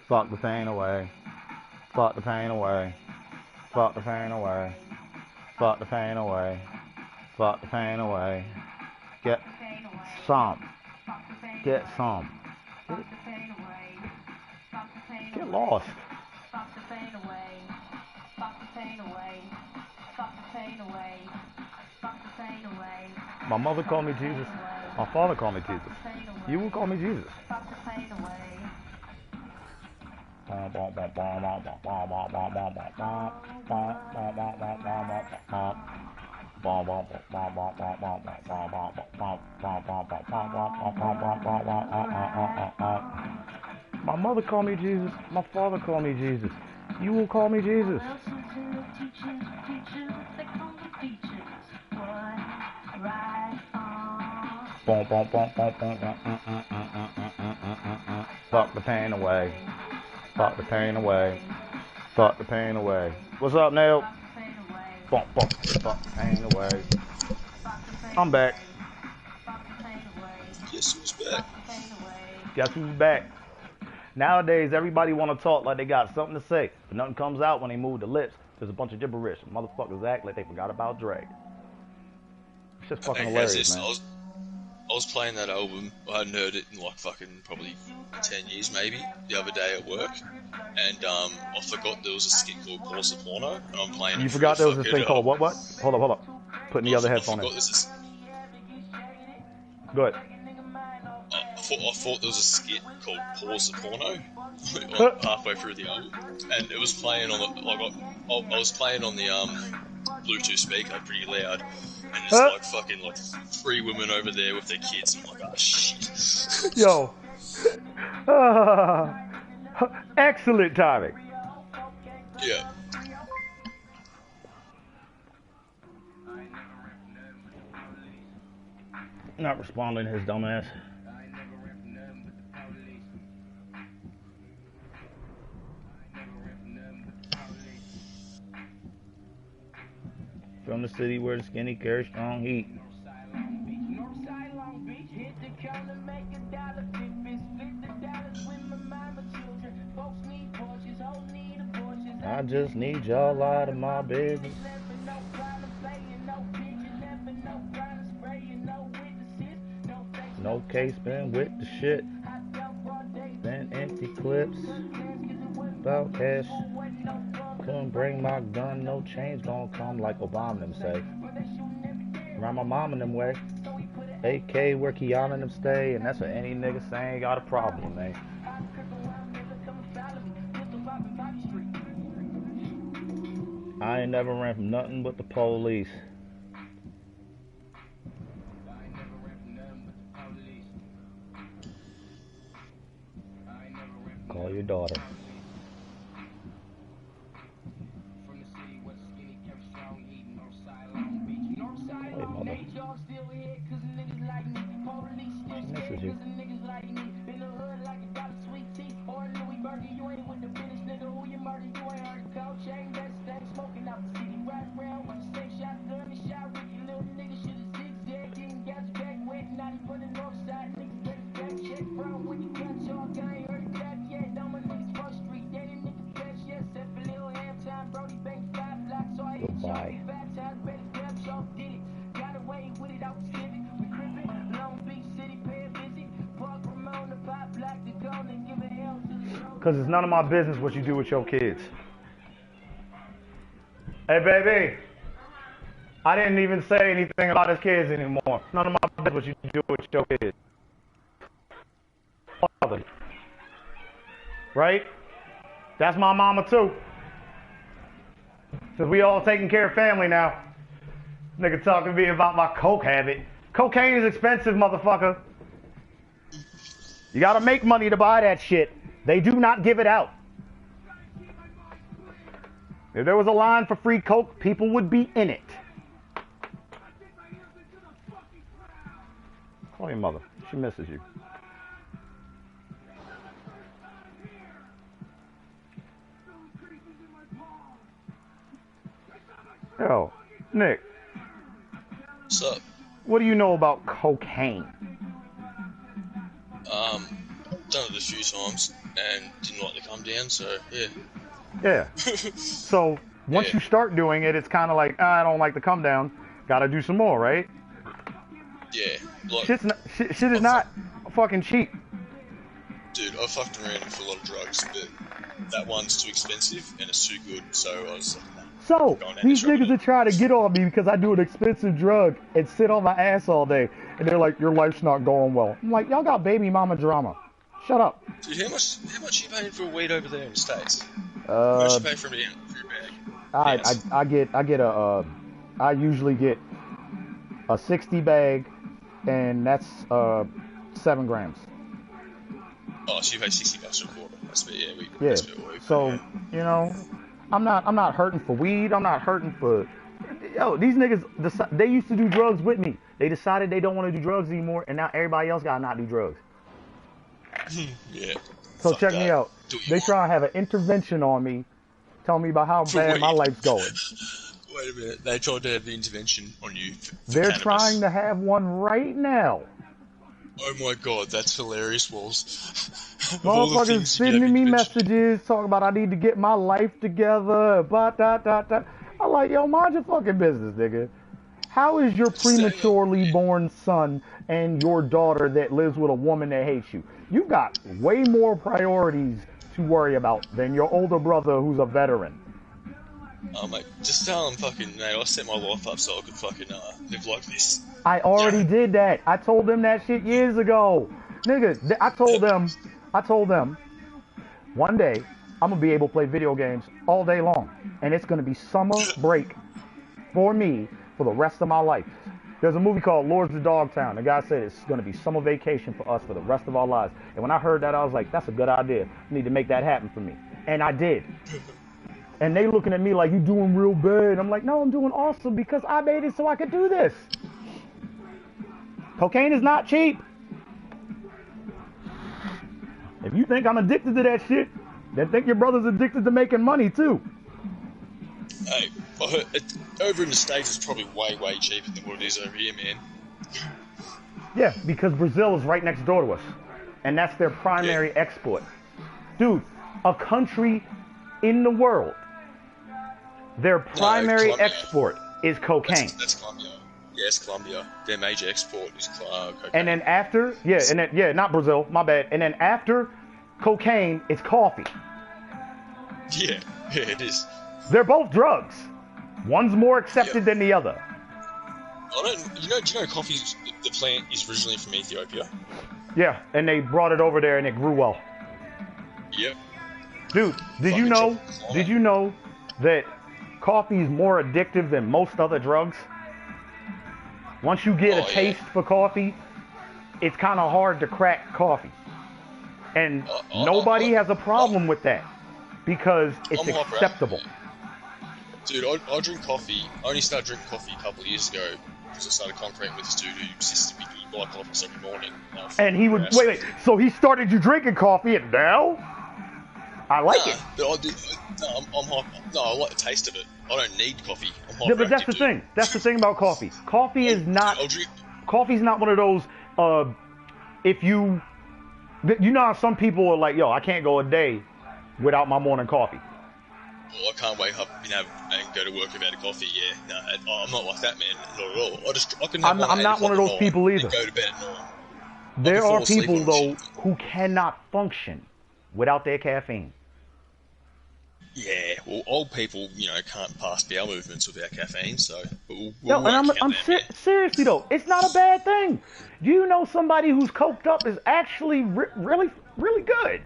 Fuck the pain away. Fuck the pain away. Fuck the pain away. Fuck the pain away. Fuck the pain away. Get some. Get some. Get lost. My mother called me Jesus. My father called me Jesus. You will call me Jesus. My mother called me Jesus. My father called me Jesus. You will call me Jesus. Fuck the pain away. Fuck the pain away. Fuck the pain away. What's up, Neil? Fuck the pain away. I'm back. Guess who's back? Guess who's back? Nowadays, everybody want to talk like they got something to say, but nothing comes out when they move the lips. There's a bunch of gibberish. Motherfuckers act like they forgot about Drake. It's just fucking hilarious, man. I was playing that album. I hadn't heard it in like fucking probably 10 years maybe, the other day at work. And I forgot there was a skit called Pause the Porno, and I'm playing it. You forgot there was this thing called what? Hold up. Putting the other headphone in. Go ahead. I thought there was a skit called Pause the Porno halfway through the album, and it was playing on the I was playing on the Bluetooth speaker pretty loud, and it's like fucking like 3 women over there with their kids. I'm like, oh shit. Yo. Excellent timing. Yeah. Not responding to his dumbass. From the city where the skinny carry strong heat. I just need y'all out of my business. No case been with the shit. Been empty clips. About cash. Couldn't bring my gun, no change gonna come like Obama them say. Around my mom in them way. AK where Kiana and them stay, and that's what any nigga saying got a problem, man. I ain't never ran from nothing but the police. Call your daughter. Hey, mother. She misses you. Goodbye. Because it's none of my business what you do with your kids. Hey, baby. I didn't even say anything about his kids anymore. None of my business what you do with your kids. Father. Right? That's my mama too. So we all taking care of family now. Nigga talking to me about my coke habit. Cocaine is expensive, motherfucker. You gotta make money to buy that shit. They do not give it out. If there was a line for free coke, people would be in it. Call your mother. She misses you. Yo, Nick. What's up? What do you know about cocaine? Done it a few times. and didn't like the come down. So yeah. Yeah. So once you start doing it, it's kind of like, I don't like the come down. Got to do some more, right? Yeah. Like, Shit is not fucking cheap. Dude, I fucked around for a lot of drugs, but that one's too expensive and it's too good. So I was like, nah, so these niggas are trying to get on me because I do an expensive drug and sit on my ass all day, and they're like, your life's not going well. I'm like, y'all got baby mama drama. Shut up. Dude, how much are you paying for a weed over there in the States? How much you pay for a bag? I usually get a 60 bag, and that's 7 grams. Oh, so you pay $60 a quarter. That's fair, yeah. That's fair. So, you know, I'm not hurting for weed. I'm not hurting for. Yo, these niggas, they used to do drugs with me. They decided they don't want to do drugs anymore, and now everybody else gotta not do drugs. Yeah. So check me out. They try to have an intervention on me, tell me about how bad my life's going. Wait a minute. They tried to have the intervention on you for They're cannabis. Trying to have one right now. Oh my god, that's hilarious, Walls. Motherfuckers sending me messages talking about I need to get my life together. I'm like, yo, mind your fucking business, nigga. How is your prematurely born son and your daughter that lives with a woman that hates you? You got way more priorities to worry about than your older brother who's a veteran. Oh, mate, just tell him fucking, mate, I set my life up so I could fucking live like this. I already did that. I told them that shit years ago. Nigga, I told them, one day, I'm going to be able to play video games all day long. And it's going to be summer break for me for the rest of my life. There's a movie called Lords of Dogtown. The guy said it's going to be summer vacation for us for the rest of our lives. And when I heard that, I was like, that's a good idea. I need to make that happen for me. And I did. And they looking at me like, you doing real bad. I'm like, no, I'm doing awesome because I made it so I could do this. Cocaine is not cheap. If you think I'm addicted to that shit, then think your brother's addicted to making money too. Hey, over in the States it's probably way, way cheaper than what it is over here, man. Yeah, because Brazil is right next door to us. And that's their primary export. Dude, a country in the world, their primary export is cocaine. That's Colombia. Yes, Colombia. Their major export is cocaine. And then after, not Brazil, my bad. And then after cocaine, it's coffee. Yeah, it is. They're both drugs. One's more accepted than the other. Do you know coffee's, the plant is originally from Ethiopia? Yeah, and they brought it over there and it grew well. Yep. Dude, did you know that coffee is more addictive than most other drugs? Once you get a taste for coffee, it's kind of hard to crack coffee. And nobody has a problem with that because it's acceptable. Dude, I drink coffee. I only started drinking coffee a couple of years ago because I started concreting with this dude who insisted we buy coffees every morning. And he would, wait, so he started you drinking coffee and now? I like it. But I like the taste of it. I don't need coffee. Yeah, but that's the thing. That's the thing about coffee. Coffee is not. Coffee's not one of those. If you know how some people are like, yo, I can't go a day without my morning coffee. Well, I can't wake up and go to work without a coffee. Yeah, no, I'm not like that, man. Not at all. I can have I'm not one of those people either. Go to bed at night. There are people though who cannot function without their caffeine. Yeah, well, old people, can't pass bowel movements without caffeine, so... Seriously, though, it's not a bad thing. Do you know somebody who's coked up is actually really, really good?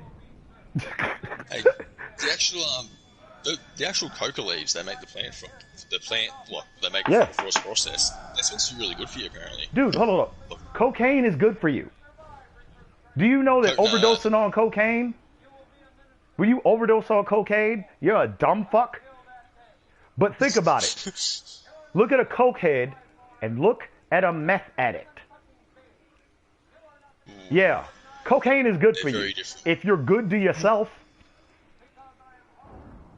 Hey, the actual coca leaves they make the plant from, they make it from the first process, that's actually really good for you, apparently. Dude, hold on. Cocaine is good for you. Do you know that overdosing on cocaine... When you overdose on cocaine, you're a dumb fuck. But think about it. Look at a cokehead and look at a meth addict. Yeah, cocaine is good for you. If you're good to yourself.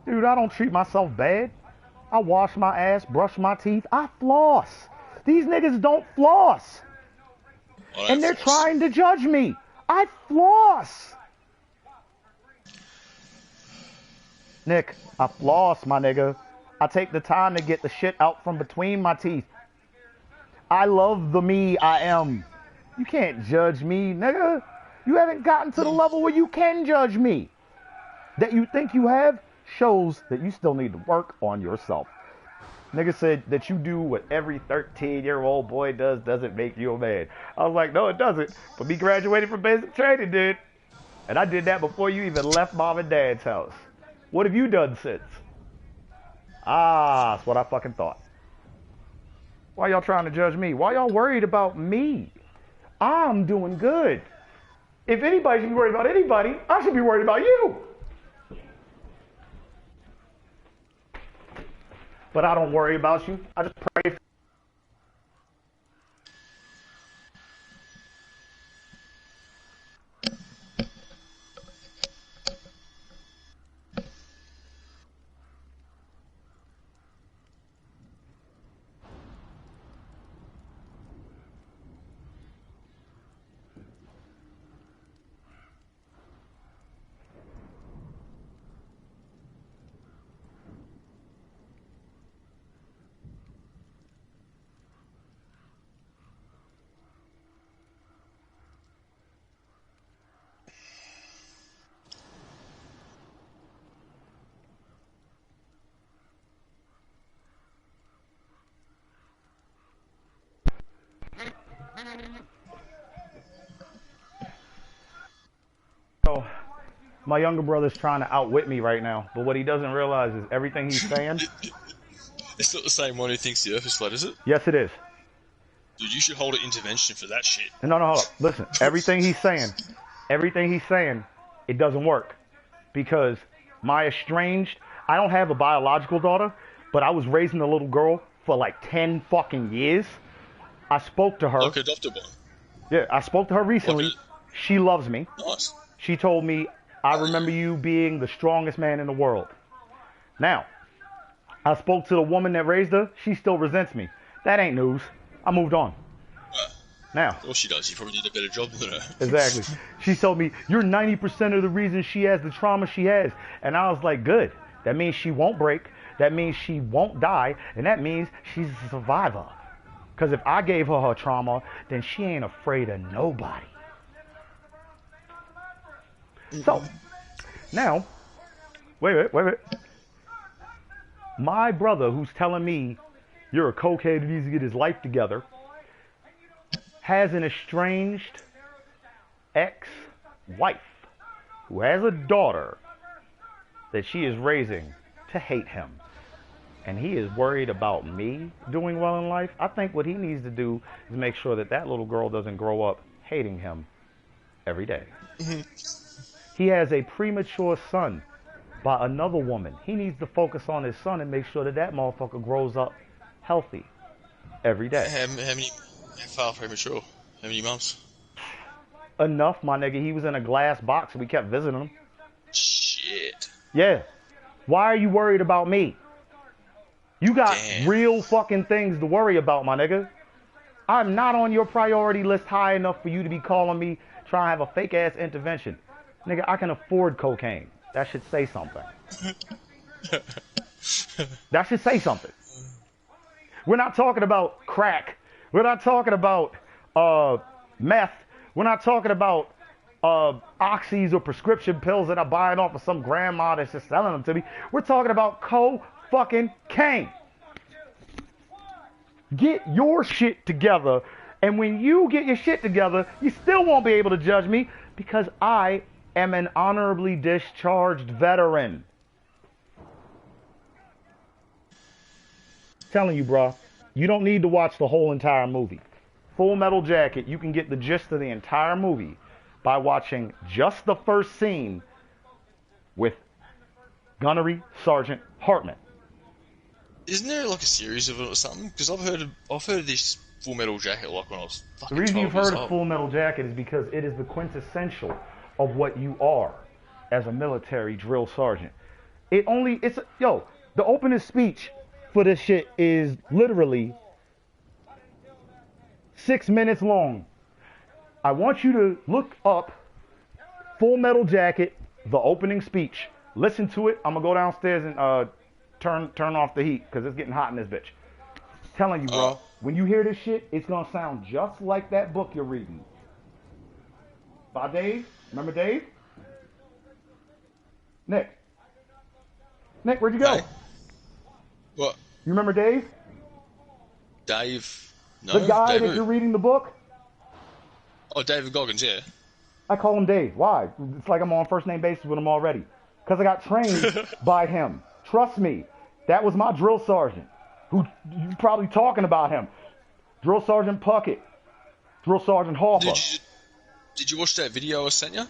Dude, I don't treat myself bad. I wash my ass, brush my teeth. I floss. These niggas don't floss. And they're trying to judge me. I floss. Nick, I floss, my nigga. I take the time to get the shit out from between my teeth. I love the me I am. You can't judge me, nigga. You haven't gotten to the level where you can judge me. That you think you have shows that you still need to work on yourself. Nigga said that you do what every 13-year-old boy does doesn't make you a man. I was like, no, it doesn't. But me graduating from basic training did. And I did that before you even left mom and dad's house. What have you done since? Ah, that's what I fucking thought. Why y'all trying to judge me? Why y'all worried about me? I'm doing good. If anybody should be worried about anybody, I should be worried about you. But I don't worry about you. I just pray for So, my younger brother's trying to outwit me right now, but what he doesn't realize is everything he's saying. It's not the same one who thinks the Earth is flat, is it? Yes, it is. Dude, you should hold an intervention for that shit. No, hold up. Listen, everything he's saying, it doesn't work. Because my estranged, I don't have a biological daughter, but I was raising a little girl for like 10 fucking years. I spoke to her. Like adopted one? Yeah, I spoke to her recently. She loves me. Nice. She told me, I remember you being the strongest man in the world. Now, I spoke to the woman that raised her. She still resents me. That ain't news. I moved on. Now. Well, she does. You probably did a better job than her. Exactly. She told me, you're 90% of the reason she has the trauma she has. And I was like, good. That means she won't break. That means she won't die. And that means she's a survivor. Because if I gave her trauma, then she ain't afraid of nobody. So, now, wait. My brother, who's telling me you're a cokehead who needs to get his life together, has an estranged ex-wife who has a daughter that she is raising to hate him. And he is worried about me doing well in life. I think what he needs to do is make sure that that little girl doesn't grow up hating him every day. He has a premature son by another woman. He needs to focus on his son and make sure that that motherfucker grows up healthy every day. How far premature? How many months? Enough, my nigga. He was in a glass box and we kept visiting him. Shit. Yeah. Why are you worried about me? You got real fucking things to worry about, my nigga. I'm not on your priority list high enough for you to be calling me trying to have a fake ass intervention. Nigga, I can afford cocaine. That should say something. That should say something. We're not talking about crack. We're not talking about meth. We're not talking about oxys or prescription pills that I'm buying off of some grandma that's just selling them to me. We're talking about co-fucking-cane. Get your shit together. And when you get your shit together, you still won't be able to judge me because I am an honorably discharged veteran. Telling you, bro, you don't need to watch the whole entire movie. Full Metal Jacket, you can get the gist of the entire movie by watching just the first scene with Gunnery Sergeant Hartman. Isn't there like a series of it or something? Because I've heard of this Full Metal Jacket like when I was fucking 12 years old. The reason you've heard of Full Metal Jacket is because it is the quintessential of what you are as a military drill sergeant. The opening speech for this shit is literally 6 minutes long. I want you to look up Full Metal Jacket, the opening speech, Listen to it. I'm gonna go downstairs and turn off the heat because it's getting hot in this bitch. Telling you, bro. When you hear this shit, it's gonna sound just like that book you're reading. By Dave. Remember Dave? Nick, where'd you go? Hey? What? You remember Dave? Dave? No? The guy Dave that who? you're reading the book? Oh, David Goggins, yeah. I call him Dave. Why? It's like I'm on first name basis with him already. Because I got trained by him. Trust me. That was my drill sergeant. Who you probably talking about him. Drill Sergeant Puckett. Drill Sergeant Hoffa. Did you watch that video I sent you?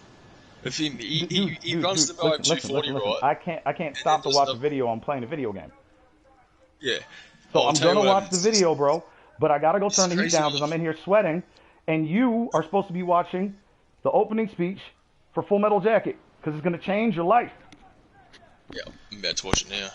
Of him, he Dude, runs the guy at 240, listen. right? I can't stop to watch a video. I'm playing a video game. Yeah. So I'll I'm tell gonna you watch the video, bro. But I gotta go turn the heat down because I'm in here sweating. And you are supposed to be watching the opening speech for Full Metal Jacket because it's gonna change your life. Yeah, I'm about to watch it now.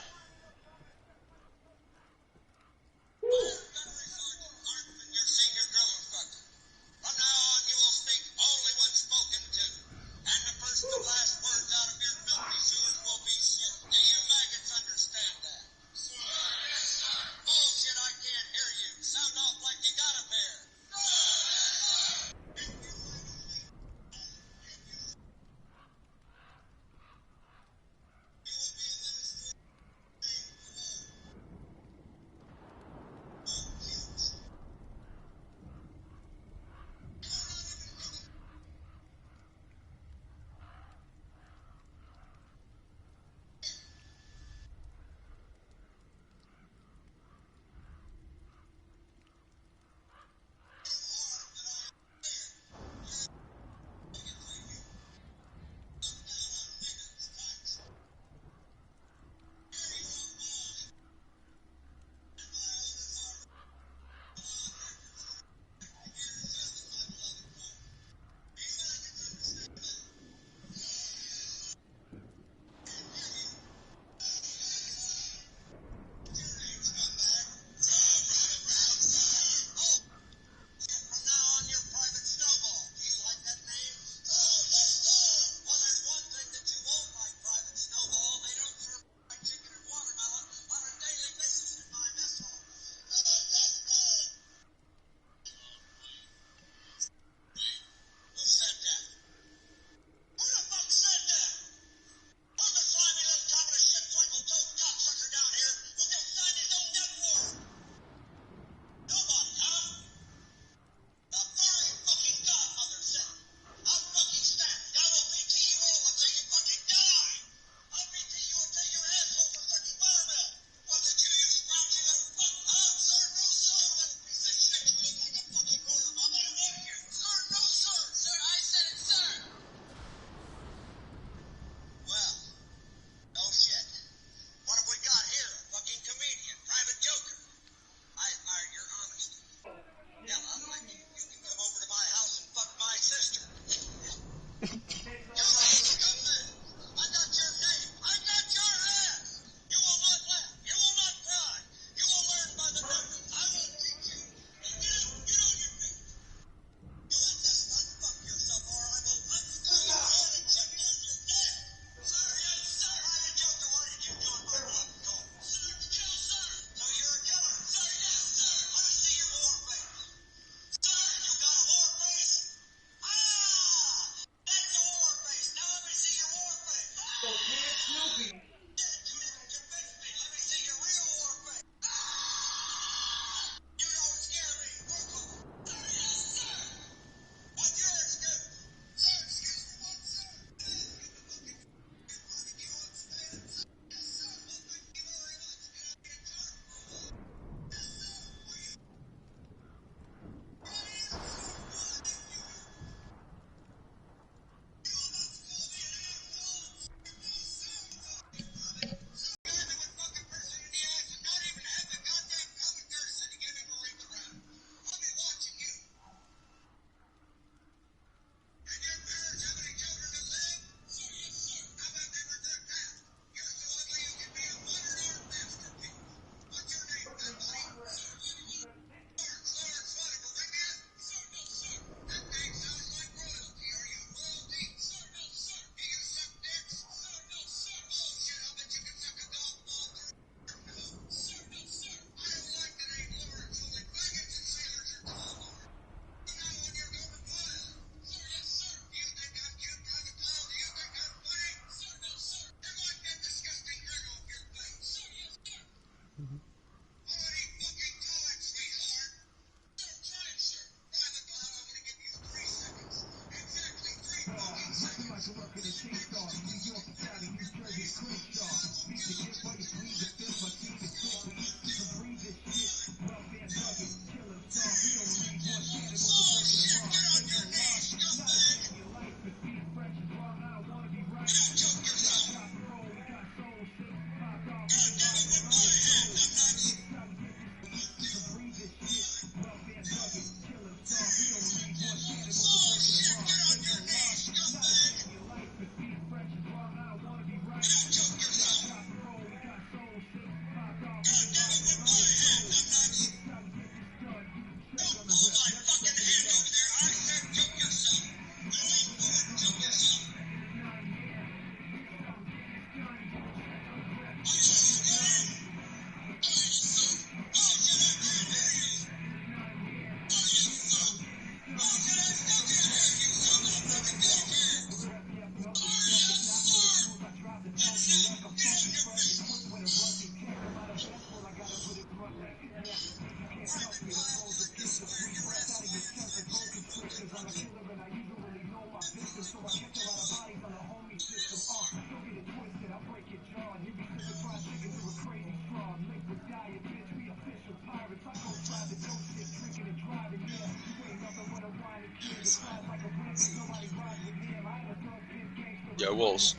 Yo, Walls.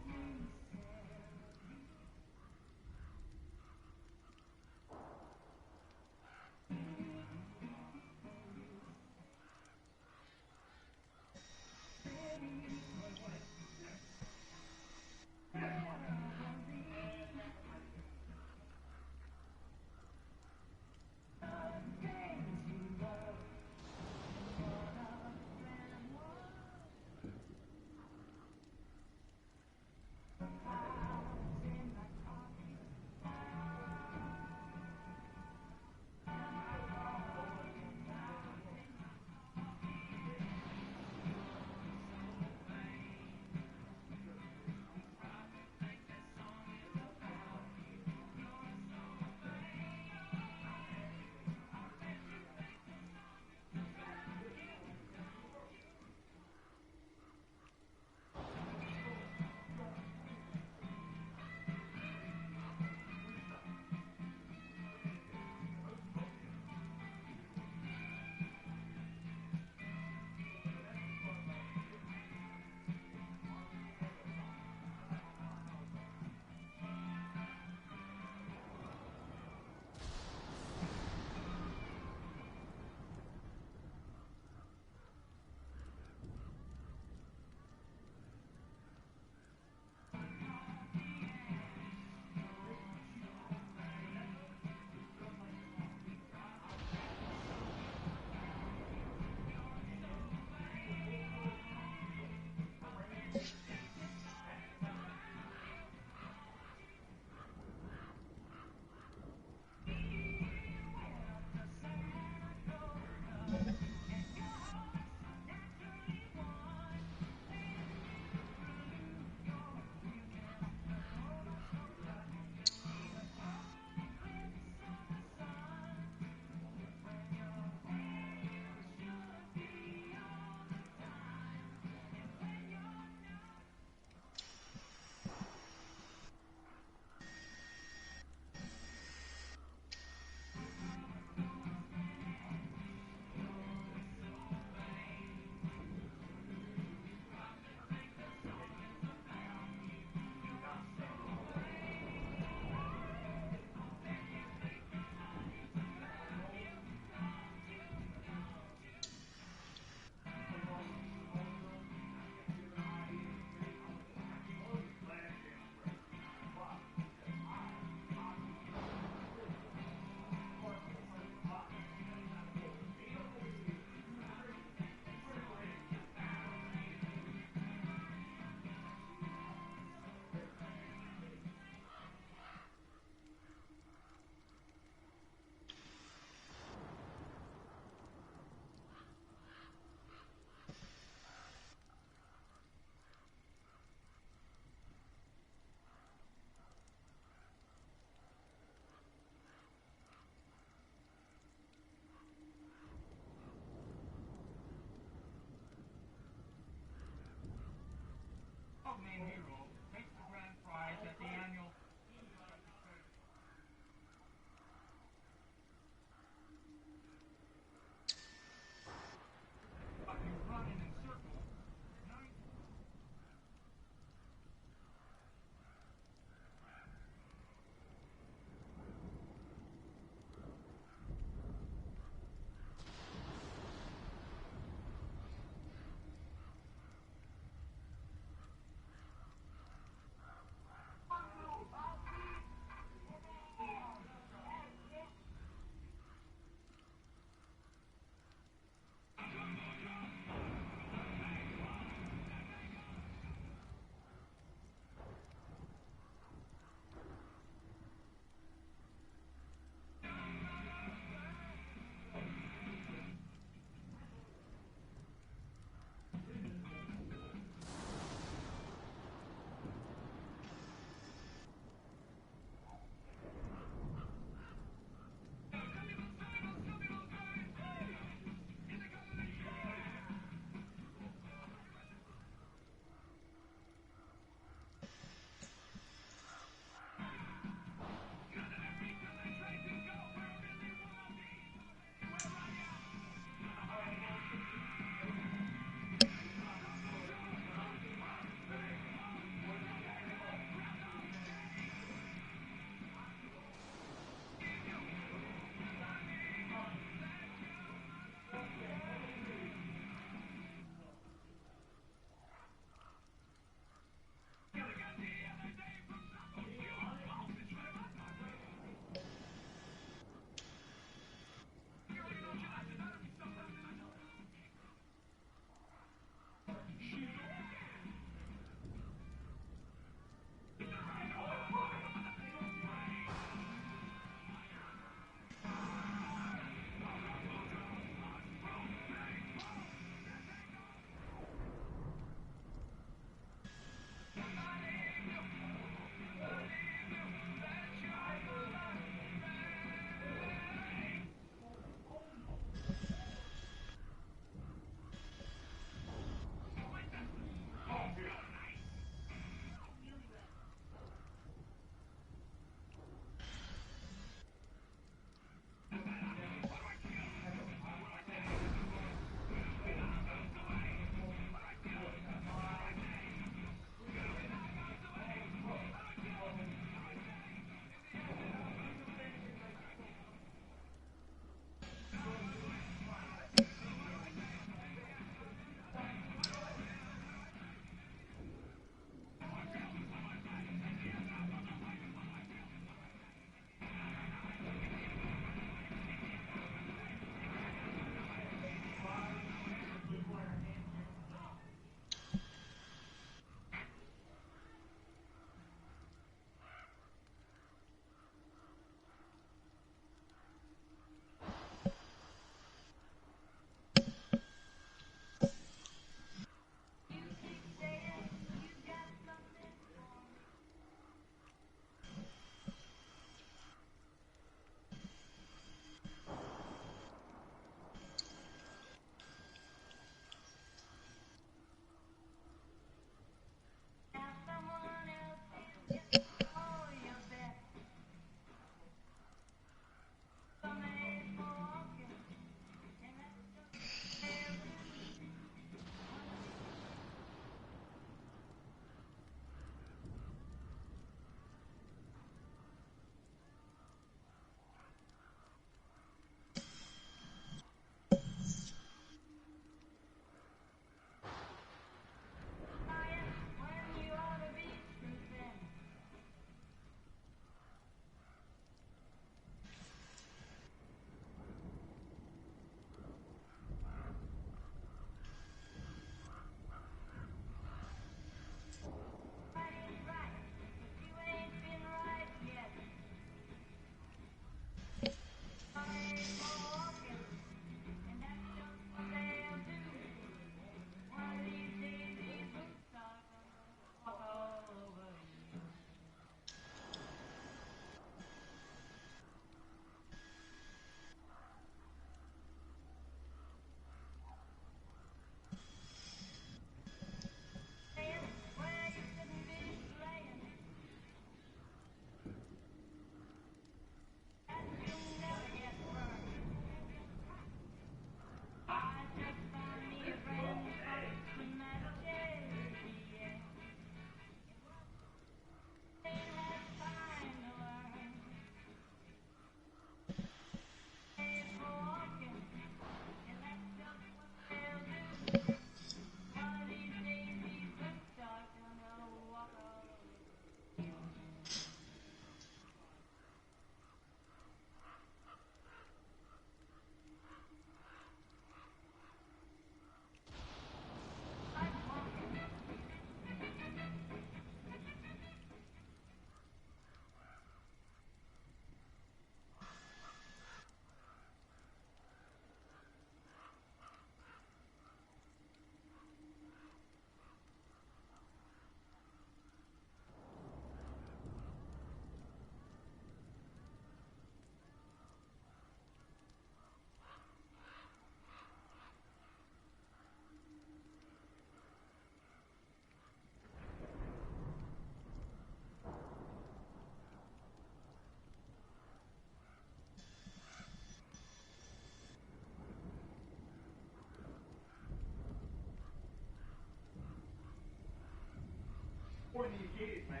for these kids, man.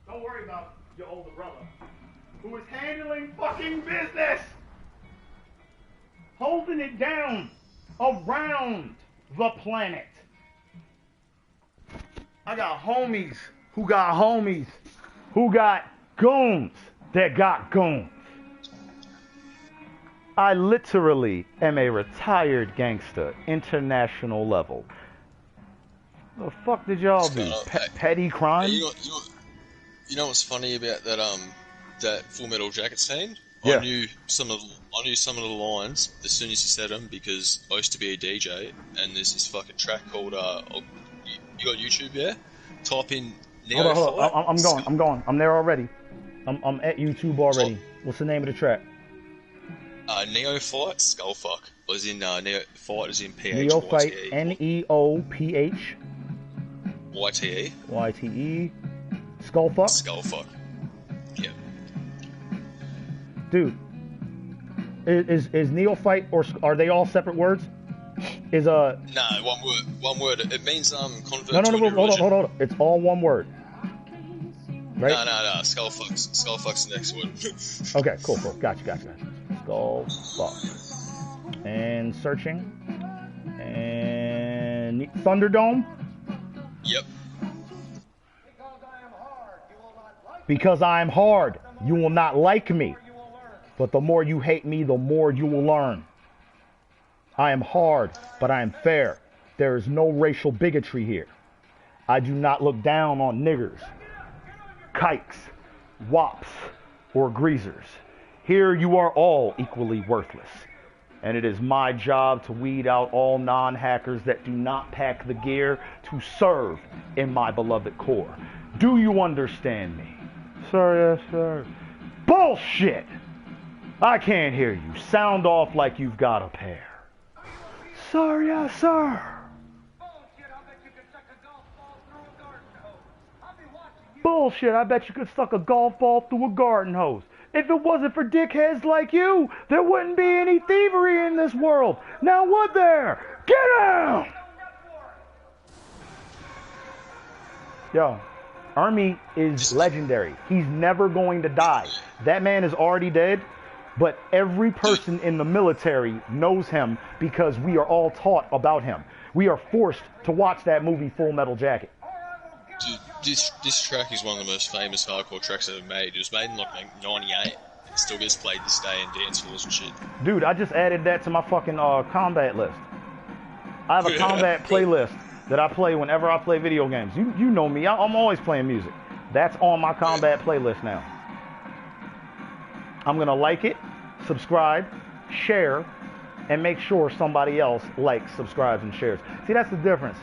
Don't worry about your older brother, who is handling fucking business, holding it down around the planet. I got homies who got homies who got goons that got goons. I literally am a retired gangster, international level. The fuck did y'all do? Petty crime? You know what's funny about that Full Metal Jacket scene? Yeah. I knew some of the lines as soon as you said them because I used to be a DJ, and there's this fucking track called you got YouTube, yeah? Type in Neo Hold on. Fight. I'm going. I'm there already. I'm at YouTube already. What's the name of the track? Neophyte Skullfuck. As in Fight as in PH. Neophyte NEOPH YTE. YTE Skullfuck. Skullfuck. Yeah. Dude, is Neophyte or are they all separate words? Is No, one word. It means convert. No, hold on. It's all one word. Right? No. Skullfuck's the next word. Okay, cool. Gotcha. Skullfuck. And searching. And Thunderdome. Yep. Because I am hard, you will not like me. But the more you hate me, the more you will learn. I am hard, but I am fair. There is no racial bigotry here. I do not look down on niggers, kikes, wops, or greasers. Here you are all equally worthless. And it is my job to weed out all non-hackers that do not pack the gear to serve in my beloved corps. Do you understand me? Sir, yes, sir. Bullshit! I can't hear you. Sound off like you've got a pair. Sir, yes, sir. Bullshit, I bet you could suck a golf ball through a garden hose. If it wasn't for dickheads like you, there wouldn't be any thievery in this world. Now would there? Get down! Yo, Army is legendary. He's never going to die. That man is already dead, but every person in the military knows him because we are all taught about him. We are forced to watch that movie Full Metal Jacket. Dude, this track is one of the most famous hardcore tracks ever made. It was made in like 98. It still gets played this day in dance halls and shit. Dude, I just added that to my fucking combat list. I have a combat playlist that I play whenever I play video games. You know me. I'm always playing music. That's on my combat playlist now. I'm going to like it, subscribe, share, and make sure somebody else likes, subscribes, and shares. See, that's the difference.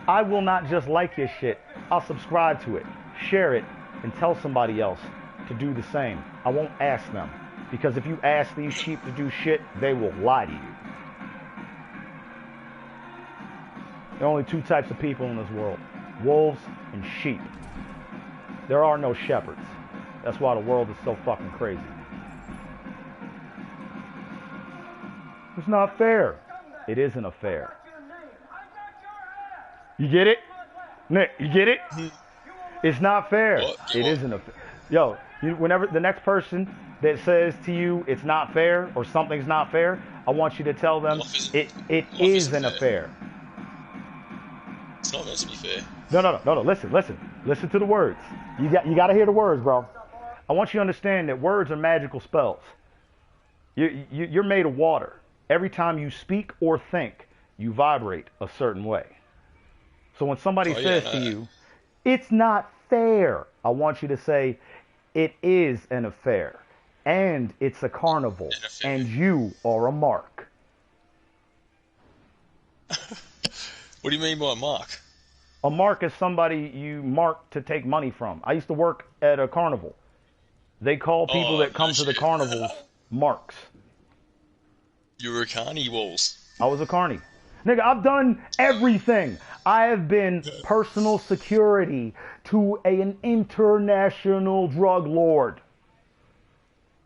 I will not just like your shit. I'll subscribe to it, share it, and tell somebody else to do the same. I won't ask them. Because if you ask these sheep to do shit, they will lie to you. There are only two types of people in this world. Wolves and sheep. There are no shepherds. That's why the world is so fucking crazy. It's not fair. It isn't a fair. You get it? Nick, you get it? It's not fair. It isn't a fair. Yo, whenever the next person that says to you it's not fair or something's not fair, I want you to tell them it isn't a fair. It's not meant to be fair. No. Listen to the words. You got to hear the words, bro. I want you to understand that words are magical spells. You're made of water. Every time you speak or think, you vibrate a certain way. So when somebody says to you, it's not fair, I want you to say, it is an affair, and it's a carnival, and you are a mark. What do you mean by a mark? A mark is somebody you mark to take money from. I used to work at a carnival. They call people that come to the carnivals marks. You were a carny, Walls. I was a carny. Nigga, I've done everything. I have been personal security to an international drug lord.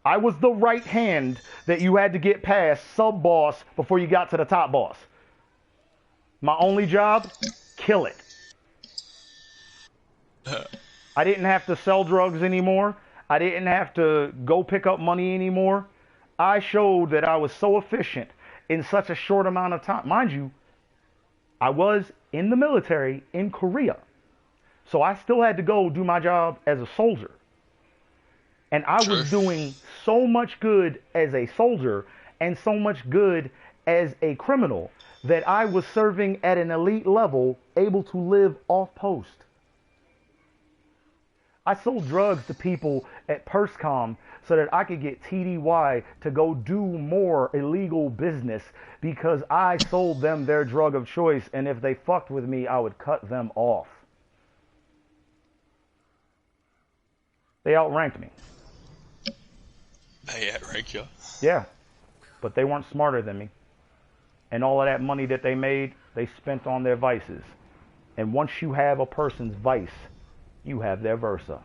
I was the right hand that you had to get past sub-boss before you got to the top boss. My only job, kill it. I didn't have to sell drugs anymore. I didn't have to go pick up money anymore. I showed that I was so efficient in such a short amount of time. Mind you, I was in the military in Korea. So I still had to go do my job as a soldier. And I was True. doing so much good as a soldier and so much good as a criminal that I was serving at an elite level, able to live off post. I sold drugs to people at PersCom so that I could get TDY to go do more illegal business because I sold them their drug of choice, and if they fucked with me, I would cut them off. They outranked me. They outrank you. Yeah, but they weren't smarter than me. And all of that money that they made, they spent on their vices. And once you have a person's vice, you have their versa.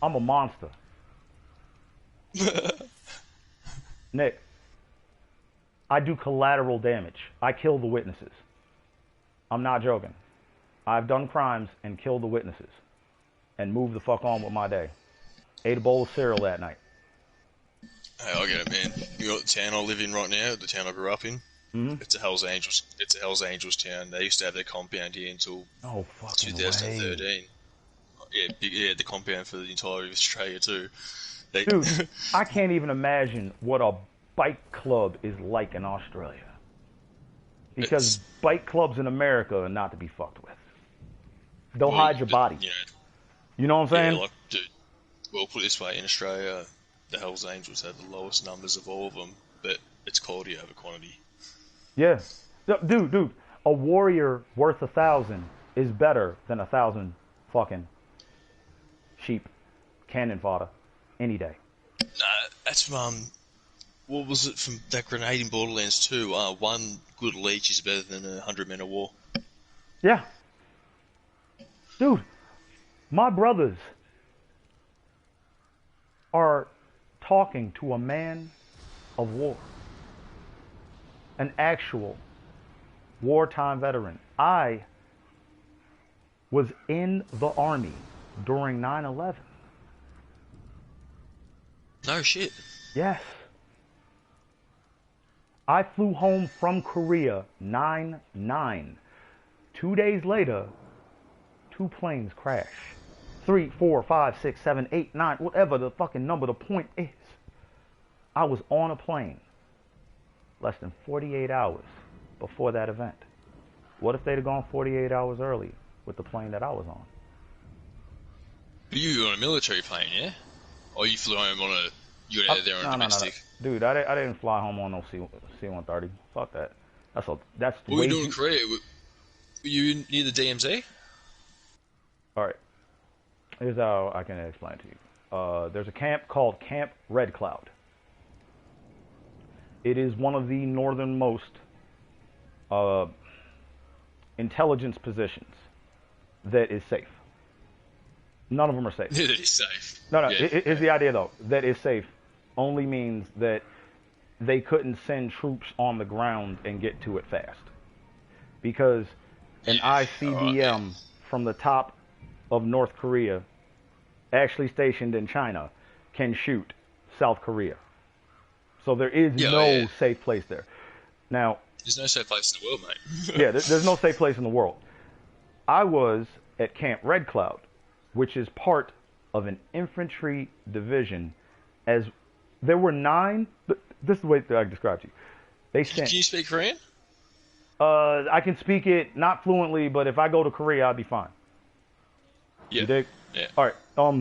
I'm a monster. Nick, I do collateral damage. I kill the witnesses. I'm not joking. I've done crimes and killed the witnesses and moved the fuck on with my day. Ate a bowl of cereal that night. Hey, I get it, man. You got the town I live in right now, the town I grew up in. Mm-hmm. It's a Hell's Angels. It's a Hell's Angels town. They used to have their compound here until No fucking 2013. Way. Yeah, the compound for the entirety of Australia too. Dude, I can't even imagine what a bike club is like in Australia. Because bike clubs in America are not to be fucked with. They'll hide your body. You know what I'm saying? Yeah, like, dude, well, put it this way, in Australia, the Hells Angels have the lowest numbers of all of them, but it's quality over quantity. Yeah. Dude, a warrior worth 1,000 is better than 1,000 fucking sheep cannon fodder any day. Nah, that's from, what was it, from that grenade in Borderlands 2? One good leech is better than 100 men of war. Yeah. Dude, my brothers are talking to a man of war. An actual wartime veteran. I was in the Army during 9/11. No shit. Yes. I flew home from Korea 9/9. 2 days later, 2 planes crash. 3, 4, 5, 6, 7, 8, 9, whatever the fucking number, the point is. I was on a plane less than 48 hours before that event. What if they'd have gone 48 hours early with the plane that I was on? But you were on a military plane, yeah? Or you flew home on a... You were out there on a domestic? No. Dude, I didn't fly home on no C-130. Fuck that. That's what were you doing in Korea? Were you near the DMZ? Alright. Here's how I can explain it to you. There's a camp called Camp Red Cloud. It is one of the northernmost intelligence positions that is safe. None of them are safe. That is safe. No. Yeah. Here's the idea, though. That is safe only means that they couldn't send troops on the ground and get to it fast. Because an ICBM from the top of North Korea, actually stationed in China, can shoot South Korea. So there is no safe place there. Now, there's no safe place in the world, mate. Yeah, there's no safe place in the world. I was at Camp Red Cloud, which is part of an infantry division. As there were 9. This is the way that I describe to you. They sent. Can you speak Korean? I can speak it not fluently, but if I go to Korea, I'll be fine. Yeah. You dig? Yeah. All right.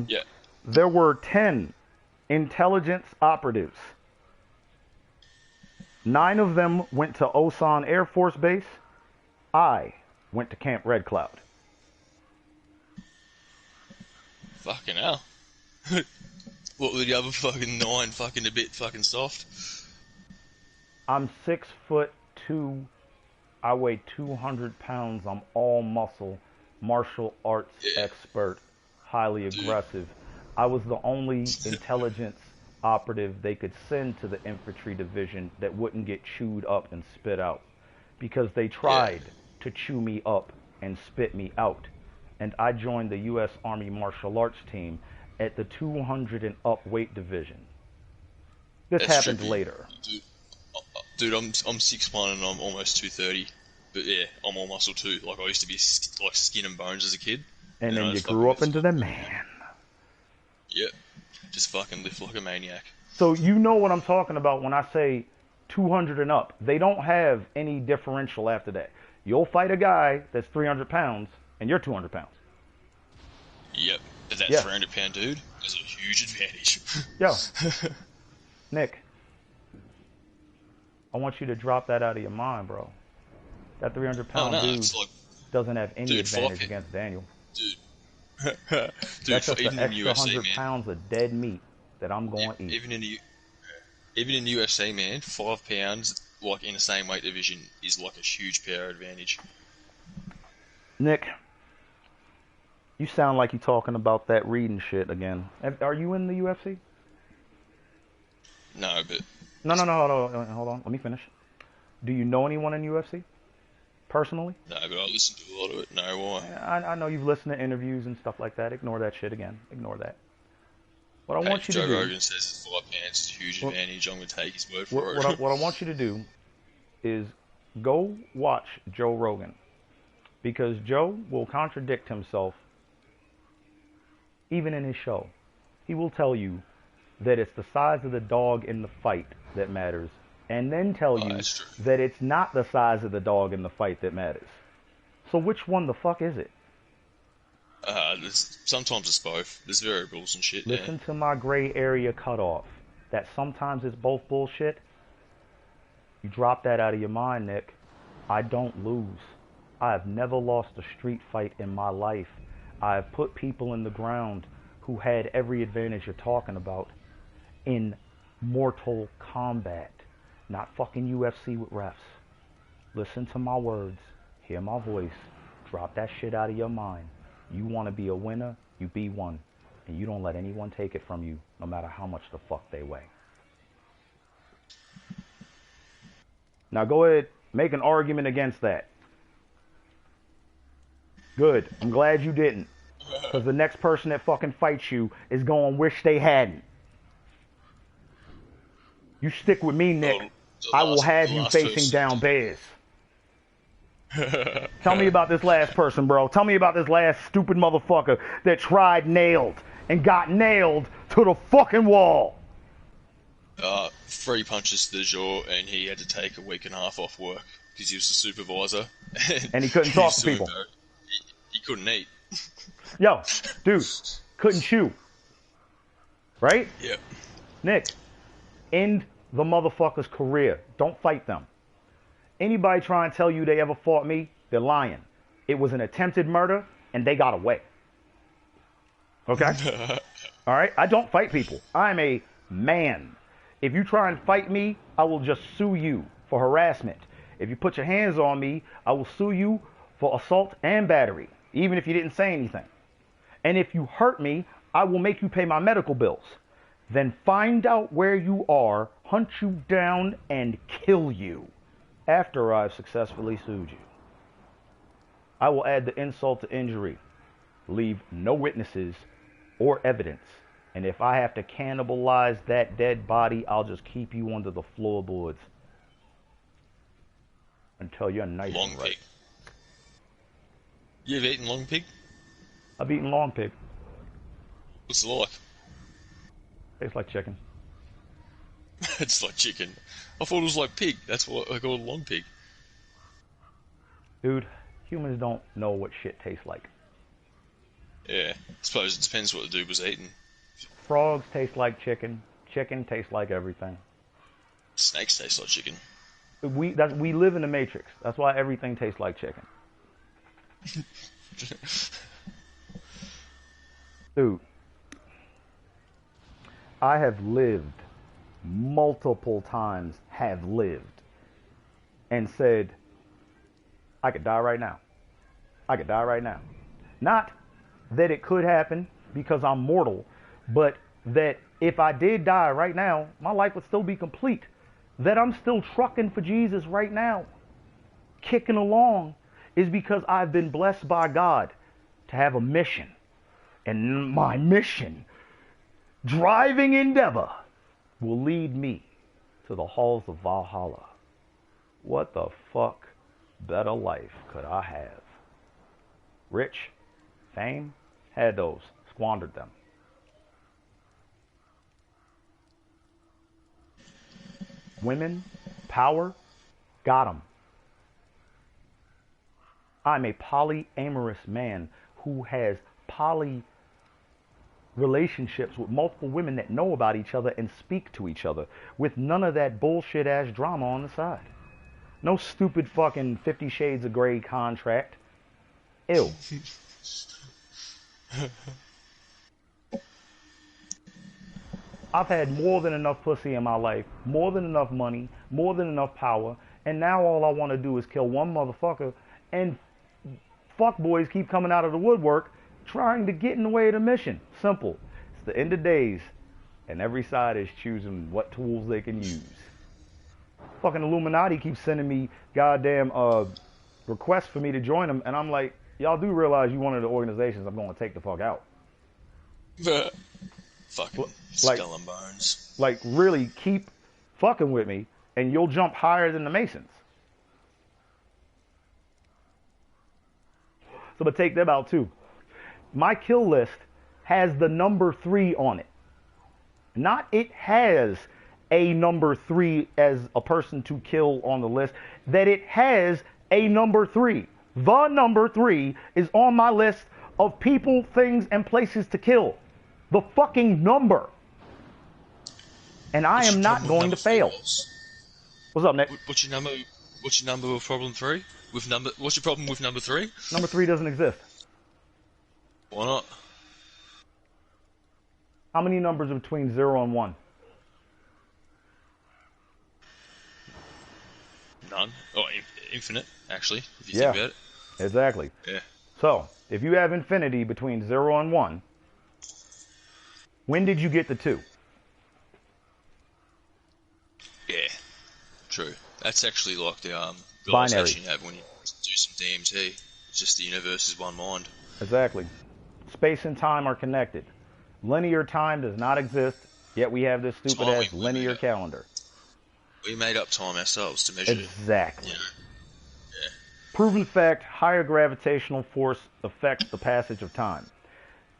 Yeah. There were 10 intelligence operatives. 9 of them went to Osan Air Force Base. I went to Camp Red Cloud. Fucking hell. What were the other fucking 9 fucking a bit fucking soft? I'm 6'2". I weigh 200 pounds. I'm all muscle, martial arts expert, highly aggressive. I was the only intelligence operative they could send to the infantry division that wouldn't get chewed up and spit out, because they tried to to chew me up and spit me out. And I joined the U.S. Army Martial Arts team at the 200 and up weight division. This happened later. Dude, I'm 6'1" and I'm almost 230. But yeah, I'm all muscle too. Like, I used to be like skin and bones as a kid. And then you grew up into the man. Yep. Just fucking lift like a maniac. So you know what I'm talking about when I say 200 and up. They don't have any differential after that. You'll fight a guy that's 300 pounds and you're 200 pounds. Yep. But that 300-pound dude is a huge advantage. Yo, Nick, I want you to drop that out of your mind, bro. That 300-pound dude doesn't have any advantage against Daniel. Dude, that's just an extra UFC, 100 pounds of dead meat that I'm going to eat. Even in the UFC, man, 5 pounds, like in the same weight division, is like a huge power advantage. Nick, you sound like you're talking about that reading shit again. Are you in the UFC? No, but... No, hold on. Let me finish. Do you know anyone in UFC? Personally? No, but I listen to a lot of it. No, why? I know you've listened to interviews and stuff like that. Ignore that shit again. Ignore that. What I want you to do... Joe Rogan says 5 pounds is a huge advantage. I'm going to take his word for it. What I want you to do is go watch Joe Rogan. Because Joe will contradict himself even in his show. He will tell you that it's the size of the dog in the fight that matters. And then tell you that it's not the size of the dog in the fight that matters. So which one the fuck is it? Sometimes it's both. There's variables and shit. Listen to my gray area cutoff. That sometimes it's both bullshit. You drop that out of your mind, Nick. I don't lose. I have never lost a street fight in my life. I have put people in the ground who had every advantage you're talking about in Mortal Kombat. Not fucking UFC with refs. Listen to my words. Hear my voice. Drop that shit out of your mind. You want to be a winner, you be one. And you don't let anyone take it from you, no matter how much the fuck they weigh. Now go ahead, make an argument against that. Good. I'm glad you didn't. Because the next person that fucking fights you is going to wish they hadn't. You stick with me, Nick. I will have you facing down bears. Tell me about this last person, bro. Tell me about this last stupid motherfucker that tried nailed and got nailed to the fucking wall. 3 punches to the jaw, and he had to take a week and a half off work because he was a supervisor. And he couldn't talk to people. He couldn't eat. Yo, dude, couldn't chew. Right? Yep. Nick, end the motherfucker's career. Don't fight them. Anybody try and tell you they ever fought me, they're lying. It was an attempted murder, and they got away. Okay? All right? I don't fight people. I'm a man. If you try and fight me, I will just sue you for harassment. If you put your hands on me, I will sue you for assault and battery, even if you didn't say anything. And if you hurt me, I will make you pay my medical bills. Then find out where you are, hunt you down, and kill you after I've successfully sued you. I will add the insult to injury, leave no witnesses or evidence, and if I have to cannibalize that dead body, I'll just keep you under the floorboards until you're nice long and right. Pig. You've eaten long pig? I've eaten long pig. What's it like? Tastes like chicken. It's like chicken. I thought it was like pig. That's what I call it, long pig. Dude, humans don't know what shit tastes like. Yeah, I suppose it depends what the dude was eating. Frogs taste like chicken. Chicken tastes like everything. Snakes taste like chicken. We live in the Matrix. That's why everything tastes like chicken. Dude, I have lived multiple times, and said, I could die right now. I could die right now. Not that it could happen because I'm mortal, but that if I did die right now, my life would still be complete. That I'm still trucking for Jesus right now, kicking along. is because I've been blessed by God to have a mission. And my mission, driving endeavor, will lead me to the halls of Valhalla. What the fuck better life could I have? Rich, fame, had those, squandered them. Women, power, got them. I'm a polyamorous man who has poly relationships with multiple women that know about each other and speak to each other with none of that bullshit ass drama on the side. No stupid fucking 50 Shades of Grey contract. Ew. I've had more than enough pussy in my life, more than enough money, more than enough power, and now all I want to do is kill one motherfucker, and fuckboys keep coming out of the woodwork trying to get in the way of the mission. Simple. It's the end of days, and every side is choosing what tools they can use. Fucking Illuminati keeps sending me goddamn requests for me to join them, and I'm like, y'all do realize you one of the organizations I'm going to take the fuck out. Fucking skull and bones. Like, really keep fucking with me, and you'll jump higher than the Masons. So, but take them out too. My kill list has the number 3 on it. Not it has a number 3 as a person to kill on the list. That it has a number 3. The number 3 is on my list of people, things, and places to kill. The fucking number. And I am not going to fail. What's up, Nick? What's your number? What's your number with problem 3? What's your problem with number 3? Number 3 doesn't exist. Why not? How many numbers are between 0 and 1? None. Oh, infinite, actually, if you think about it. Exactly. Yeah. So, if you have infinity between 0 and 1, when did you get the 2? Yeah, true. That's actually like the binary realization you have when you do some DMT. It's just the universe is one mind. Exactly. Space and time are connected. Linear time does not exist, yet we have this stupid ass linear calendar. We made up time ourselves to measure it. Exactly. You know? Yeah. Proven fact, higher gravitational force affects the passage of time.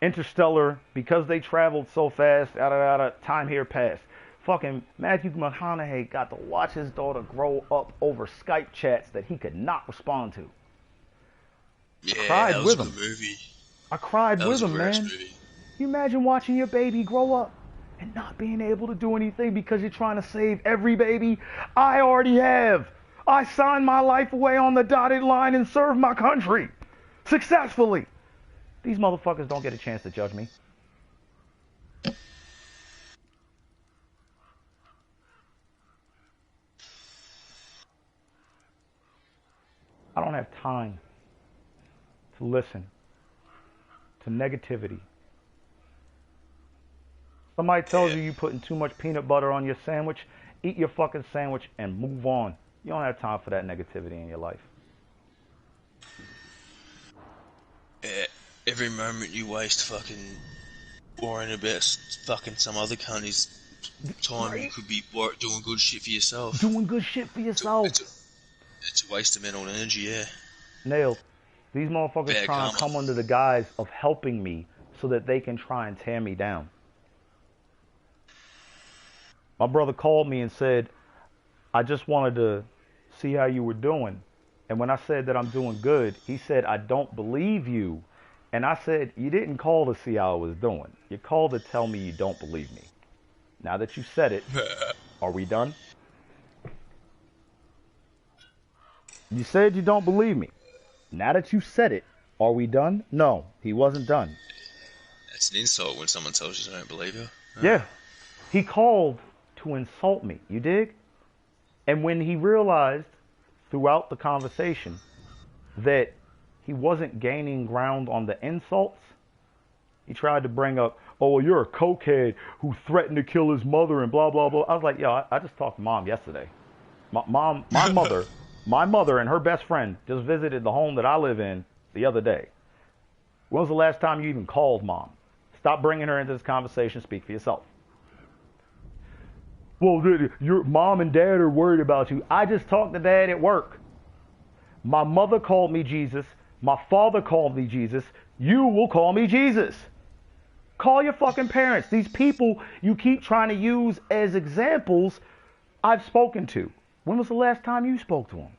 Interstellar, because they traveled so fast, time here passed. Fucking Matthew McConaughey got to watch his daughter grow up over Skype chats that he could not respond to. Yeah, cried that was with a good him. movie. I cried That with was a him, great man. movie. You imagine watching your baby grow up and not being able to do anything because you're trying to save every baby? I already have. I signed my life away on the dotted line and served my country successfully. These motherfuckers don't get a chance to judge me. I don't have time to listen to negativity. Somebody tells you you're putting too much peanut butter on your sandwich, eat your fucking sandwich and move on. You don't have time for that negativity in your life. Yeah, every moment you waste fucking worrying about fucking some other cunt's time, right? You could be doing good shit for yourself. Doing good shit for yourself. It's a waste of mental energy, yeah. Nailed. These motherfuckers Bad trying to come under the guise of helping me so that they can try and tear me down. My brother called me and said, I just wanted to see how you were doing. And when I said that I'm doing good, he said, I don't believe you. And I said, you didn't call to see how I was doing. You called to tell me you don't believe me. Now that you said it, are we done? You said you don't believe me. Now that you said it, are we done? No, he wasn't done. That's an insult when someone tells you they don't believe you. Yeah. He called to insult me, you dig? And when he realized throughout the conversation that he wasn't gaining ground on the insults, he tried to bring up, oh, well, you're a cokehead who threatened to kill his mother and blah, blah, blah. I was like, yo, I just talked to mom yesterday. My mother My mother and her best friend just visited the home that I live in the other day. When was the last time you even called mom? Stop bringing her into this conversation. Speak for yourself. Well, your mom and dad are worried about you. I just talked to dad at work. My mother called me Jesus. My father called me Jesus. You will call me Jesus. Call your fucking parents. These people you keep trying to use as examples, I've spoken to. When was the last time you spoke to them?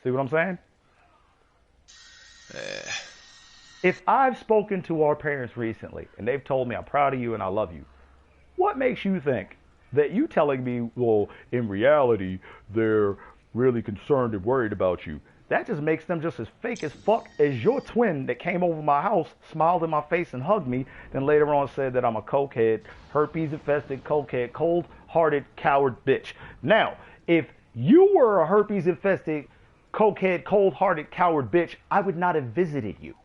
See what I'm saying? If I've spoken to our parents recently and they've told me I'm proud of you and I love you, what makes you think that you telling me, well, in reality, they're really concerned and worried about you? That just makes them just as fake as fuck as your twin that came over my house, smiled in my face and hugged me, then later on said that I'm a cokehead, herpes-infested cokehead, cold-hearted coward bitch. Now, if you were a herpes-infested cokehead, cold-hearted coward bitch, I would not have visited you.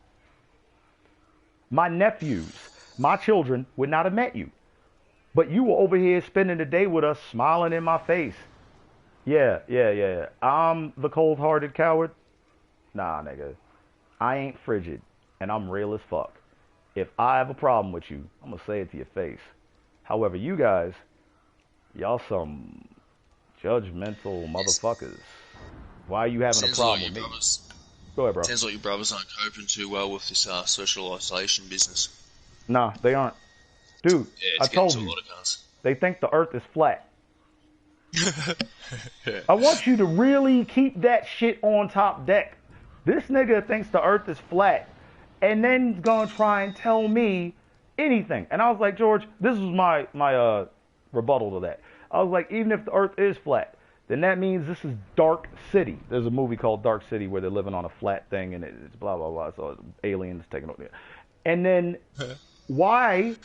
My nephews, my children, would not have met you. But you were over here spending the day with us, smiling in my face. Yeah. I'm the cold-hearted coward. Nah, nigga. I ain't frigid, and I'm real as fuck. If I have a problem with you, I'm gonna say it to your face. However, you guys, y'all some judgmental motherfuckers. Why are you having a problem with me? Go ahead, bro. Sounds like your brothers aren't coping too well with this social isolation business. Nah, they aren't. Dude, Yeah, I told you. They think the earth is flat. I want you to really keep that shit on top deck. This nigga thinks the earth is flat and then gonna try and tell me anything. And I was like, George, this was my rebuttal to that. I was like, even if the earth is flat, then that means this is Dark City. There's a movie called Dark City where they're living on a flat thing and it's blah, blah, blah. So aliens taking over there. And then why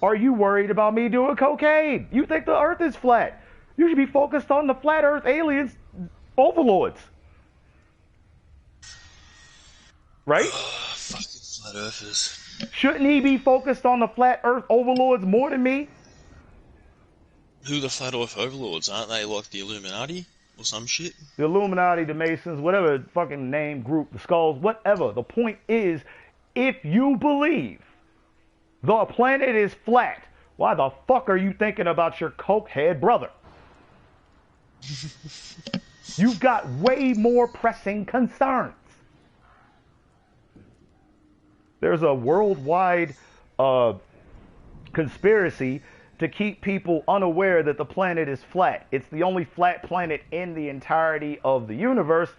are you worried about me doing cocaine? You think the earth is flat. You should be focused on the flat earth aliens overlords. Right? Fucking flat earthers. Shouldn't he be focused on the flat earth overlords more than me? Who the flat earth overlords? Aren't they like the Illuminati or some shit? The Illuminati, the Masons, whatever fucking name, group, the Skulls, whatever. The point is, if you believe the planet is flat, why the fuck are you thinking about your cokehead brother? You've got way more pressing concerns. There's a worldwide conspiracy to keep people unaware that the planet is flat. It's the only flat planet in the entirety of the universe,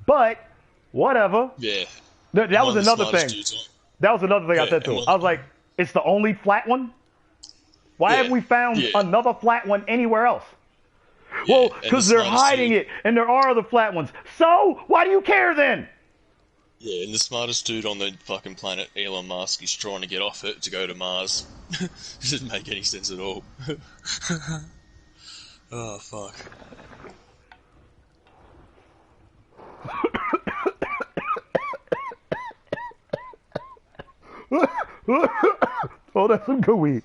but whatever. Yeah. That was another thing. That was another thing I said to him. I was like, it's the only flat one? Why haven't we found another flat one anywhere else? Well, because they're hiding it, and there are other flat ones. So, why do you care then? Yeah, and the smartest dude on the fucking planet, Elon Musk, is trying to get off it to go to Mars. It doesn't make any sense at all. Oh, fuck. Oh, that's some good weed.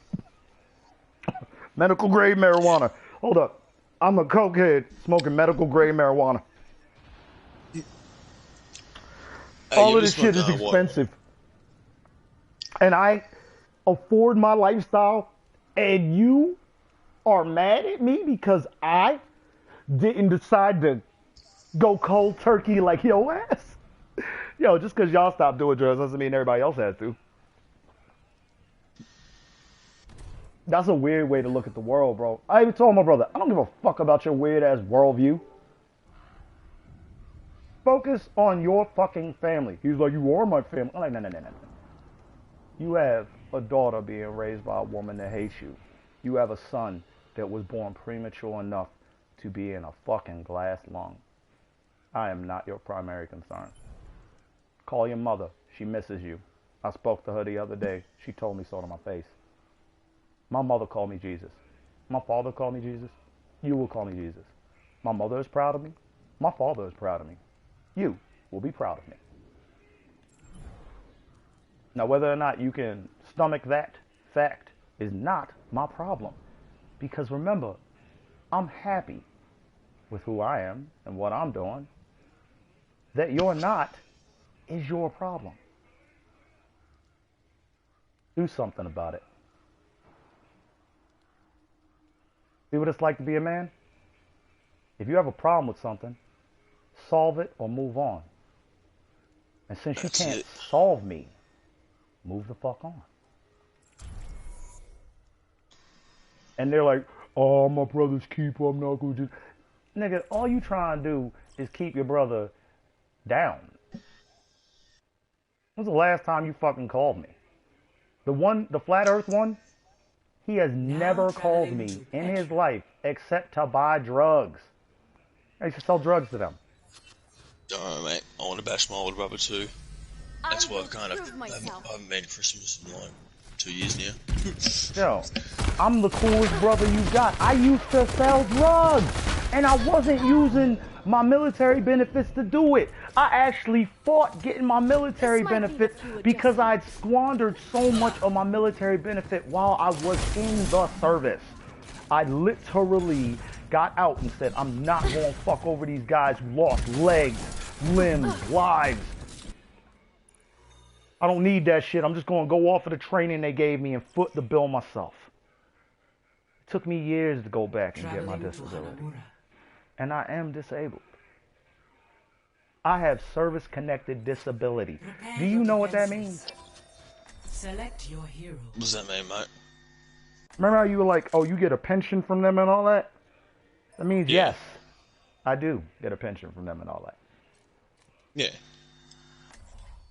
Medical grade marijuana. Hold up. I'm a cokehead smoking medical grade marijuana. All of this shit is expensive. And I afford my lifestyle, and you are mad at me because I didn't decide to go cold turkey like your ass? Yo, just because y'all stopped doing drugs doesn't mean everybody else has to. That's a weird way to look at the world, bro. I even told my brother, I don't give a fuck about your weird-ass worldview. Focus on your fucking family. He's like, you are my family. I'm like, no. You have a daughter being raised by a woman that hates you. You have a son that was born premature enough to be in a fucking glass lung. I am not your primary concern. Call your mother. She misses you. I spoke to her the other day. She told me so to my face. My mother called me Jesus. My father called me Jesus. You will call me Jesus. My mother is proud of me. My father is proud of me. You will be proud of me. Now, whether or not you can stomach that fact is not my problem. Because remember, I'm happy with who I am and what I'm doing, that you're not is your problem. Do something about it. See what it's like to be a man? If you have a problem with something, solve it or move on. And since you can't solve me, move the fuck on. And they're like, oh, my brother's keeper, I'm not going to do... Nigga, all you trying to do is keep your brother down. When was the last time you fucking called me? The Flat Earth one, he has never called me in his life except to buy drugs. I used to sell drugs to them. Don't worry, mate. I want to bash my older brother too. That's why I haven't been to Christmas in like 2 years now. Yo, I'm the coolest brother you got. I used to sell drugs, and I wasn't using my military benefits to do it. I actually fought getting my military benefits because I'd squandered so much of my military benefit while I was in the service. I literally got out and said, I'm not going to fuck over these guys who lost legs, limbs, lives. I don't need that shit. I'm just going to go off of the training they gave me and foot the bill myself. It took me years to go back and get my disability. And I am disabled. I have service-connected disability. Do you know what that means? Select your hero. What does that mean, mate? Remember how you were like, oh, you get a pension from them and all that? That means yes, I do get a pension from them and all that. Yeah.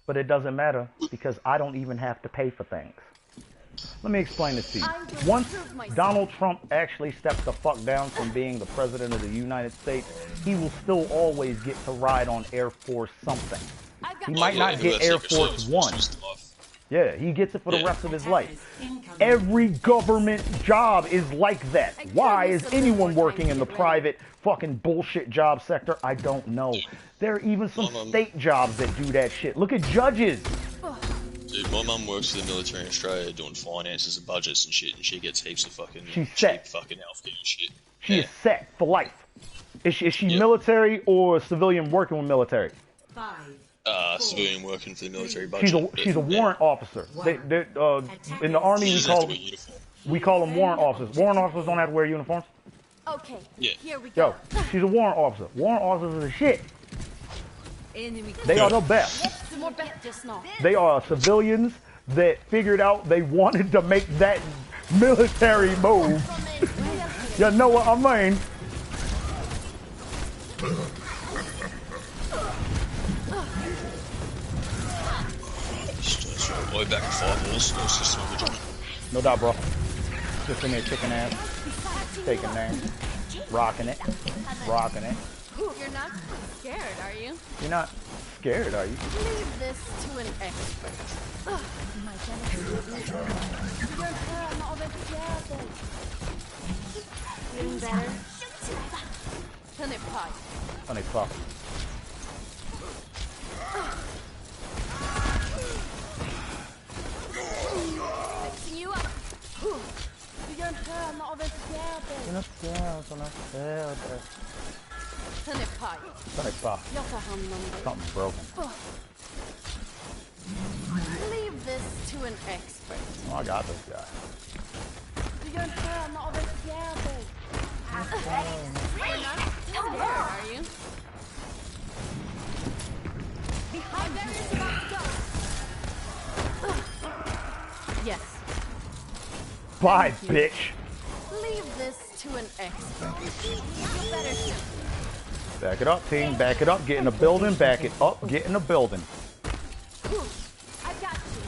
But it doesn't matter because I don't even have to pay for things. Let me explain this to you. Once Donald Trump actually steps the fuck down from being the president of the United States, he will still always get to ride on Air Force something. He might not get Air Force One. Yeah, he gets it for the rest of his life. Every government job is like that. Why is anyone working in the private fucking bullshit job sector? I don't know. There are even some state jobs that do that shit. Look at judges. Dude, my mum works for the military in Australia doing finances and budgets and shit, and she gets heaps of fucking cheap fucking healthcare and shit. She is set for life. Is she military or civilian working with military? Civilian working for the military budget. She's a warrant officer. In the Army, we call them warrant officers. Warrant officers don't have to wear uniforms. Okay, here we go. Yo, she's a warrant officer. Warrant officers are the shit. They are the best. They are civilians that figured out they wanted to make that military move. You know what I mean? Way back in fireballs. No doubt, bro. Just in there kicking ass, taking names, rocking it, rocking it. You're not scared, are you? You're not scared, are you? Leave this to an expert. Feeling better? Honey pop. Fixing you up. Du gör en höna av en fjäder. Den är paj. Jag tar hand om dig. Something's broken. Leave this to an expert. Oh, I got this guy. Du gör en höna av en fjäder. You're not scared, are you? Behind there is about to go. Yes. Bye, bitch. Leave this to an expert. You'll better soon. Back it up, team. Back it up. Get in the building. Back it up. Get in the building. I got you.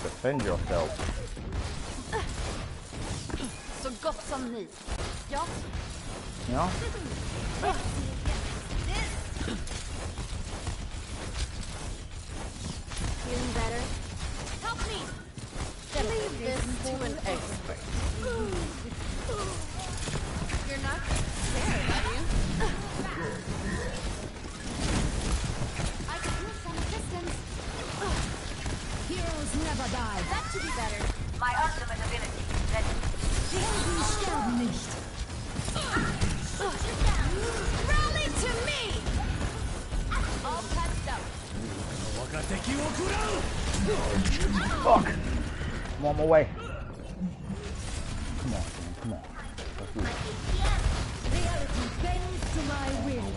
Defend yourself. Så gott som ni. Ja. Ja. Feeling better? Help me. Leave this to an expert. You're not scared, are you? I can use some assistance. Heroes never die. That should be better. My ultimate ability. Ready. Helden sterben nicht. Fuck! I'm on my way. Come on, man. Come on. Let's do it. Reality bends to my will.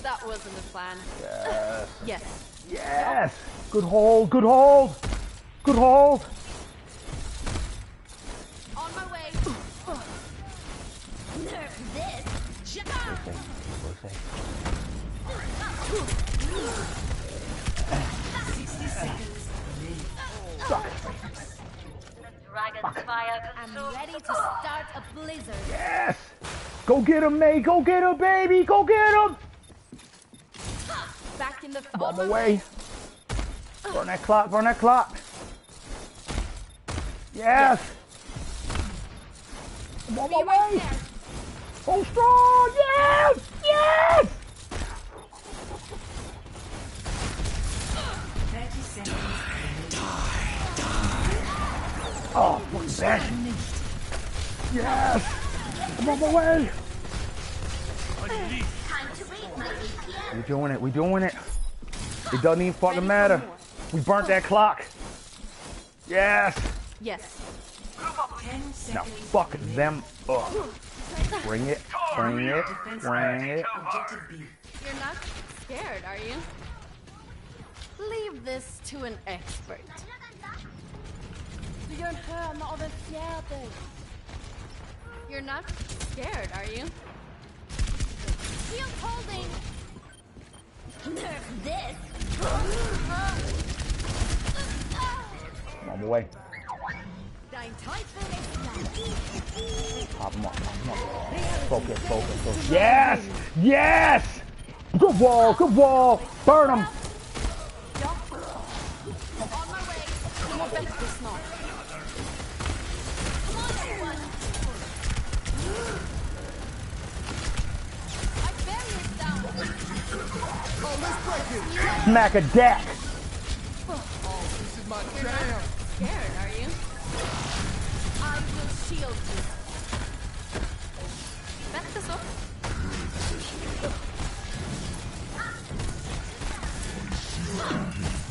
That wasn't the plan. Yes. Yes. Yes! Good hold, good hold! Good hold! On my way. Nerf this. Dragon's fire I'm ready to start a blizzard. Yes! Go get him, May! Go get him, baby! Go get him! Back in the On my way. Burn that clock, burn that clock. Yes! I'm on my way! Hold strong! Yes! Yes! 30 seconds. Oh, fucking bash! Yes! I'm on my way! We doing it, we doing it. It doesn't even fucking matter. We burnt that clock. Yes! Yes. 10 seconds. Now fuck them up. Bring it, bring it, bring it. Objective B. You're not scared, are you? Leave this to an expert. You're not scared, are you? Shield holding. Nerf this. I'm on my way. Dein Teufel ist Pop him up, pop him up. Focus, focus, focus. Yes! Yes! Good wall, good wall. Burn him. on my way. Du må vänta snart. Come on, everyone. Our barrier's down. Smack a deck. You're not scared, are you? I will shield you. Vänta så.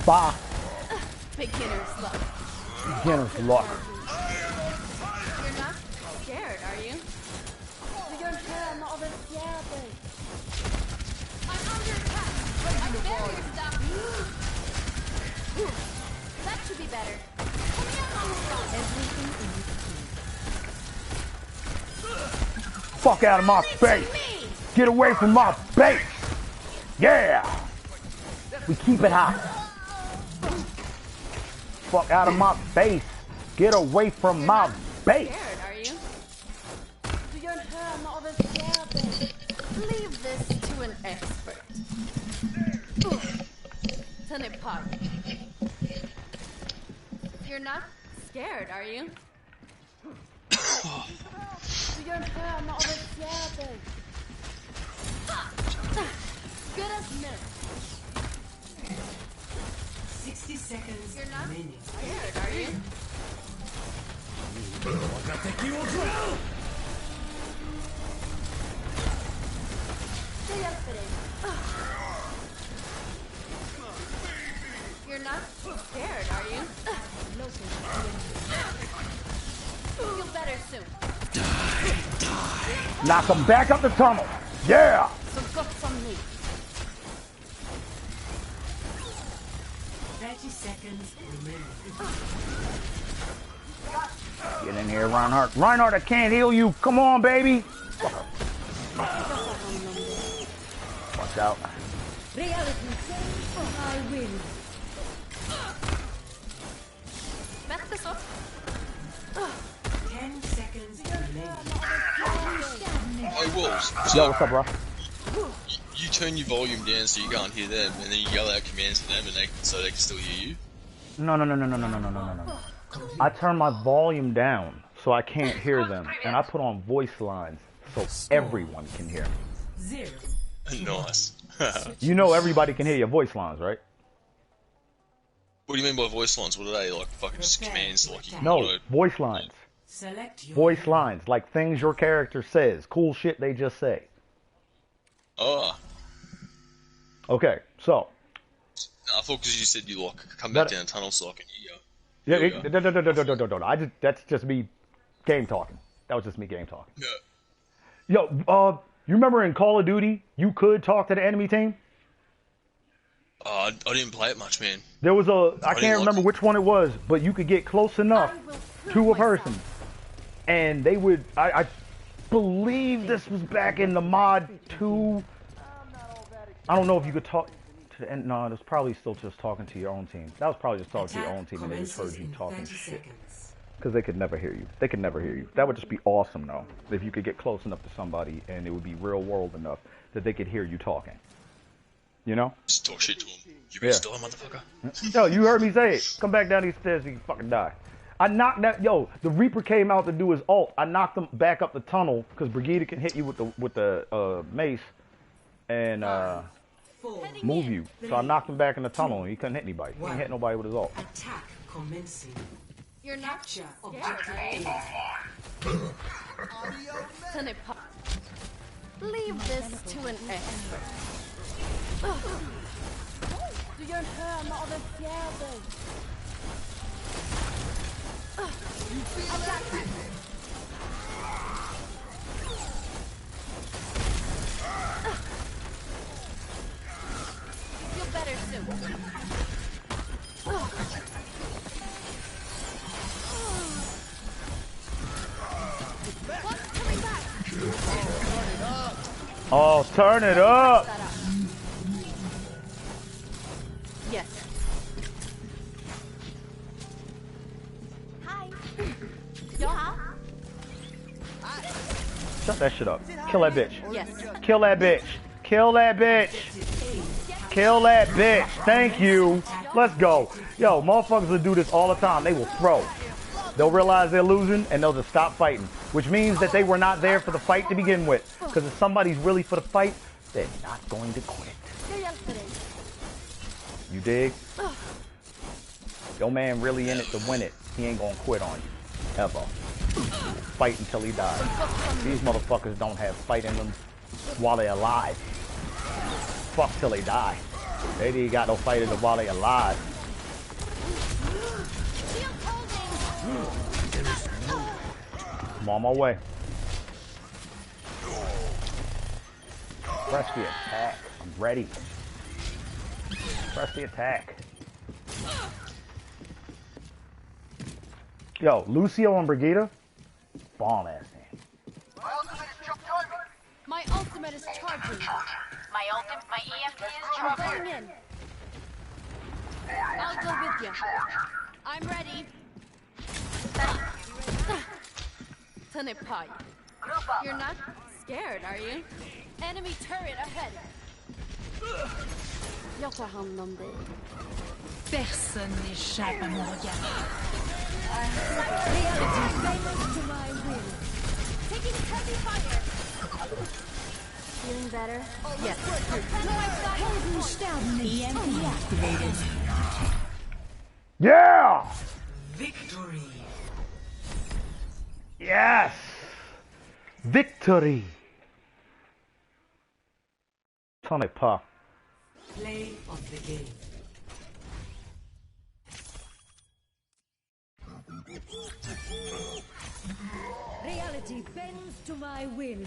Bah. Beginner's luck. Beginner's luck. You're not scared, are you? I'm under attack. My barrier's down. That should be better. Everything in Fuck out of my face. Get away from my base. Yeah. We keep it hot. Fuck out of my base. Get away from my base. scared, are you? Leave this to an expert. Turn it apart. You're not scared, are you? Good as milk. 60 seconds You're not remaining. scared, are you? You're not scared, are you? Feel better soon. Knock them back up the tunnel. Yeah. Some good from me. 30 seconds remaining. Get in here, Reinhardt. Reinhardt, I can't heal you. Come on, baby. Watch out. Reality says I win. Vänta så. 10 seconds remaining. Hey, Wolves. Yo, So what's up, bro? you turn your volume down so you can't hear them, and then you yell out commands to them, and so they can still hear you. No. I turn my volume down so I can't hear them, and I put on voice lines so everyone can hear me. 0. Nice. You know everybody can hear your voice lines, right? What do you mean by voice lines? What are they like? Fucking just commands like you can No, auto- voice lines. Select your Voice lines, like things your character says, cool shit they just say. Oh, Okay, so I thought because you said you like come back That, down tunnel so I can hear you. yeah, Yeah. no. That's just me game talking. That was just me game talking. Yeah. Yo, you remember in Call of Duty, you could talk to the enemy team? I didn't play it much, man. There was I I didn't can't like remember it. which one it was, but you could get close enough I will prove to a myself. person, and they would, I believe this was back in the mod 2. I don't know if you could talk to the end. No, it's probably still just talking to your own team. That was probably just talking to your own Attack team, and they just commences heard you in talking 30 shit. seconds. Because they could never hear you. They could never hear you. That would just be awesome, though, if you could get close enough to somebody, and it would be real world enough that they could hear you talking. You know? Just talk shit to him. You Yeah. best die, motherfucker. Yo, you heard me say it. Come back down these stairs, you can fucking die. I knocked that. Yo, the Reaper came out to do his ult. I knocked him back up the tunnel because Brigida can hit you with the mace and 4. move you. So I knocked him back in the tunnel, and he couldn't hit anybody. He couldn't hit nobody with his ult. Attack commencing. You're not Capture scared, objective right? A. Turn it pop. Leave this to an expert. Du gör en höna av en fjäder. Feel better soon. What's coming back? Oh, turn it up! Yes. Hi. Yeah. Shut that shit up. Kill that bitch. Yes. Kill that bitch. Kill that bitch. Kill that bitch. Thank you. Let's go. Yo, motherfuckers will do this all the time. They will throw. They'll realize they're losing and they'll just stop fighting, which means that they were not there for the fight to begin with. Because if somebody's really for the fight, they're not going to quit. You dig? Your man really in it to win it. He ain't gonna quit on you. Ever. Fight until he dies. These motherfuckers don't have fight in them while they're alive. Fuck till they die. They ain't got no fight in them while they alive. I'm on my way. Press the attack. I'm ready. Press the attack. Yo, Lucio and Brigida, bomb ass name. My ultimate is charging. My EMP is I'm charging. going in. I'll go with you. I'm ready. Turn it pie. You're not scared, are you? Enemy turret ahead. Jag tar hand om dig. Personne n'échappe à mon regard. Taking heavy fire. Feeling better? Yes. EMP activated. Yeah! Victory. Yes! Victory! T'en es pas. Play of the game. Reality bends to my will.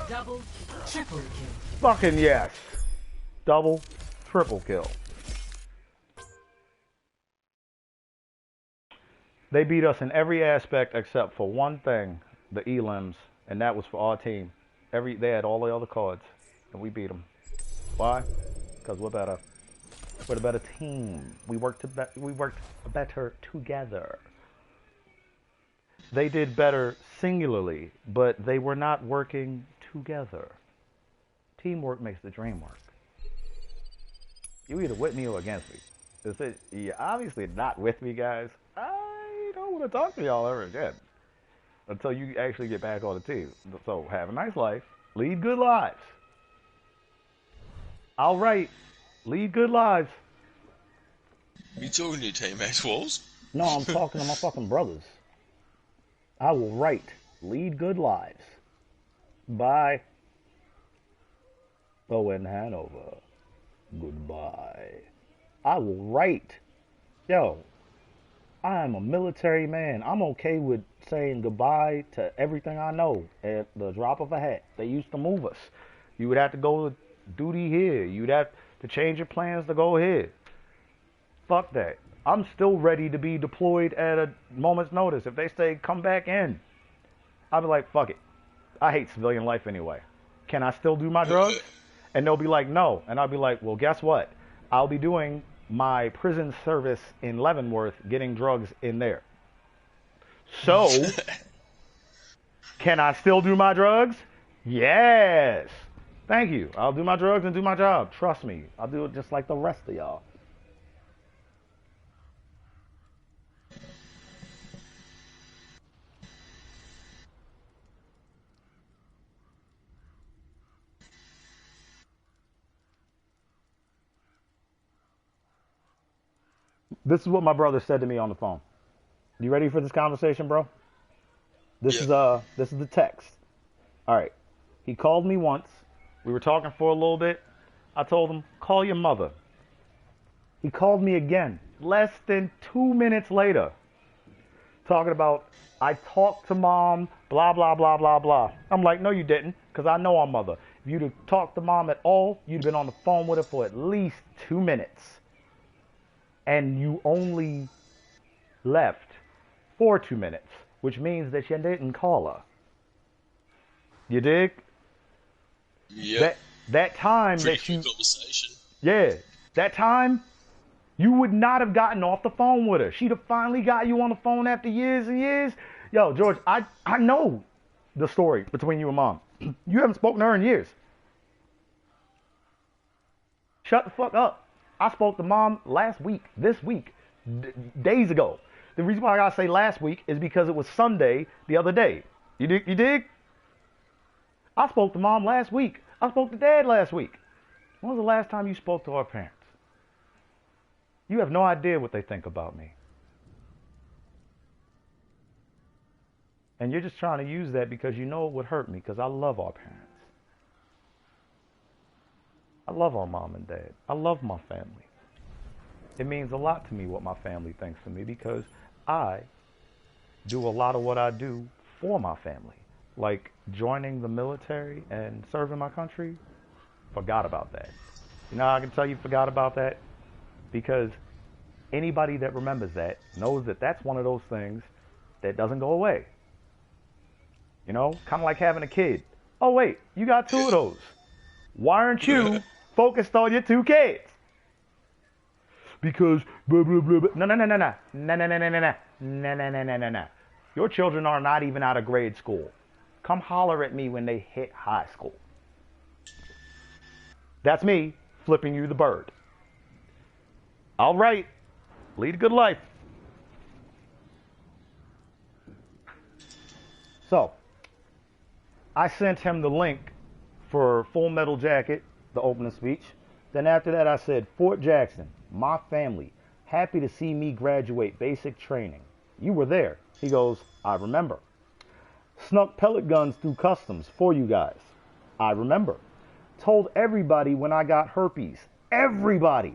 Double, triple kill. Fucking yes. Double, triple kill. They beat us in every aspect except for one thing, the elims, and that was for our team. They had all the other cards, and we beat them. Why? Because we're better. We're the better team. We worked better together. They did better singularly, but they were not working together. Teamwork makes the dream work. You either with me or against me. You're obviously not with me, guys. I don't want to talk to y'all ever again until you actually get back on the team. So have a nice life. Lead good lives. All right. Lead good lives. You talking to your teammates, Walls? No, I'm talking to my fucking brothers. I will write. Lead good lives. Bye. Oh, in Hanover. Goodbye. I will write. Yo, I am a military man. I'm okay with saying goodbye to everything I know at the drop of a hat. They used to move us. You would have to go to duty here. You'd have to change your plans to go here. Fuck that. I'm still ready to be deployed at a moment's notice. If they say come back in, I'll be like, fuck it. I hate civilian life anyway. Can I still do my drugs? And they'll be like, no. And I'll be like, well, guess what? I'll be doing my prison service in Leavenworth, getting drugs in there. So, can I still do my drugs? Yes. Thank you. I'll do my drugs and do my job. Trust me. I'll do it just like the rest of y'all. This is what my brother said to me on the phone. You ready for this conversation, bro? This is the text. All right. He called me once. We were talking for a little bit. I told him, call your mother. He called me again, less than 2 minutes later, talking about, I talked to mom, blah, blah, blah, blah, blah. I'm like, no, you didn't, because I know our mother. If you'd have talked to mom at all, you'd have been on the phone with her for at least 2 minutes. And you only left for 2 minutes, which means that you didn't call her. You dig? Yeah. That time Pretty that you... conversation. Yeah. That time, you would not have gotten off the phone with her. She'd have finally got you on the phone after years and years. Yo, George, I know the story between you and mom. You haven't spoken to her in years. Shut the fuck up. I spoke to mom last week, this week, days ago. The reason why I gotta say last week is because it was Sunday the other day. You dig? I spoke to mom last week. I spoke to dad last week. When was the last time you spoke to our parents? You have no idea what they think about me. And you're just trying to use that because you know it would hurt me, because I love our parents. I love our mom and dad. I love my family. It means a lot to me what my family thinks of me, because I do a lot of what I do for my family. Like joining the military and serving my country, forgot about that. You know how I can tell you forgot about that? Because anybody that remembers that knows that that's one of those things that doesn't go away. You know, kind of like having a kid. Oh, wait, you got 2 of those. Why aren't you focused on your 2 kids? Because blah, blah, blah, blah. No. Your children are not even out of grade school. Come holler at me when they hit high school. That's me flipping you the bird. All right. Lead a good life. So, I sent him the link for Full Metal Jacket, the opening speech. Then after that, I said, Fort Jackson, my family, happy to see me graduate basic training. You were there. He goes, I remember. Snuck pellet guns through customs for you guys. I remember. Told everybody when I got herpes. Everybody.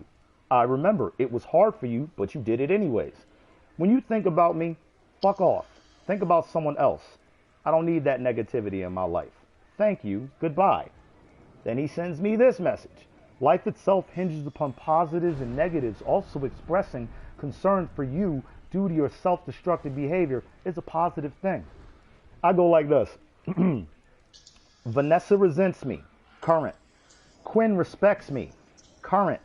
I remember. It was hard for you, but you did it anyways. When you think about me, fuck off. Think about someone else. I don't need that negativity in my life. Thank you. Goodbye. Then he sends me this message. Life itself hinges upon positives and negatives. Also expressing concern for you due to your self-destructive behavior is a positive thing. I go like this. Vanessa resents me. Current. Quinn respects me. Current.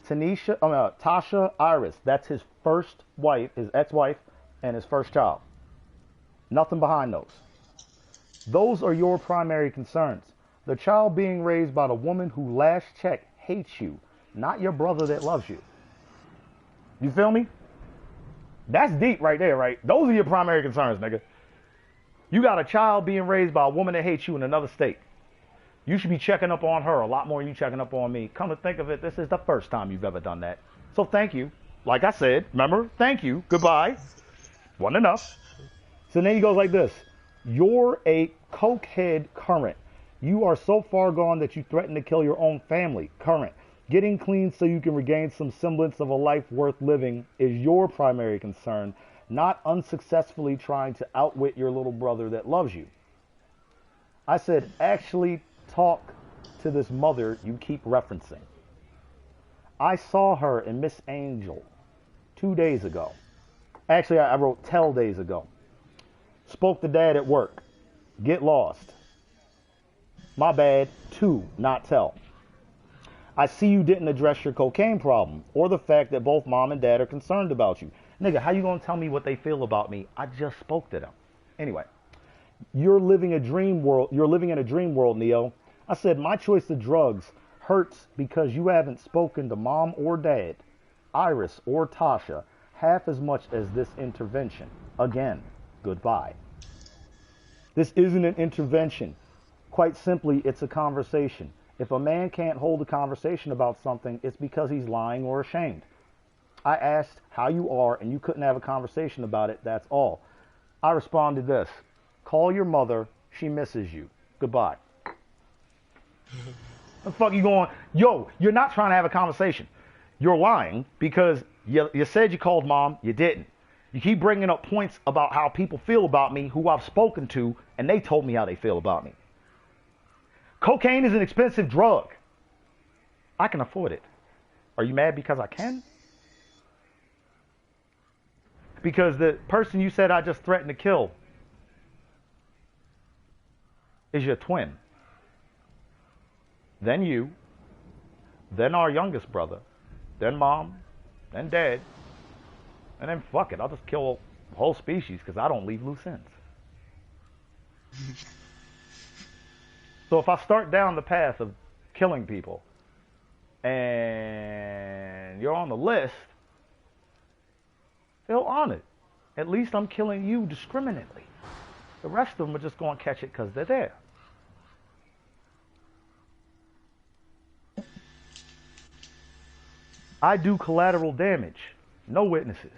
Tasha Iris. That's his first wife, his ex-wife, and his first child. Nothing behind those. Those are your primary concerns. The child being raised by the woman who last checked hates you, not your brother that loves you. You feel me? That's deep right there, right? Those are your primary concerns, nigga. You got a child being raised by a woman that hates you in another state. You should be checking up on her a lot more than you checking up on me. Come to think of it, this is the first time you've ever done that. So thank you. Like I said, remember? Thank you. Goodbye. Wasn't enough. So then he goes like this. You're a cokehead current. You are so far gone that you threaten to kill your own family. Current. Getting clean so you can regain some semblance of a life worth living is your primary concern, not unsuccessfully trying to outwit your little brother that loves you. I said, actually talk to this mother you keep referencing. I saw her and Miss Angel 2 days ago. Actually, I wrote tell days ago. Spoke to dad at work. Get lost. My bad, to, not tell. I see you didn't address your cocaine problem or the fact that both mom and dad are concerned about you. Nigga, how you gonna tell me what they feel about me? I just spoke to them. Anyway, you're living in a dream world, Neo. I said my choice of drugs hurts because you haven't spoken to mom or dad, Iris or Tasha, half as much as this intervention. Again, goodbye. This isn't an intervention. Quite simply, it's a conversation. If a man can't hold a conversation about something, it's because he's lying or ashamed. I asked how you are and you couldn't have a conversation about it, that's all. I responded this. Call your mother, she misses you. Goodbye. The fuck you going? Yo, you're not trying to have a conversation. You're lying because you said you called mom, you didn't. You keep bringing up points about how people feel about me who I've spoken to, and they told me how they feel about me. Cocaine is an expensive drug. I can afford it. Are you mad because I can? Because the person you said I just threatened to kill is your twin. Then you, then our youngest brother, then mom, then dad, and then fuck it, I'll just kill the whole species because I don't leave loose ends. So if I start down the path of killing people and you're on the list, they'll on it. At least I'm killing you discriminately. The rest of them are just going to catch it because they're there. I do collateral damage, no witnesses,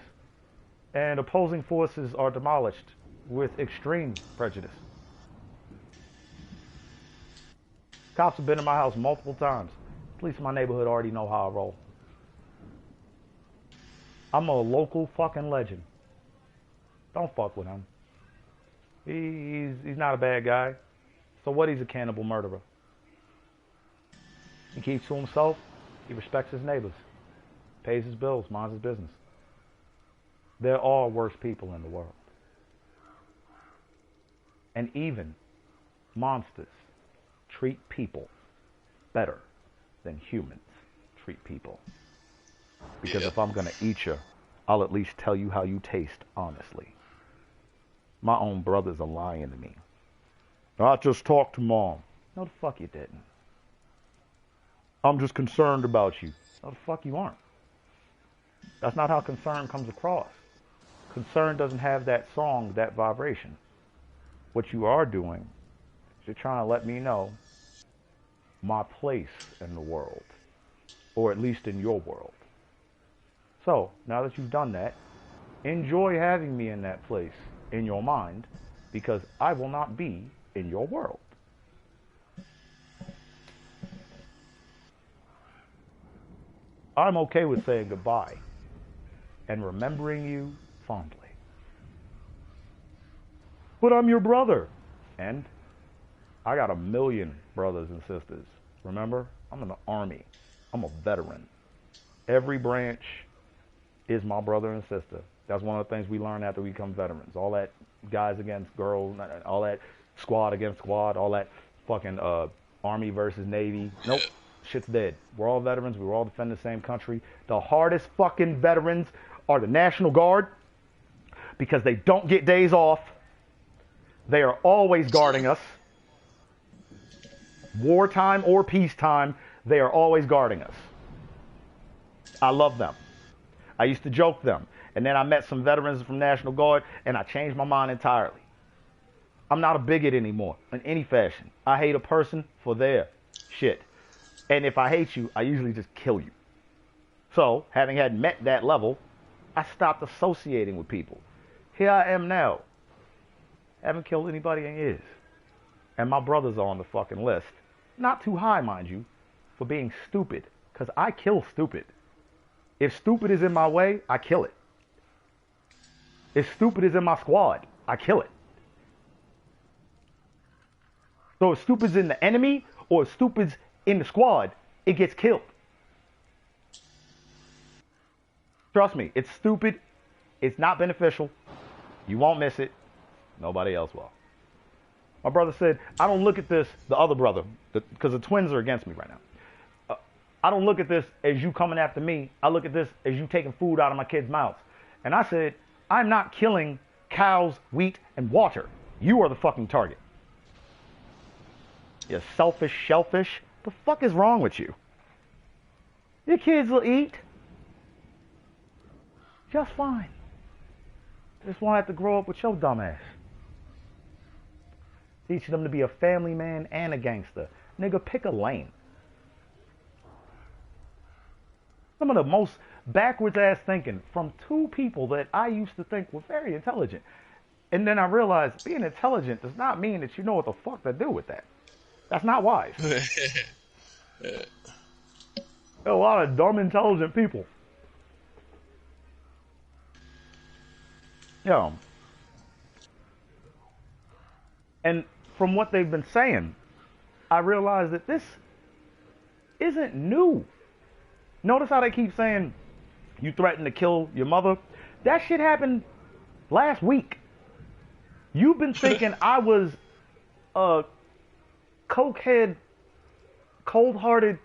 and opposing forces are demolished with extreme prejudice. Cops have been in my house multiple times. Police in my neighborhood already know how I roll. I'm a local fucking legend. Don't fuck with him. He's not a bad guy. So what? He's a cannibal murderer. He keeps to himself. He respects his neighbors. Pays his bills. Minds his business. There are worse people in the world. And even monsters treat people better than humans treat people. Because if I'm going to eat you, I'll at least tell you how you taste honestly. My own brothers are lying to me. I just talked to mom. No, the fuck you didn't. I'm just concerned about you. No, the fuck you aren't. That's not how concern comes across. Concern doesn't have that song, that vibration. What you are doing is you're trying to let me know my place in the world, or at least in your world. So, now that you've done that, enjoy having me in that place in your mind, because I will not be in your world. I'm okay with saying goodbye and remembering you fondly. But I'm your brother, and I got 1 million brothers and sisters. Remember, I'm in the Army. I'm a veteran. Every branch is my brother and sister. That's one of the things we learn after we become veterans. All that guys against girls, all that squad against squad, all that fucking Army versus Navy. Nope, shit's dead. We're all veterans. We all defend the same country. The hardest fucking veterans are the National Guard because they don't get days off. They are always guarding us. Wartime or peacetime, they are always guarding us. I love them. I used to joke them. And then I met some veterans from National Guard, and I changed my mind entirely. I'm not a bigot anymore in any fashion. I hate a person for their shit. And if I hate you, I usually just kill you. So, having had met that level, I stopped associating with people. Here I am now. Haven't killed anybody in years. And my brothers are on the fucking list. Not too high, mind you, for being stupid. Because I kill stupid. If stupid is in my way, I kill it. If stupid is in my squad, I kill it. So if stupid's in the enemy or if stupid's in the squad, it gets killed. Trust me, it's stupid. It's not beneficial. You won't miss it. Nobody else will. My brother said, I don't look at this, the other brother, because the twins are against me right now. I don't look at this as you coming after me. I look at this as you taking food out of my kids' mouths. And I said, I'm not killing cows, wheat, and water. You are the fucking target. You selfish shellfish. The fuck is wrong with you? Your kids will eat just fine. Just won't have to grow up with your dumb ass. Teach them to be a family man and a gangster. Nigga, pick a lane. Some of the most backwards ass thinking from two people that I used to think were very intelligent. And then I realized being intelligent does not mean that you know what the fuck to do with that. That's not wise. There are a lot of dumb, intelligent people. Yeah. And from what they've been saying, I realized that this isn't new. Notice how they keep saying, you threatened to kill your mother? That shit happened last week. You've been thinking I was a cokehead, cold-hearted,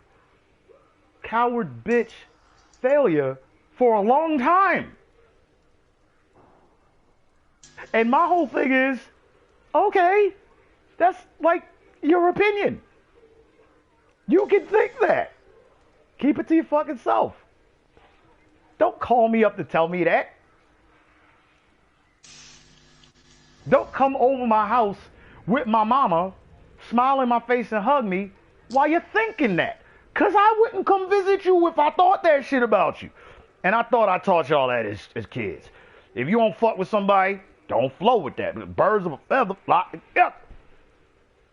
coward bitch failure for a long time. And my whole thing is, okay, that's like your opinion. You can think that. Keep it to your fucking self. Don't call me up to tell me that. Don't come over my house with my mama, smile in my face and hug me while you're thinking that. Because I wouldn't come visit you if I thought that shit about you. And I thought I taught y'all that as kids. If you don't fuck with somebody, don't flow with that. Birds of a feather flock together.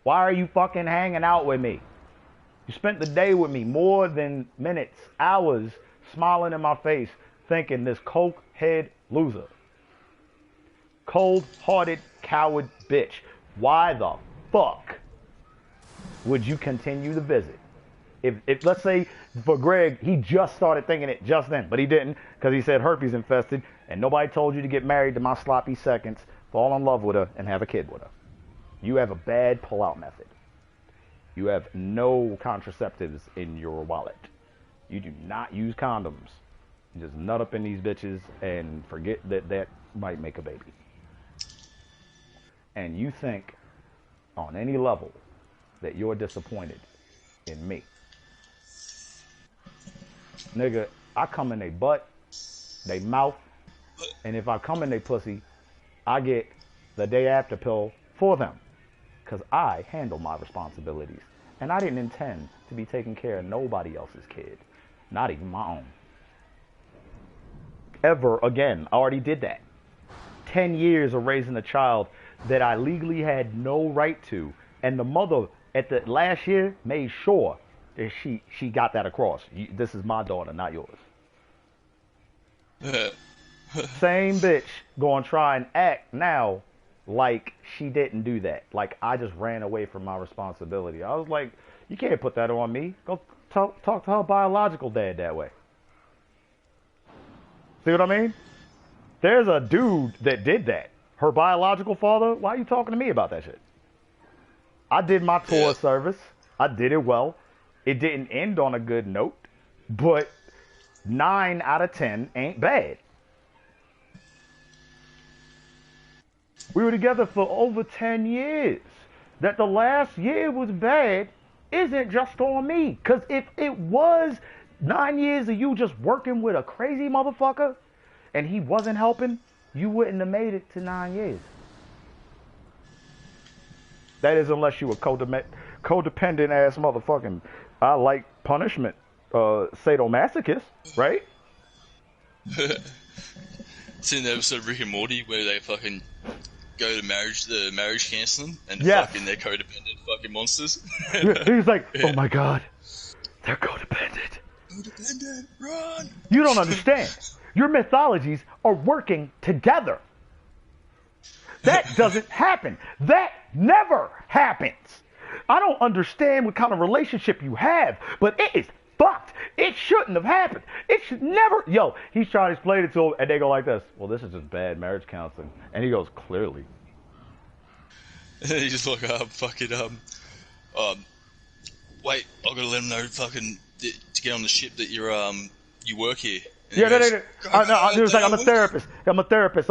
Why are you fucking hanging out with me? You spent the day with me more than minutes, hours, smiling in my face, thinking this cokehead loser. Cold-hearted coward bitch. Why the fuck would you continue to visit? If let's say for Greg, he just started thinking it just then, but he didn't because he said herpes infested and nobody told you to get married to my sloppy seconds, fall in love with her, and have a kid with her. You have a bad pull-out method. You have no contraceptives in your wallet. You do not use condoms. You just nut up in these bitches and forget that that might make a baby. And you think on any level that you're disappointed in me. Nigga, I come in they butt, they mouth, and if I come in they pussy, I get the day after pill for them. Because I handle my responsibilities. And I didn't intend to be taking care of nobody else's kid. Not even my own. Ever again. I already did that. 10 years of raising a child that I legally had no right to. And the mother at the last year made sure that she got that across. This is my daughter, not yours. Same bitch gonna try and act now like she didn't do that. Like I just ran away from my responsibility. I was like, you can't put that on me. Go talk to her biological dad that way. See what I mean? There's a dude that did that. Her biological father, why are you talking to me about that shit? I did my tour service. I did it well. It didn't end on a good note, but 9 out of 10 ain't bad. We were together for over 10 years. That the last year was bad isn't just on me. Because if it was 9 years of you just working with a crazy motherfucker and he wasn't helping, you wouldn't have made it to 9 years. That is unless you were codependent ass motherfucking, I like punishment, sadomasochist, right? Seen the episode of Rick and Morty where they fucking go to the marriage counselling, and Yes. fucking they're codependent fucking monsters. He's like, oh my god, they're codependent. Codependent, run! You don't understand. Your mythologies are working together. That doesn't happen. That never happens. I don't understand what kind of relationship you have, but it is fucked. It shouldn't have happened. It should never. Yo, he's trying to explain it to him, and they go like this. Well, this is just bad marriage counseling. And he goes, clearly. He's just like, wait, I've got to let him know fucking to get on the ship that you work here. And Yeah, he goes, he was like, I'm a therapist. I'm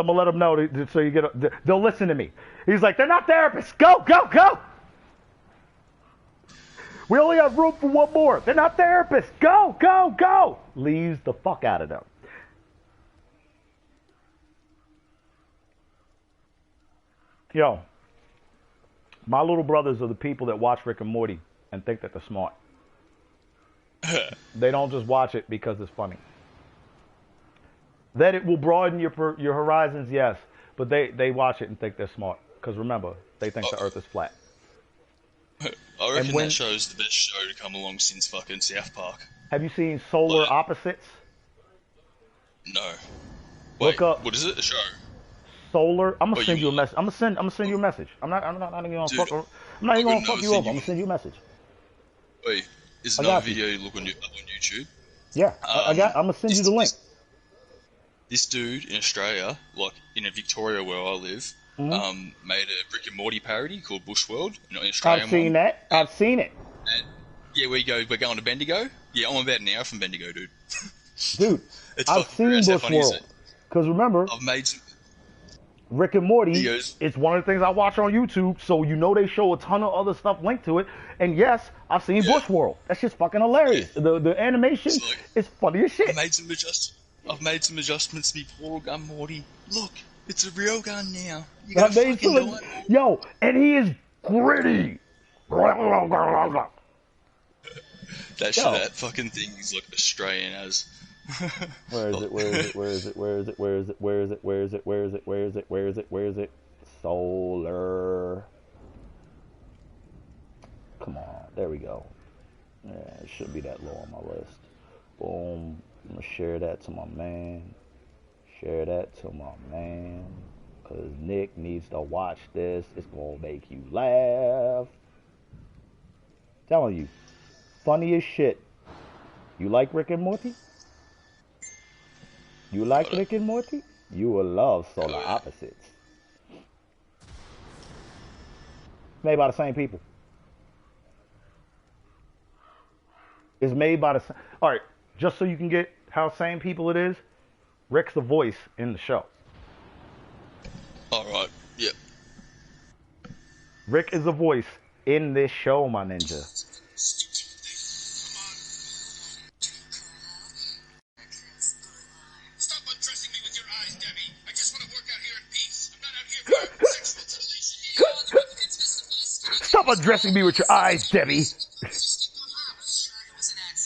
gonna let them know so you get. They'll listen to me. He's like, they're not therapists. Go, go, go. We only have room for one more. They're not therapists. Go, go, go. Leaves the fuck out of them. Yo, my little brothers are the people that watch Rick and Morty and think that they're smart. They don't just watch it because it's funny. That it will broaden your horizons, yes, but they watch it and think they're smart. Because remember, they think the Earth is flat. I reckon that show's the best show to come along since fucking South Park. Have you seen Solar Opposites? No. Wait, Look up. What is it? A show? Solar. I'm gonna send you a message. I'm gonna send you a message. I'm not even gonna fuck over. I'm not even gonna fuck you over. I'm gonna send you a message. Wait, is another video you look on YouTube? Yeah, I'm gonna send you the link. This dude in Australia, like in Victoria where I live, made a Rick and Morty parody called Bushworld. In Australia. I've seen that. I've seen it. And yeah, we're going to Bendigo. Yeah, I'm about an hour from Bendigo, dude. Dude, I've seen Bushworld. Because remember, I've made some Rick and Morty. videos. It's one of the things I watch on YouTube, so you know they show a ton of other stuff linked to it. And yes, I've seen Bushworld. That's just fucking hilarious. Yeah. The animation is funny as shit. I've made some adjustments to me portal gun, Morty. Look, it's a real gun now. You I gotta made fucking some, do it. yo, and he is gritty. That fucking thing is like Australian as. Where is it? Where is it? Where is it? Where is it? Where is it? Where is it? Where is it? Where is it? Where is it? Where is it? Where is it? Solar. Come on. There we go. Yeah, it should be that low on my list. Boom. I'm gonna share that to my man. Share that to my man. Cause Nick needs to watch this. It's gonna make you laugh. Telling you. Funny as shit. You like Rick and Morty? You like Rick and Morty? You will love Solar Opposites. Made by the same people. It's made by the same. Alright, just so you can get how same people it is, Rick's the voice in the show. Alright, yep. Rick is the voice in this show, my ninja. Stop undressing me with your eyes, Debbie. The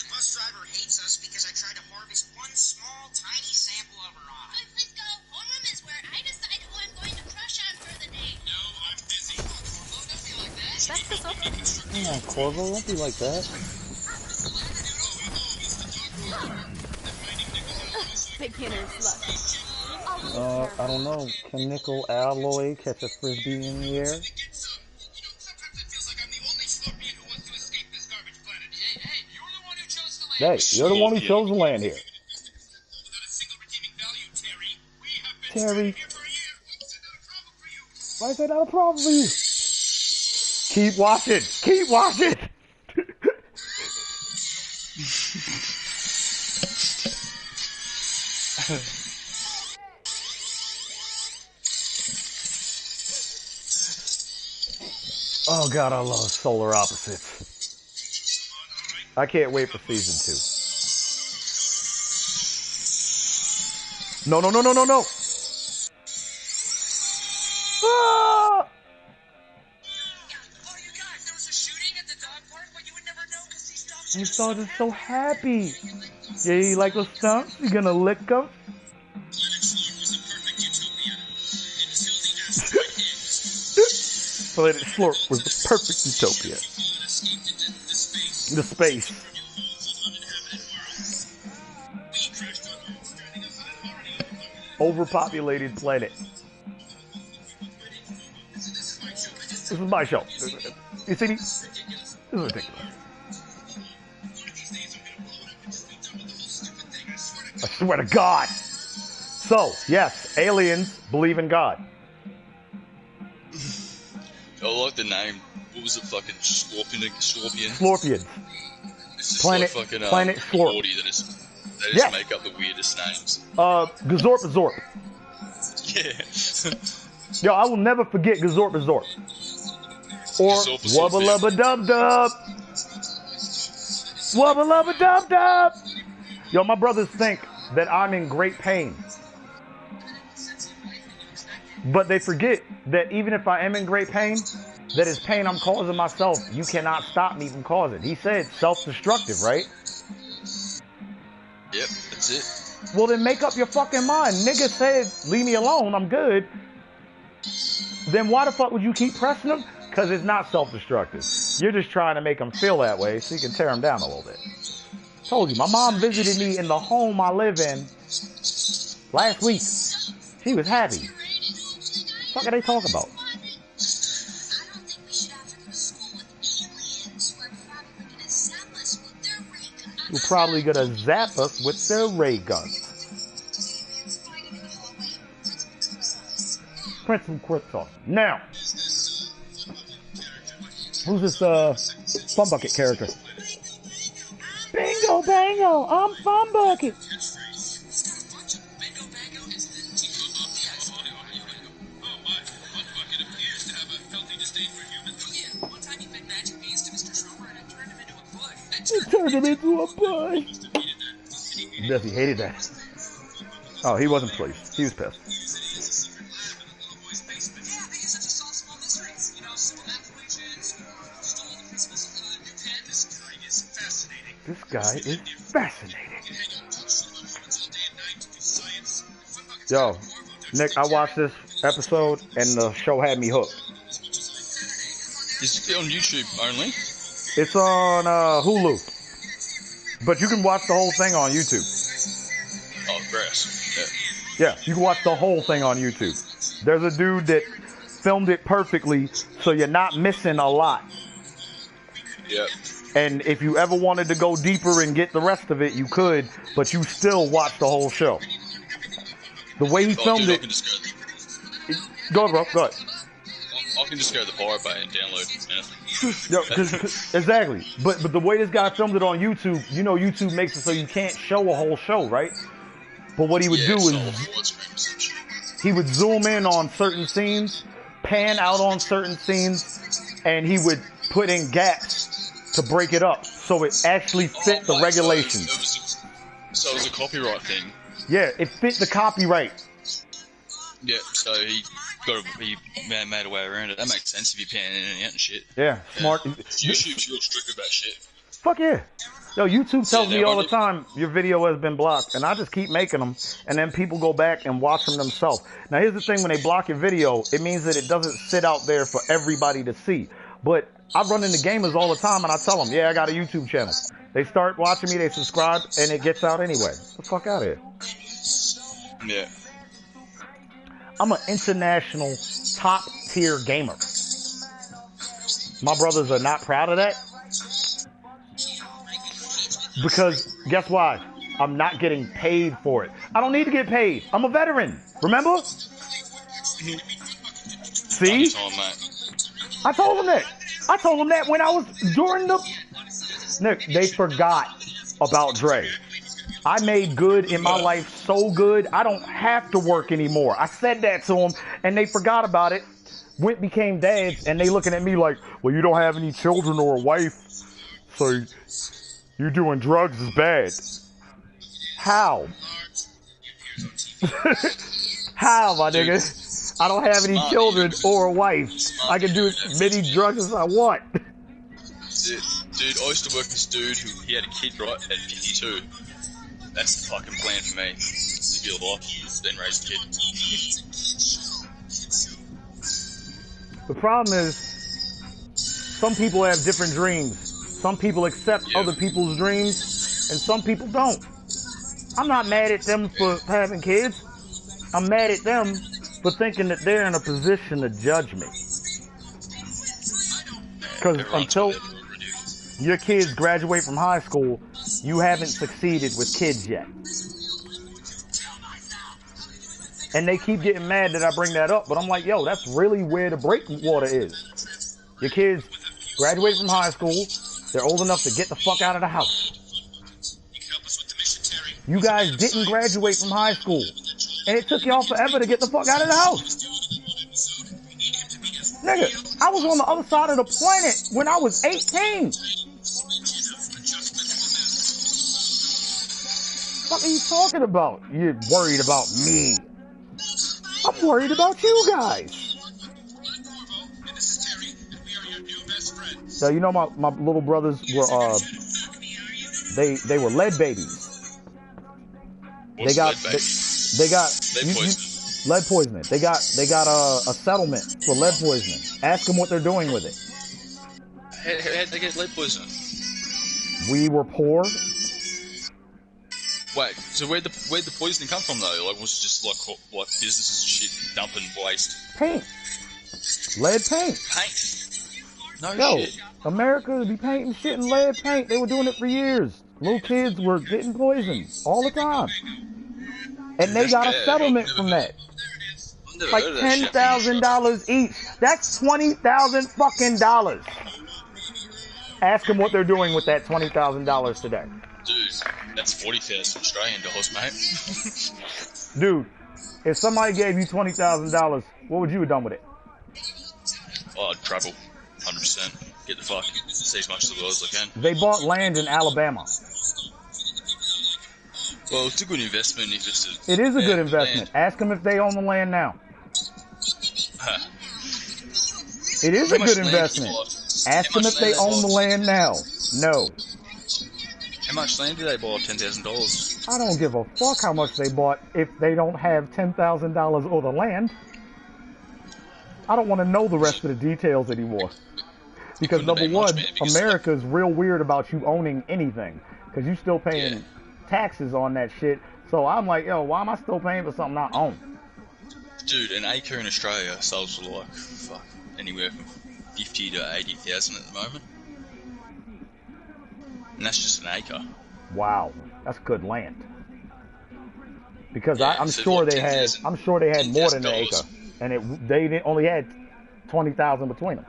bus driver hates us because I tried to harvest one small, tiny sample of her eye. But Cisco, home is where I decide who I'm going to crush on for the day. No, I'm busy. Corvo, don't be like that. That's the sofa. Come on, Corvo, don't be like that. Beginner's luck. I don't know. Can nickel alloy catch a frisbee in the air? Sometimes it feels like I'm the only scorpion who wants to escape this garbage planet. Hey, you're the one who chose to land. Hey, you're the one who chose to land here. Without a single redeeming value, Terry. We have been Terry. here for a year. Why Why is that not a problem for you? is that not a problem for you? Keep watching. Keep watching. Oh God, I love Solar Opposites. I can't wait for season 2. No, no, no, no, no, no. Ah! Oh, you guys, there was a shooting at the dog park, but you would never know because these dogs These dogs are so happy. Yeah, you like those stumps? You gonna lick them? Linux Lord was a perfect utopia until the asteroid hit. Planet Slurp was the perfect utopia. The space. Overpopulated planet. This is my show. You see me? This is ridiculous. I swear to God. So, yes, aliens believe in God. I like the name. What was it? Fucking Scorpion? Scorpions. It's just Planet, like fucking Planet Slorp. They just Yes. make up the weirdest names. Gazorp. Yeah. Yo, I will never forget Gazorp. Or Wubba Lubba Dub Dub. Wubba Lubba Dub Dub. Yo, my brothers think that I'm in great pain. But they forget that even if I am in great pain, that is pain I'm causing myself. You cannot stop me from causing. He said self-destructive, right? Yep, that's it. Well, then make up your fucking mind. Nigga said, leave me alone, I'm good. Then why the fuck would you keep pressing him? Because it's not self-destructive. You're just trying to make him feel that way so you can tear him down a little bit. Told you, my mom visited me in the home I live in last week. She was happy. What are they talking about? You're probably gonna zap us with their ray guns. Principal quick talk. Now, who's this Fun Bucket character? Bingo bango, I'm Fun Bucket. You turned him into a bud. Yes, he hated that. Oh, he wasn't pleased. He was pissed. This guy is fascinating. Yo, Nick, I watched this episode and the show had me hooked. Is it on YouTube only? It's on Hulu. But you can watch the whole thing on YouTube. Oh, grass. Yeah, you can watch the whole thing on YouTube. There's a dude that filmed it perfectly, so you're not missing a lot. Yep. And if you ever wanted to go deeper and get the rest of it, you could, but you still watch the whole show. The way he filmed it... Go ahead, bro. Go ahead. I can just go to the Pirate Bay and download anything. Yo, exactly. But the way this guy filmed it on YouTube, you know YouTube makes it so you can't show a whole show, right? But what he would do is he would zoom in on certain scenes, pan out on certain scenes, and he would put in gaps to break it up so it actually fit the regulations. So it was a copyright thing. Yeah, it fit the copyright. Yeah, so he made a way around it. That makes sense if you're panning in and out and shit. Yeah, smart. YouTube's real strict about shit. Fuck yeah. Yo, YouTube tells me all the time your video has been blocked, and I just keep making them, and then people go back and watch them themselves. Now, here's the thing: when they block your video, it means that it doesn't sit out there for everybody to see. But I run into gamers all the time, and I tell them, yeah, I got a YouTube channel. They start watching me, they subscribe, and it gets out anyway. Get the fuck out of here. Yeah. I'm an international top tier gamer. My brothers are not proud of that. Because guess why? I'm not getting paid for it. I don't need to get paid. I'm a veteran. Remember? See? I told them that. I told them that when I was during the... Nick, they forgot about Dre. I made good in my life so good, I don't have to work anymore. I said that to them, and they forgot about it. Became dads, and they looking at me like, well, you don't have any children or a wife, so you doing drugs is bad. How? How, my nigga? I don't have any children or a wife. I can do as many drugs as I want. Dude, I used to work with this dude who he had a kid right at 52. That's the fucking plan for me. To be alive, then raise a kid. The problem is, some people have different dreams. Some people accept other people's dreams, and some people don't. I'm not mad at them for having kids. I'm mad at them for thinking that they're in a position to judge me. Because until your kids graduate from high school, you haven't succeeded with kids yet. And they keep getting mad that I bring that up, but I'm like, yo, that's really where the breakwater is. Your kids graduate from high school, they're old enough to get the fuck out of the house. You guys didn't graduate from high school, and it took y'all forever to get the fuck out of the house. Nigga, I was on the other side of the planet when I was 18. What are you talking about? You're worried about me. I'm worried about you guys. So you know my little brothers were they were lead babies. They got lead poisoning. They got a settlement for lead poisoning. Ask them what they're doing with it. How did they get lead poisoning? We were poor. Wait, so where'd the poisoning come from though? Like, was it just like businesses and shit dumping waste? Paint. Lead paint. Paint. No shit. America be painting shit in lead paint. They were doing it for years. Little kids were getting poisoned all the time. And they got a settlement from that. Like $10,000 each. That's $20,000 fucking dollars. Ask them what they're doing with that $20,000 today. Dude, that's 40,000 Australian dollars, mate. Dude, if somebody gave you $20,000, what would you have done with it? Oh, I'd travel, 100%. Get the fuck, see as much of the world as I can. They bought land in Alabama. Well, it's a good investment if it's It is a good investment. Land. Ask them if they own the land now. It is a good investment. Ask them if they own the land now. No. How much land did they buy? $10,000. I don't give a fuck how much they bought if they don't have $10,000 or the land. I don't want to know the rest of the details anymore. Because number one, America's real weird about you owning anything. Because you still paying taxes on that shit. So I'm like, yo, why am I still paying for something I own? Dude, an acre in Australia sells for like, fuck, anywhere from 50 to 80,000 at the moment. And that's just an acre. Wow, that's good land. Because I'm sure they had more than an acre, and they only had 20,000 between them.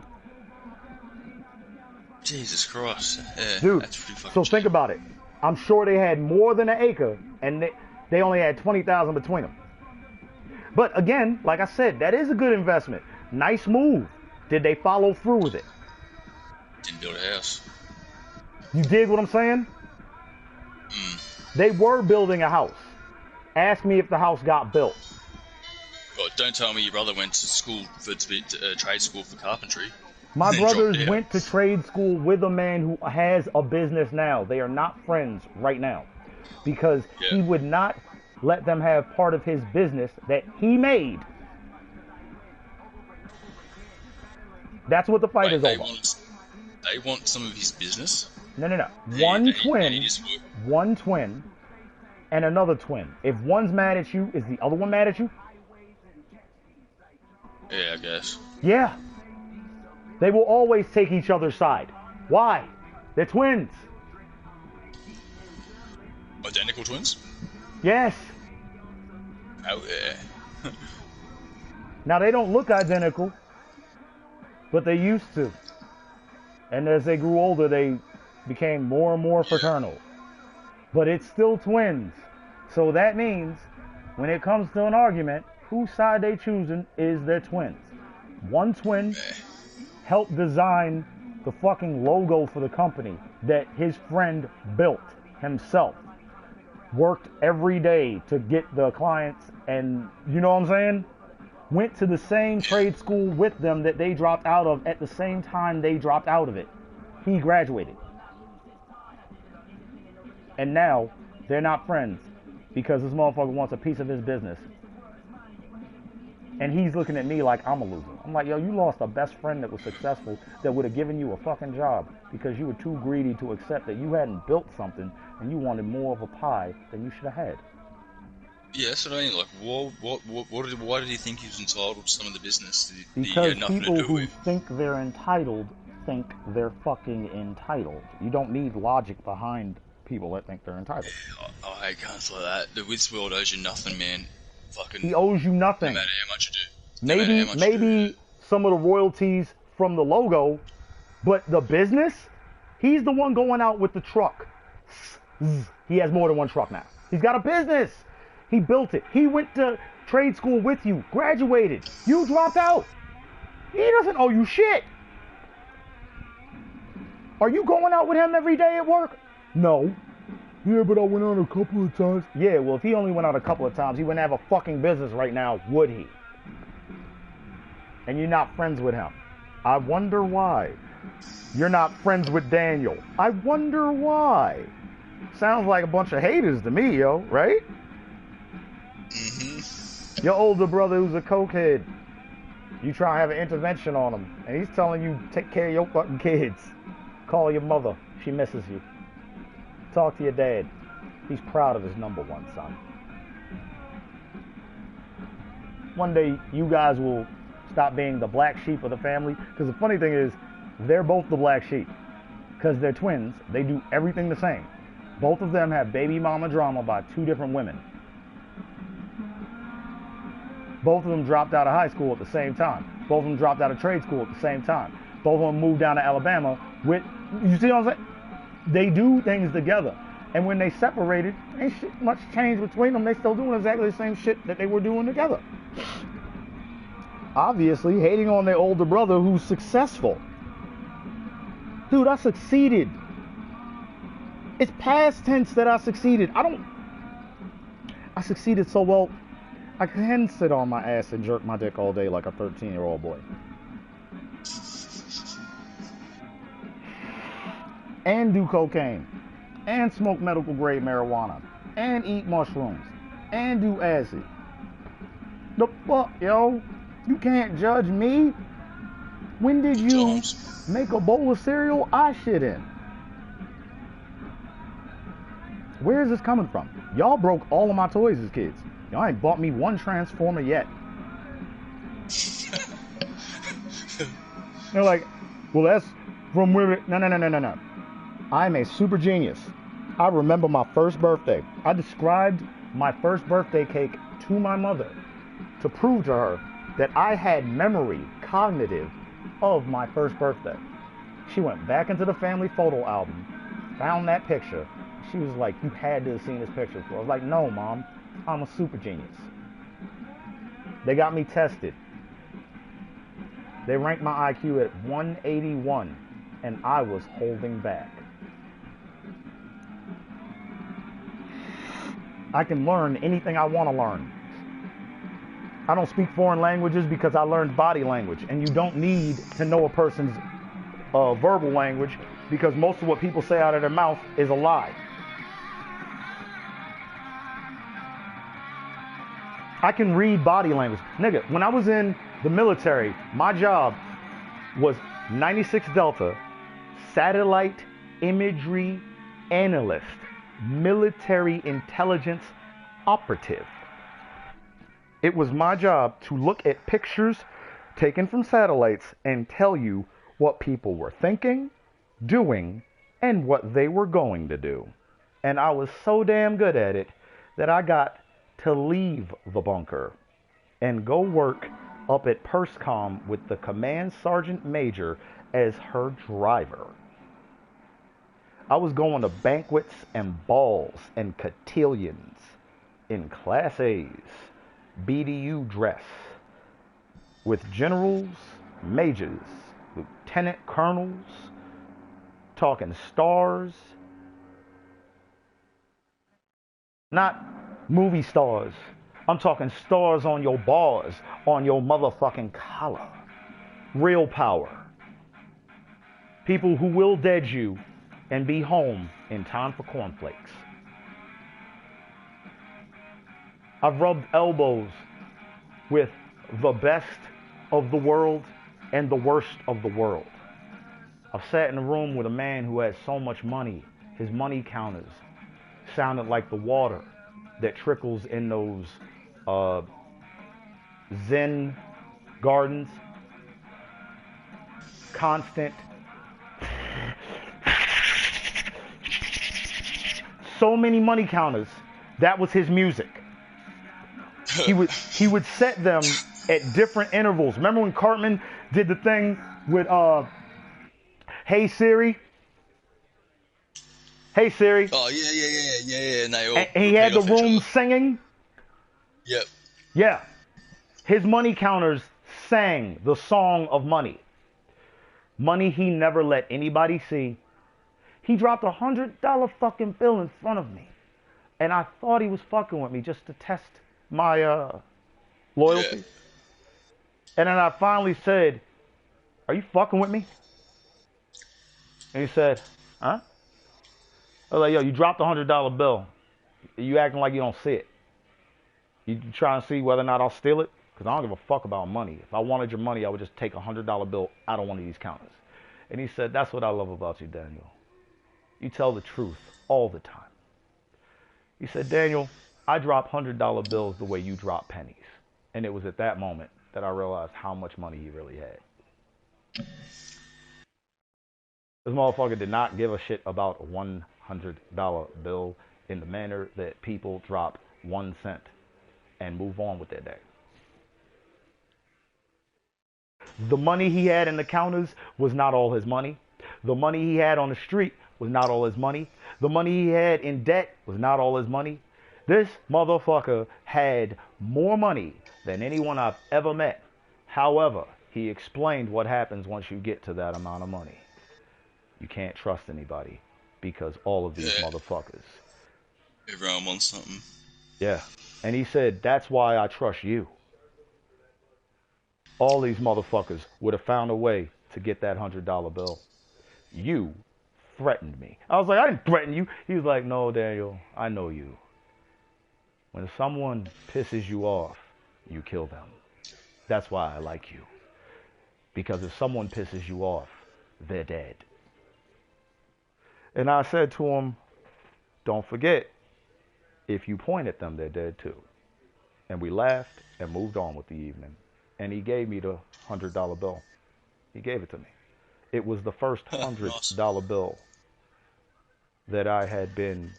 Jesus Christ, yeah, dude. That's pretty fucking so cheap. Think about it. I'm sure they had more than an acre, and they only had 20,000 between them. But again, like I said, that is a good investment. Nice move. Did they follow through with it? Didn't build a house. You dig what I'm saying? They were building a house. Ask me if the house got built. Oh, don't tell me your brother went to school for trade school for carpentry. My brothers went to trade school with a man who has a business now. They are not friends right now. Because he would not let them have part of his business that he made. That's what the fight is over. They want some of his business? No. One twin, and another twin. If one's mad at you, is the other one mad at you? Yeah, I guess. Yeah. They will always take each other's side. Why? They're twins. Identical twins? Yes. Oh, yeah. Now, they don't look identical, but they used to. And as they grew older, they became more and more fraternal. But it's still twins. So that means when it comes to an argument, whose side they choosing is their twins. One twin helped design the fucking logo for the company that his friend built himself. Worked every day to get the clients, and you know what I'm saying? Went to the same trade school with them that they dropped out of at the same time they dropped out of it. He graduated. And now, they're not friends because this motherfucker wants a piece of his business. And he's looking at me like I'm a loser. I'm like, yo, you lost a best friend that was successful, that would have given you a fucking job because you were too greedy to accept that you hadn't built something and you wanted more of a pie than you should have had. Yeah, that's what I mean. Like, why did he think he was entitled to some of the business that he Because had nothing to people do who with? think they're entitled think they're fucking entitled. You don't need logic behind people that think they're entitled. I hate cunts like that. The Wits world owes you nothing, man. Fucking. He owes you nothing. No matter how much you do. No matter how much you Maybe do. some of the royalties from the logo, but the business, he's the one going out with the truck. He has more than one truck now. He's got a business. He built it. He went to trade school with you, graduated. You dropped out. He doesn't owe you shit. Are you going out with him every day at work? No. Yeah, but I went out a couple of times. Yeah, well, if he only went out a couple of times, he wouldn't have a fucking business right now, would he? And you're not friends with him. I wonder why. You're not friends with Daniel. I wonder why. Sounds like a bunch of haters to me, yo, right? Mm-hmm. Your older brother who's a cokehead. You try to have an intervention on him, and he's telling you, take care of your fucking kids. Call your mother. She misses you. Talk to your dad. He's proud of his number one son. One day, you guys will stop being the black sheep of the family. Because the funny thing is, they're both the black sheep. Because they're twins. They do everything the same. Both of them have baby mama drama by two different women. Both of them dropped out of high school at the same time. Both of them dropped out of trade school at the same time. Both of them moved down to Alabama with, you see what I'm saying? They do things together. And when they separated, ain't shit much change between them. They still doing exactly the same shit that they were doing together. Obviously, hating on their older brother who's successful. Dude, I succeeded. It's past tense that I succeeded. I succeeded so well, I can sit on my ass and jerk my dick all day like a 13-year-old boy. And do cocaine. And smoke medical grade marijuana. And eat mushrooms. And do acid. The fuck, yo? You can't judge me. When did you make a bowl of cereal I shit in? Where is this coming from? Y'all broke all of my toys as kids. Y'all ain't bought me one Transformer yet. They're like, well, that's from where... No. I'm a super genius. I remember my first birthday. I described my first birthday cake to my mother to prove to her that I had memory, cognitive, of my first birthday. She went back into the family photo album, found that picture. She was like, you had to have seen this picture before. I was like, no, Mom, I'm a super genius. They got me tested. They ranked my IQ at 181, and I was holding back. I can learn anything I want to learn. I don't speak foreign languages because I learned body language, and you don't need to know a person's verbal language because most of what people say out of their mouth is a lie. I can read body language. Nigga, when I was in the military, my job was 96 Delta, satellite imagery analyst, military intelligence operative. It was my job to look at pictures taken from satellites and tell you what people were thinking, doing, and what they were going to do. And I was so damn good at it that I got to leave the bunker and go work up at PersCom with the command sergeant major as her driver. I was going to banquets and balls and cotillions in Class A's, BDU dress, with generals, majors, lieutenant colonels, talking stars, not movie stars. I'm talking stars on your bars, on your motherfucking collar. Real power. People who will dead you and be home in time for cornflakes. I've rubbed elbows with the best of the world and the worst of the world. I've sat in a room with a man who had so much money, his money counters sounded like the water that trickles in those Zen gardens. Constant. So many money counters. That was his music. He would set them at different intervals. Remember when Cartman did the thing with Hey Siri? Hey Siri. Oh yeah. And they all. And he had the room singing. Yep. Yeah. His money counters sang the song of money. Money he never let anybody see. He dropped $100 fucking bill in front of me. And I thought he was fucking with me just to test my loyalty. Yeah. And then I finally said, "Are you fucking with me?" And he said, "Huh?" I was like, "Yo, you dropped a $100 bill. You acting like you don't see it. You trying to see whether or not I'll steal it? Because I don't give a fuck about money. If I wanted your money, I would just take a $100 bill out of one of these counters." And he said, "That's what I love about you, Daniel. You tell the truth all the time." He said, "Daniel, I drop $100 bills the way you drop pennies." And it was at that moment that I realized how much money he really had. This motherfucker did not give a shit about a $100 bill in the manner that people drop 1 cent and move on with their day. The money he had in the counters was not all his money. The money he had on the street was not all his money. The money he had in debt was not all his money. This motherfucker had more money than anyone I've ever met. However, he explained what happens once you get to that amount of money. You can't trust anybody because all of these motherfuckers. Everyone wants something. Yeah. And he said, "That's why I trust you. All these motherfuckers would have found a way to get that $100 bill. You threatened me." I was like, "I didn't threaten you." He was like, "No, Daniel, I know you. When someone pisses you off, you kill them. That's why I like you. Because if someone pisses you off, they're dead." And I said to him, "Don't forget, if you point at them, they're dead too." And we laughed and moved on with the evening. And he gave me the $100 bill. He gave it to me. It was the first $100 bill that I had been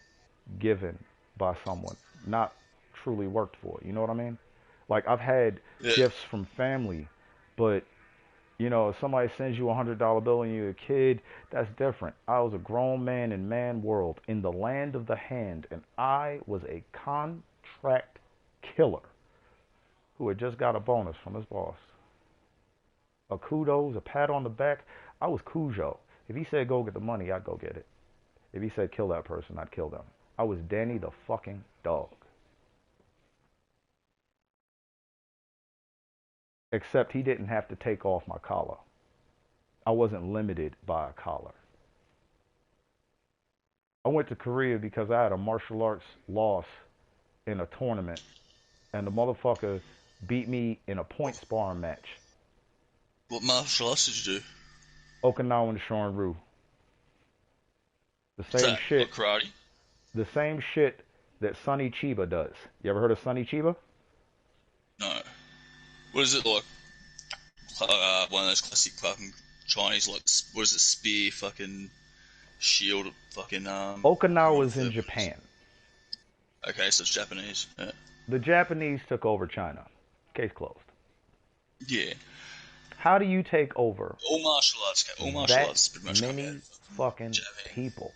given by someone, not truly worked for. You know what I mean? Like, I've had gifts from family, but, you know, if somebody sends you a $100 bill and you're a kid, that's different. I was a grown man in man world, in the land of the hand, and I was a contract killer who had just got a bonus from his boss. A kudos, a pat on the back. I was Cujo. If he said go get the money, I'd go get it. If he said kill that person, I'd kill them. I was Danny the fucking dog. Except he didn't have to take off my collar. I wasn't limited by a collar. I went to Korea because I had a martial arts loss in a tournament, and the motherfucker beat me in a point sparring match. What martial arts did you do? Okinawan Shorin-ryu. The same shit. What, karate? The same shit that Sonny Chiba does. You ever heard of Sonny Chiba? No. What is it like? One of those classic fucking Chinese, like, what is it, spear, fucking shield, fucking Okinawa is in Japan. Okay, so it's Japanese. Yeah. The Japanese took over China. Case closed. Yeah. How do you take over all martial arts pretty much many fucking people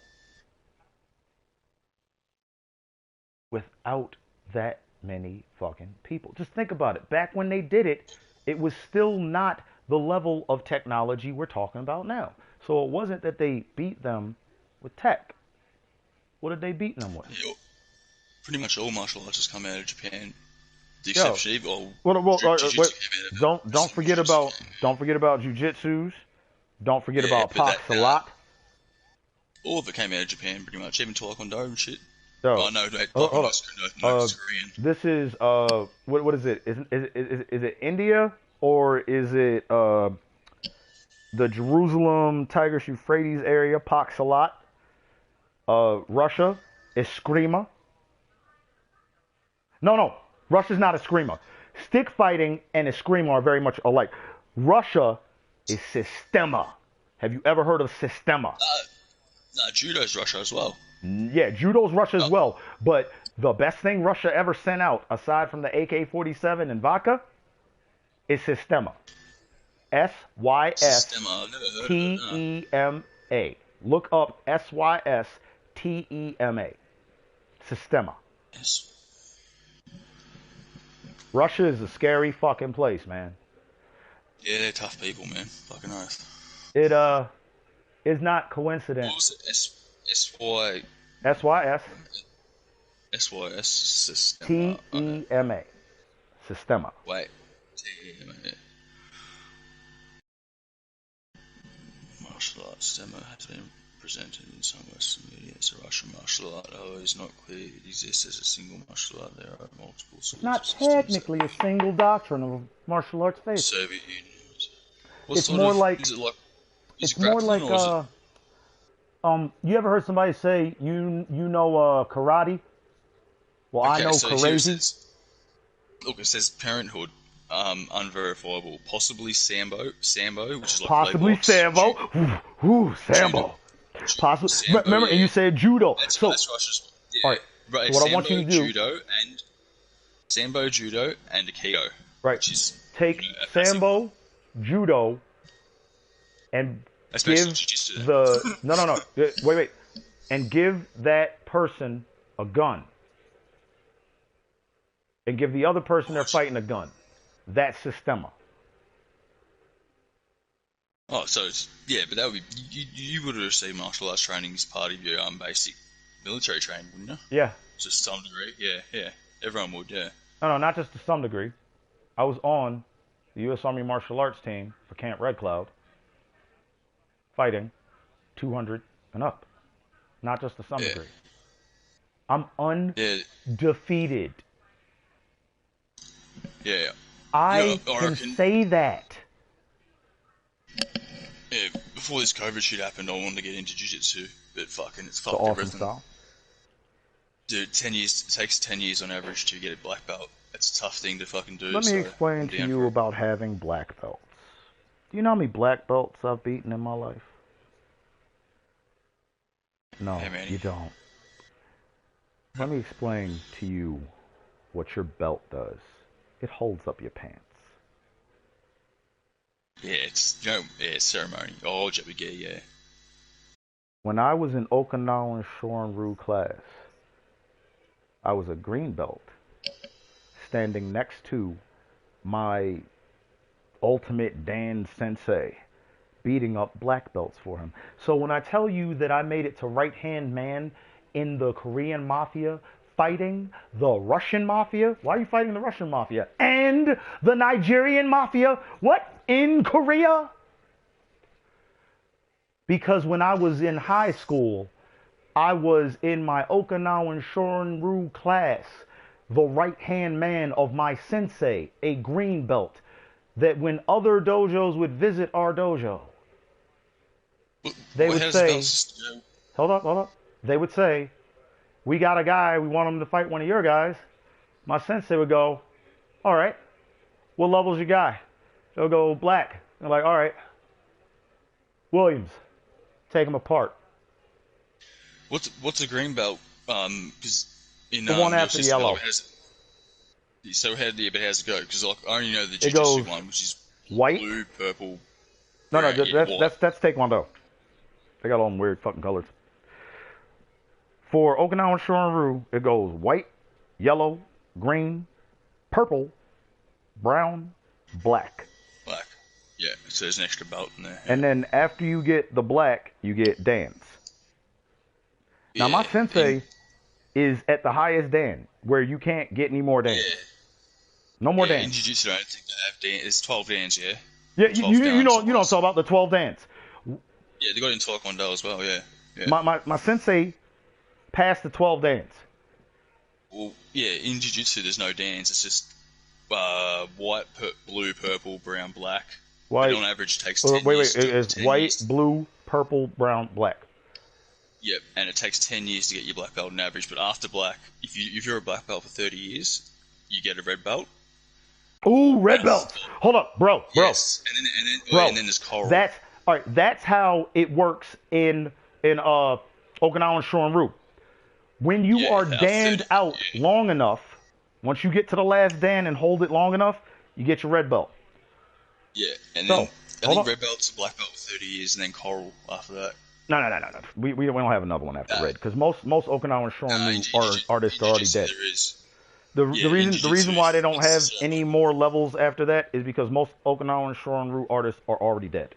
without that many fucking people? Just think about it. Back when they did it, it was still not the level of technology we're talking about now. So it wasn't that they beat them with tech. What did they beat them with? Yeah, pretty much all martial arts has come out of Japan. The exception don't forget about jujitsus. Don't forget about Pak Salat. All of it came out of Japan, pretty much. Even Taekwondo and shit. Oh Oh, no, no, hold no, on. it's Korean. This is what is it? Is it India or is it the Jerusalem Tigris Euphrates area, Paksalat? Russia is Screamer. No, Russia's not a Screamer. Stick fighting and a Screamer are very much alike. Russia is Sistema. Have you ever heard of Sistema? No, judo's Russia as well. Yeah, judo's Russia as Oh. well. But the best thing Russia ever sent out, aside from the AK-47 and vodka, is Sistema. Systema, I've never heard of it. No. Systema. Look up Systema. Sistema. Yes. Russia is a scary fucking place, man. Yeah, they're tough people, man. Fucking oath. It is not What coincidence. was it? SY SYS SYS Systema. TEMA. Sistema. Wait. TEMA. Martial arts demo has been presented in some Western media as a Russian martial art. Although it's not clear it exists as a single martial art, there are multiple It's schools not of systems technically a single doctrine of martial arts that faith. Soviet Union. What It's sort more of, like is it like is it's it more grappling, like or is you ever heard somebody say you know karate? Well, it, I okay, know so here it karate. says, look, it says Parenthood, unverifiable, possibly Sambo, which is like Possibly play box, Sambo. Ooh, Sambo. judo. Possibly. Sambo, Remember, and you yeah. said judo. That's So, Russia's. Yeah. all right. Right, So what Sambo, I want you to do, Sambo, judo, and Aikido. right? Which is Take Sambo, judo, and That's give basically jiu-jitsu. the no. Wait, and give that person a gun, and give the other person they're fighting a gun. That's Sistema. Oh, so it's, yeah, but that would be you would have received martial arts training as part of your basic military training, wouldn't you? Yeah. Just to some degree, yeah. Everyone would, yeah. No, not just to some degree. I was on the U.S. Army Martial Arts team for Camp Red Cloud, fighting 200 and up. Not just to some Yeah. degree. I'm Yeah, undefeated. yeah. I I can reckon- say that. Yeah, before this COVID shit happened, I wanted to get into jiu-jitsu, but fucking it's It's an fucked awesome everything. style. Dude, 10 years, it takes 10 years on average to get a black belt. It's a tough thing to fucking do. Let me so explain I'm to down you for it. about having black belts. Do you know how many black belts I've beaten in my life? No, Hey, Manny. you don't. Let me explain to you what your belt does. It holds up your pants. Yeah, it's, it's ceremony. Oh, Jebby, yeah. When I was in Okinawan Shorin-ryu class, I was a green belt standing next to my ultimate Dan sensei, beating up black belts for him. So when I tell you that I made it to right-hand man in the Korean mafia, fighting the Russian mafia, why are you fighting the Russian mafia? And the Nigerian mafia, what? In Korea? Because when I was in high school, I was in my Okinawan Shorin-ryu class, the right-hand man of my sensei, a green belt, that when other dojos would visit our dojo, they would say, hold up. They would say, we got a guy, we want him to fight one of your guys. My sensei would go, all right, what level's your guy? They'll go, black. They're like, all right, Williams, take him apart. What's a green belt? Because in The one your after system, yellow. it has, so how does it go? Because like, I only know the It jiu-jitsu goes one, which is white. blue, purple. No, brown, yeah, that's Taekwondo. They got all them weird fucking colors. For Okinawan Shorin-ryu, it goes white, yellow, green, purple, brown, black. black. Yeah, so there's an extra belt in there. And then after you get the black, you get dans. Now my Yeah, sensei is at the highest dan, where you can't get any more dans. Yeah. No more In dans. jiu-jitsu, I don't think they have it's 12 dans, yeah? Yeah, 12 you dans know or less. talk about the 12 dans. Yeah, they got it in Taekwondo as well, yeah. My sensei passed the 12 dans. Well, yeah, in Jiu-Jitsu there's no dans. It's just white, blue, purple, brown, black. White. And on average, it takes Wait, 10 wait. years. It is white, blue, purple, brown, black. Yep, and it takes 10 years to get your black belt on average. But after black, if you're a black belt for 30 years, you get a red belt. Ooh, red belts. Hold up, bro. Yes, and then there's coral. That's all right. That's how it works in Okinawan Shorin-ryu. When you are danned out long enough, once you get to the last dan and hold it long enough, you get your red belt. Yeah, and then I think red belt's a black belt for 30 years, and then coral after that. No. We don't have another one after red, because most Okinawan Shorin-ryu artists are already dead. There is. The reason why they don't have any more levels after that is because most Okinawan Shorin-ryu artists are already dead.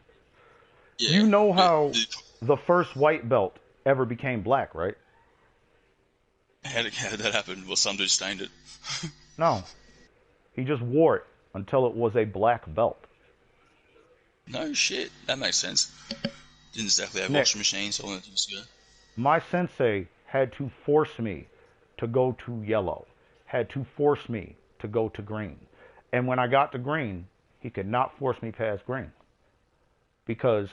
Yeah, you know how the first white belt ever became black, right? How did that happen? Well, some dude stained it. No. He just wore it until it was a black belt. No shit. That makes sense. Didn't exactly have washing machines all that years ago. My sensei had to force me to go to yellow. Had to force me to go to green. And when I got to green, he could not force me past green. Because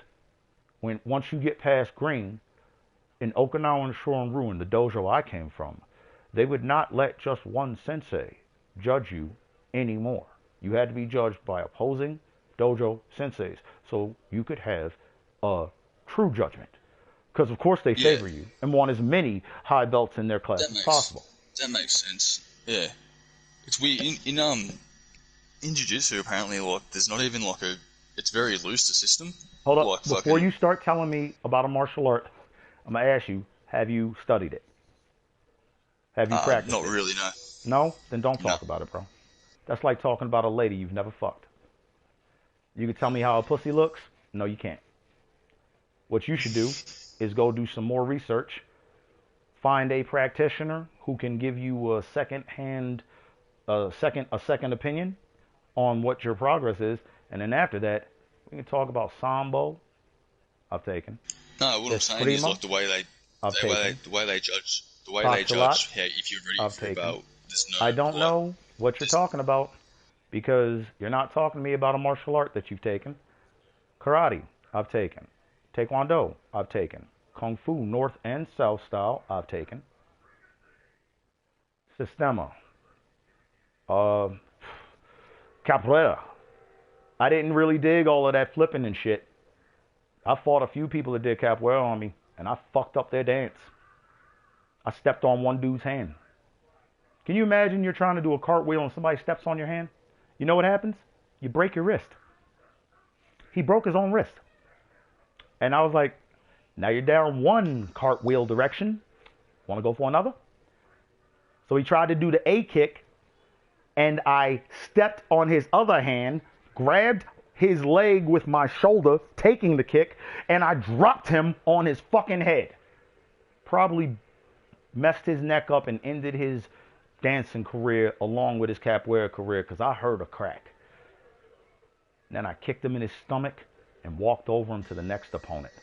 once you get past green, in Okinawan Shorin-ryu, in the dojo I came from, they would not let just one sensei judge you anymore. You had to be judged by opposing dojo senseis, so you could have a true judgment. Because of course they favor you and want as many high belts in their class as possible. That makes sense. Yeah, it's weird. In Jiu-Jitsu, apparently, like there's not even like it's very loose, the system. Hold up, like, before you start telling me about a martial art, I'm gonna ask you: have you studied it? Have you practiced not it? really, no. No? Then don't talk about it, bro. That's like talking about a lady you've never fucked. You can tell me how a pussy looks? No, you can't. What you should do is go do some more research, find a practitioner who can give you a second opinion on what your progress is, and then after that, we can talk about Sambo. I've taken. No, what I'm saying is like the way they judge how, if you're ready for a belt. I don't know what you're talking about because you're not talking to me about a martial art that you've taken. Karate, I've taken. Taekwondo, I've taken. Kung Fu, North and South style, I've taken. Sistema. Capoeira. I didn't really dig all of that flipping and shit. I fought a few people that did capoeira on me, and I fucked up their dance. I stepped on one dude's hand. Can you imagine you're trying to do a cartwheel and somebody steps on your hand? You know what happens? You break your wrist. He broke his own wrist. And I was like, now you're down one cartwheel direction. Want to go for another? So he tried to do the A kick, and I stepped on his other hand, grabbed his leg with my shoulder, taking the kick, and I dropped him on his fucking head. Probably messed his neck up and ended his dancing career along with his capoeira career because I heard a crack. Then I kicked him in his stomach and walked over him to the next opponent.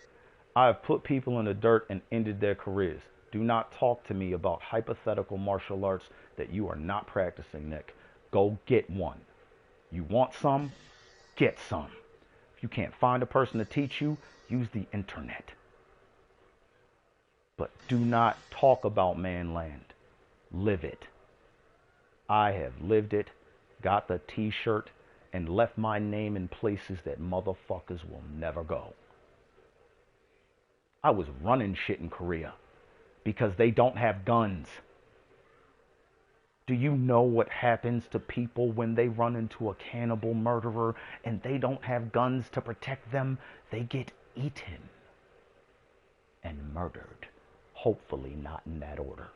I have put people in the dirt and ended their careers. Do not talk to me about hypothetical martial arts that you are not practicing, Nick. Go get one. You want some? Get some. If you can't find a person to teach you, use the internet. But do not talk about manland. Live it. I have lived it, got the t-shirt, and left my name in places that motherfuckers will never go. I was running shit in Korea because they don't have guns. Do you know what happens to people when they run into a cannibal murderer and they don't have guns to protect them? They get eaten and murdered. Hopefully not in that order.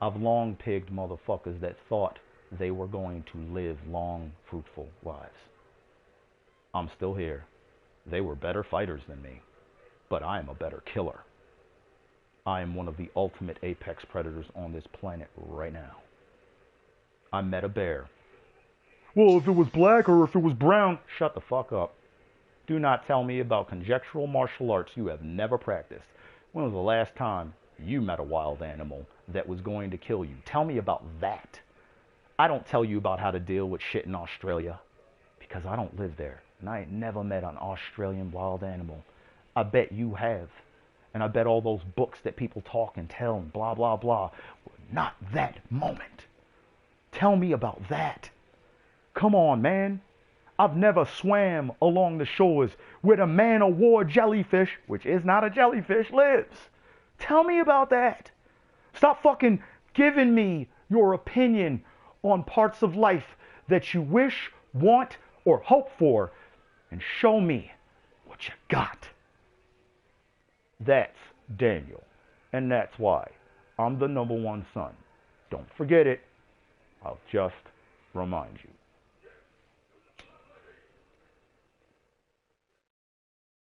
I've long pigged motherfuckers that thought they were going to live long, fruitful lives. I'm still here. They were better fighters than me, but I am a better killer. I am one of the ultimate apex predators on this planet right now. I met a bear. Well, if it was black or if it was brown, shut the fuck up. Do not tell me about conjectural martial arts you have never practiced. When was the last time you met a wild animal that was going to kill you. Tell me about that. I don't tell you about how to deal with shit in Australia because I don't live there. And I ain't never met an Australian wild animal. I bet you have. And I bet all those books that people talk and tell and blah, blah, blah were not that moment. Tell me about that. Come on, man. I've never swam along the shores where the man-o-war jellyfish, which is not a jellyfish, lives. Tell me about that. Stop fucking giving me your opinion on parts of life that you wish, want, or hope for, and show me what you got. That's Daniel, and that's why I'm the #1 son. Don't forget it. I'll just remind you.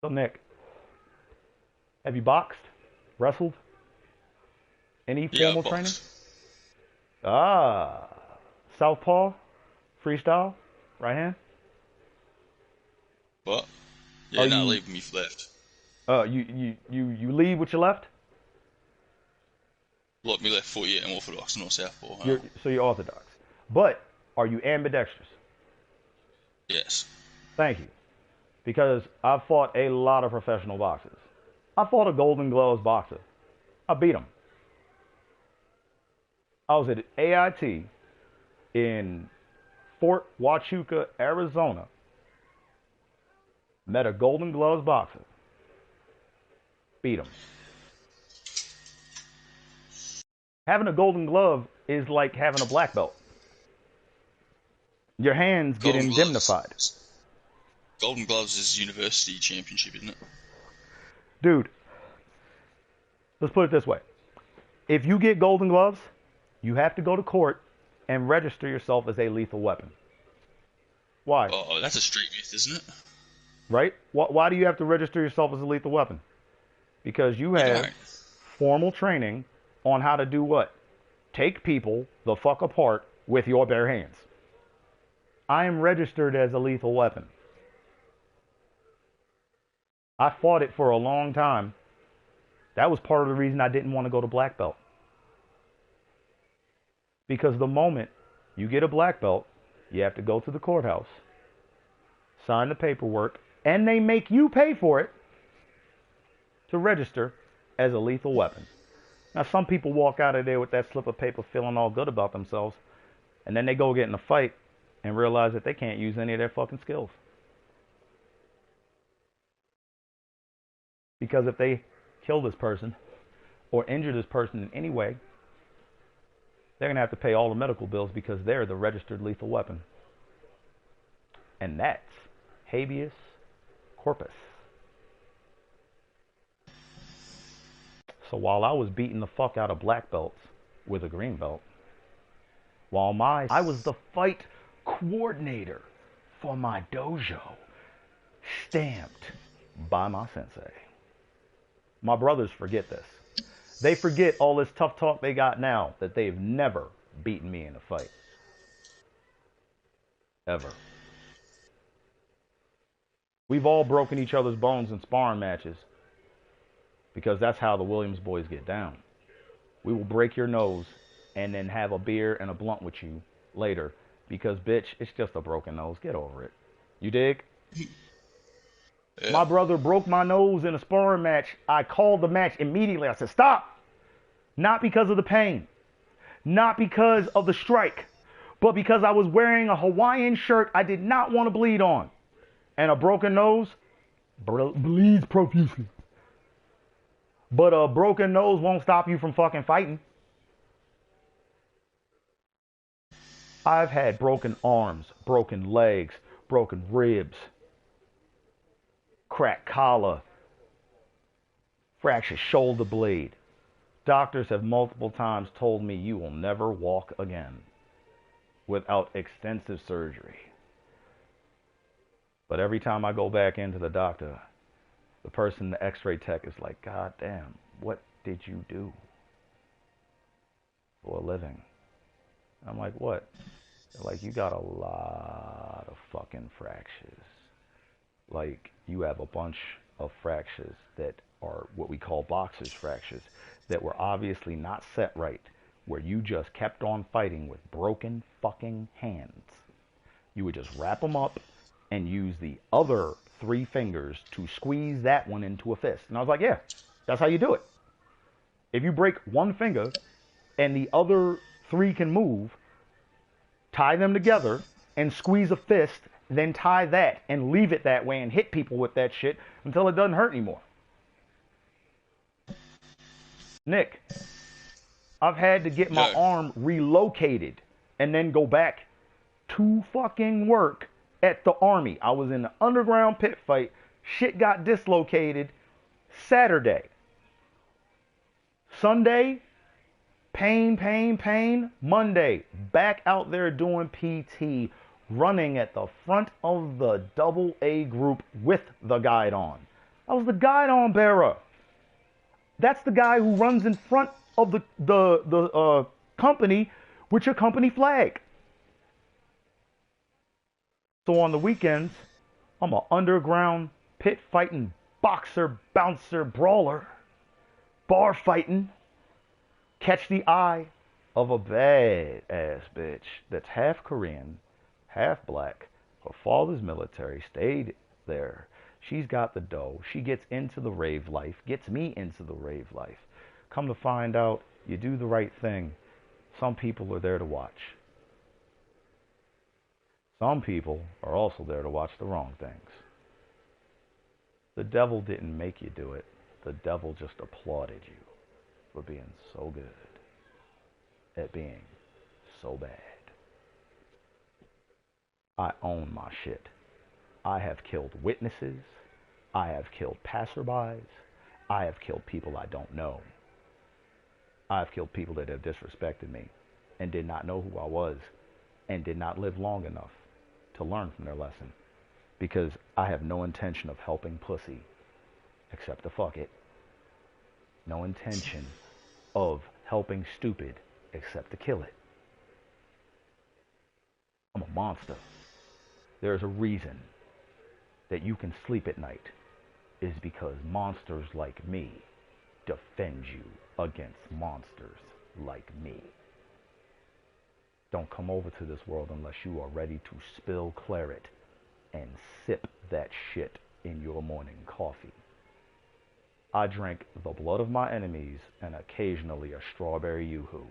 So, Nick, have you boxed, wrestled, any formal training? Ah, southpaw, freestyle, right hand. What? Yeah, no, leave me left. You lead with your left? Like me left foot, yeah, I'm orthodox, not southpaw. So you're orthodox. But are you ambidextrous? Yes. Thank you. Because I've fought a lot of professional boxers. I fought a Golden Gloves boxer. I beat him. I was at AIT in Fort Huachuca, Arizona. Met a Golden Gloves boxer. Beat him. Having a Golden Glove is like having a black belt. Your hands get indemnified. Golden Gloves is university championship, isn't it? Dude, let's put it this way. If you get Golden Gloves, you have to go to court and register yourself as a lethal weapon. Why? Oh, that's a street myth, isn't it? Right? Why do you have to register yourself as a lethal weapon? Because you have formal training on how to do what? Take people the fuck apart with your bare hands. I am registered as a lethal weapon. I fought it for a long time. That was part of the reason I didn't want to go to black belt. Because the moment you get a black belt, you have to go to the courthouse, sign the paperwork, and they make you pay for it to register as a lethal weapon. Now, some people walk out of there with that slip of paper feeling all good about themselves, and then they go get in a fight and realize that they can't use any of their fucking skills. Because if they kill this person or injure this person in any way, they're going to have to pay all the medical bills because they're the registered lethal weapon. And that's habeas corpus. So while I was beating the fuck out of black belts with a green belt, I was the fight coordinator for my dojo, stamped by my sensei. My brothers forget this. They forget all this tough talk they got now that they've never beaten me in a fight. Ever. We've all broken each other's bones in sparring matches because that's how the Williams boys get down. We will break your nose and then have a beer and a blunt with you later because, bitch, it's just a broken nose. Get over it. You dig? Yeah. My brother broke my nose in a sparring match. I called the match immediately. I said, stop. Not because of the pain. Not because of the strike. But because I was wearing a Hawaiian shirt I did not want to bleed on. And a broken nose bleeds profusely. But a broken nose won't stop you from fucking fighting. I've had broken arms, broken legs, broken ribs, cracked collar, fractured shoulder blade. Doctors have multiple times told me you will never walk again without extensive surgery. But every time I go back into the doctor, the person, the x-ray tech is like, God damn, what did you do for a living? I'm like, what? They're like, you got a lot of fucking fractures. Like, you have a bunch of fractures that are what we call boxer's fractures that were obviously not set right, where you just kept on fighting with broken fucking hands. You would just wrap them up and use the other 3 fingers to squeeze that one into a fist. And I was like, yeah, that's how you do it. If you break one finger and the other 3 can move, tie them together and squeeze a fist, then tie that and leave it that way and hit people with that shit until it doesn't hurt anymore. Nick, I've had to get my arm relocated and then go back to fucking work at the Army. I was in the underground pit fight. Shit got dislocated Saturday. Sunday, pain. Monday, back out there doing PT, running at the front of the AA group with the guide on. I was the guide on bearer. That's the guy who runs in front of the company with your company flag. So on the weekends, I'm an underground pit fighting boxer, bouncer, brawler, bar fighting, catch the eye of a bad ass bitch that's half Korean, half black. Her father's military, stayed there. She's got the dough. She gets into the rave life, gets me into the rave life. Come to find out, you do the right thing. Some people are there to watch. Some people are also there to watch the wrong things. The devil didn't make you do it. The devil just applauded you for being so good at being so bad. I own my shit. I have killed witnesses. I have killed passerbys. I have killed people I don't know. I have killed people that have disrespected me and did not know who I was and did not live long enough to learn from their lesson, because I have no intention of helping pussy except to fuck it. No intention of helping stupid except to kill it. I'm a monster. There's a reason that you can sleep at night, is because monsters like me defend you against monsters like me. Don't come over to this world unless you are ready to spill claret and sip that shit in your morning coffee. I drink the blood of my enemies and occasionally a strawberry yoo-hoo.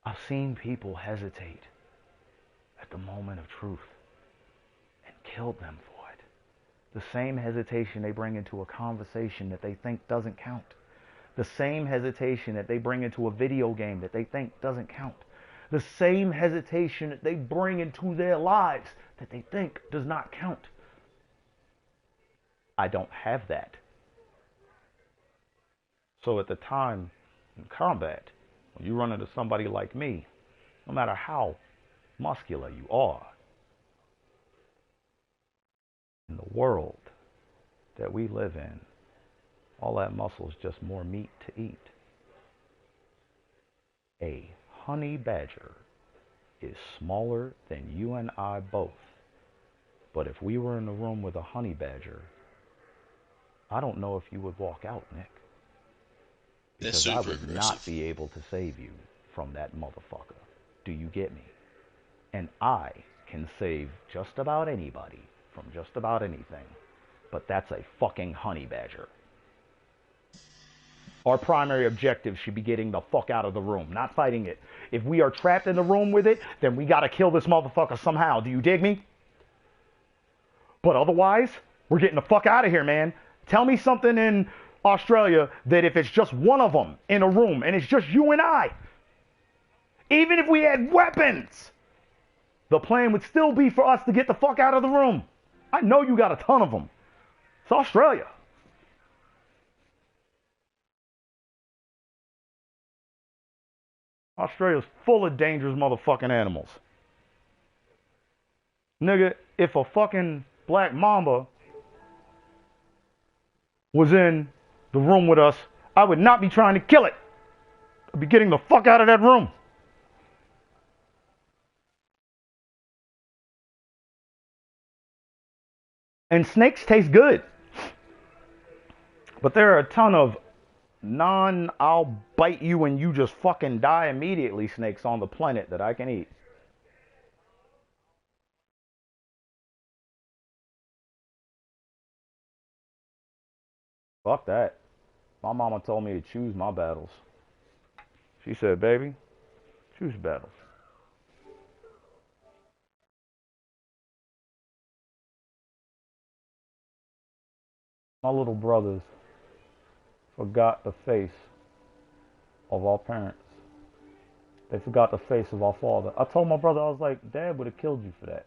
I've seen people hesitate at the moment of truth and killed them for it. The same hesitation they bring into a conversation that they think doesn't count. The same hesitation that they bring into a video game that they think doesn't count. The same hesitation that they bring into their lives that they think does not count. I don't have that. So at the time in combat, when you run into somebody like me, no matter how muscular you are, in the world that we live in, all that muscle is just more meat to eat. A honey badger is smaller than you and I both. But if we were in the room with a honey badger, I don't know if you would walk out, Nick. Because I would not be able to save you from that motherfucker. Do you get me? And I can save just about anybody from just about anything. But that's a fucking honey badger. Our primary objective should be getting the fuck out of the room, not fighting it. If we are trapped in the room with it, then we gotta kill this motherfucker somehow. Do you dig me? But otherwise, we're getting the fuck out of here, man. Tell me something in Australia that if it's just one of them in a room and it's just you and I, even if we had weapons, the plan would still be for us to get the fuck out of the room. I know you got a ton of them. It's Australia. Australia's full of dangerous motherfucking animals. Nigga, if a fucking black mamba was in the room with us, I would not be trying to kill it. I'd be getting the fuck out of that room. And snakes taste good. But there are a ton of I'll bite you and you just fucking die immediately snakes on the planet that I can eat. Fuck that. My mama told me to choose my battles. She said, baby, choose battles. My little brothers forgot the face of our parents. They forgot the face of our father. I told my brother, I was like, Dad would have killed you for that.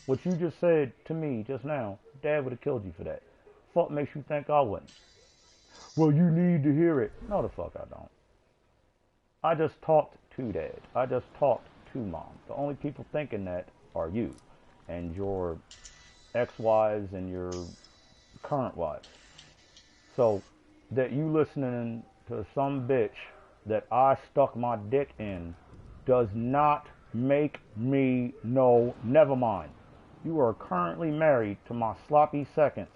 What you just said to me just now, Dad would have killed you for that. Fuck makes you think I wouldn't? Well, you need to hear it. No, the fuck I don't. I just talked to Dad. I just talked to Mom. The only people thinking that are you and your ex-wives and your current wives. So that you listening to some bitch that I stuck my dick in does not make me know. Never mind. You are currently married to my sloppy seconds.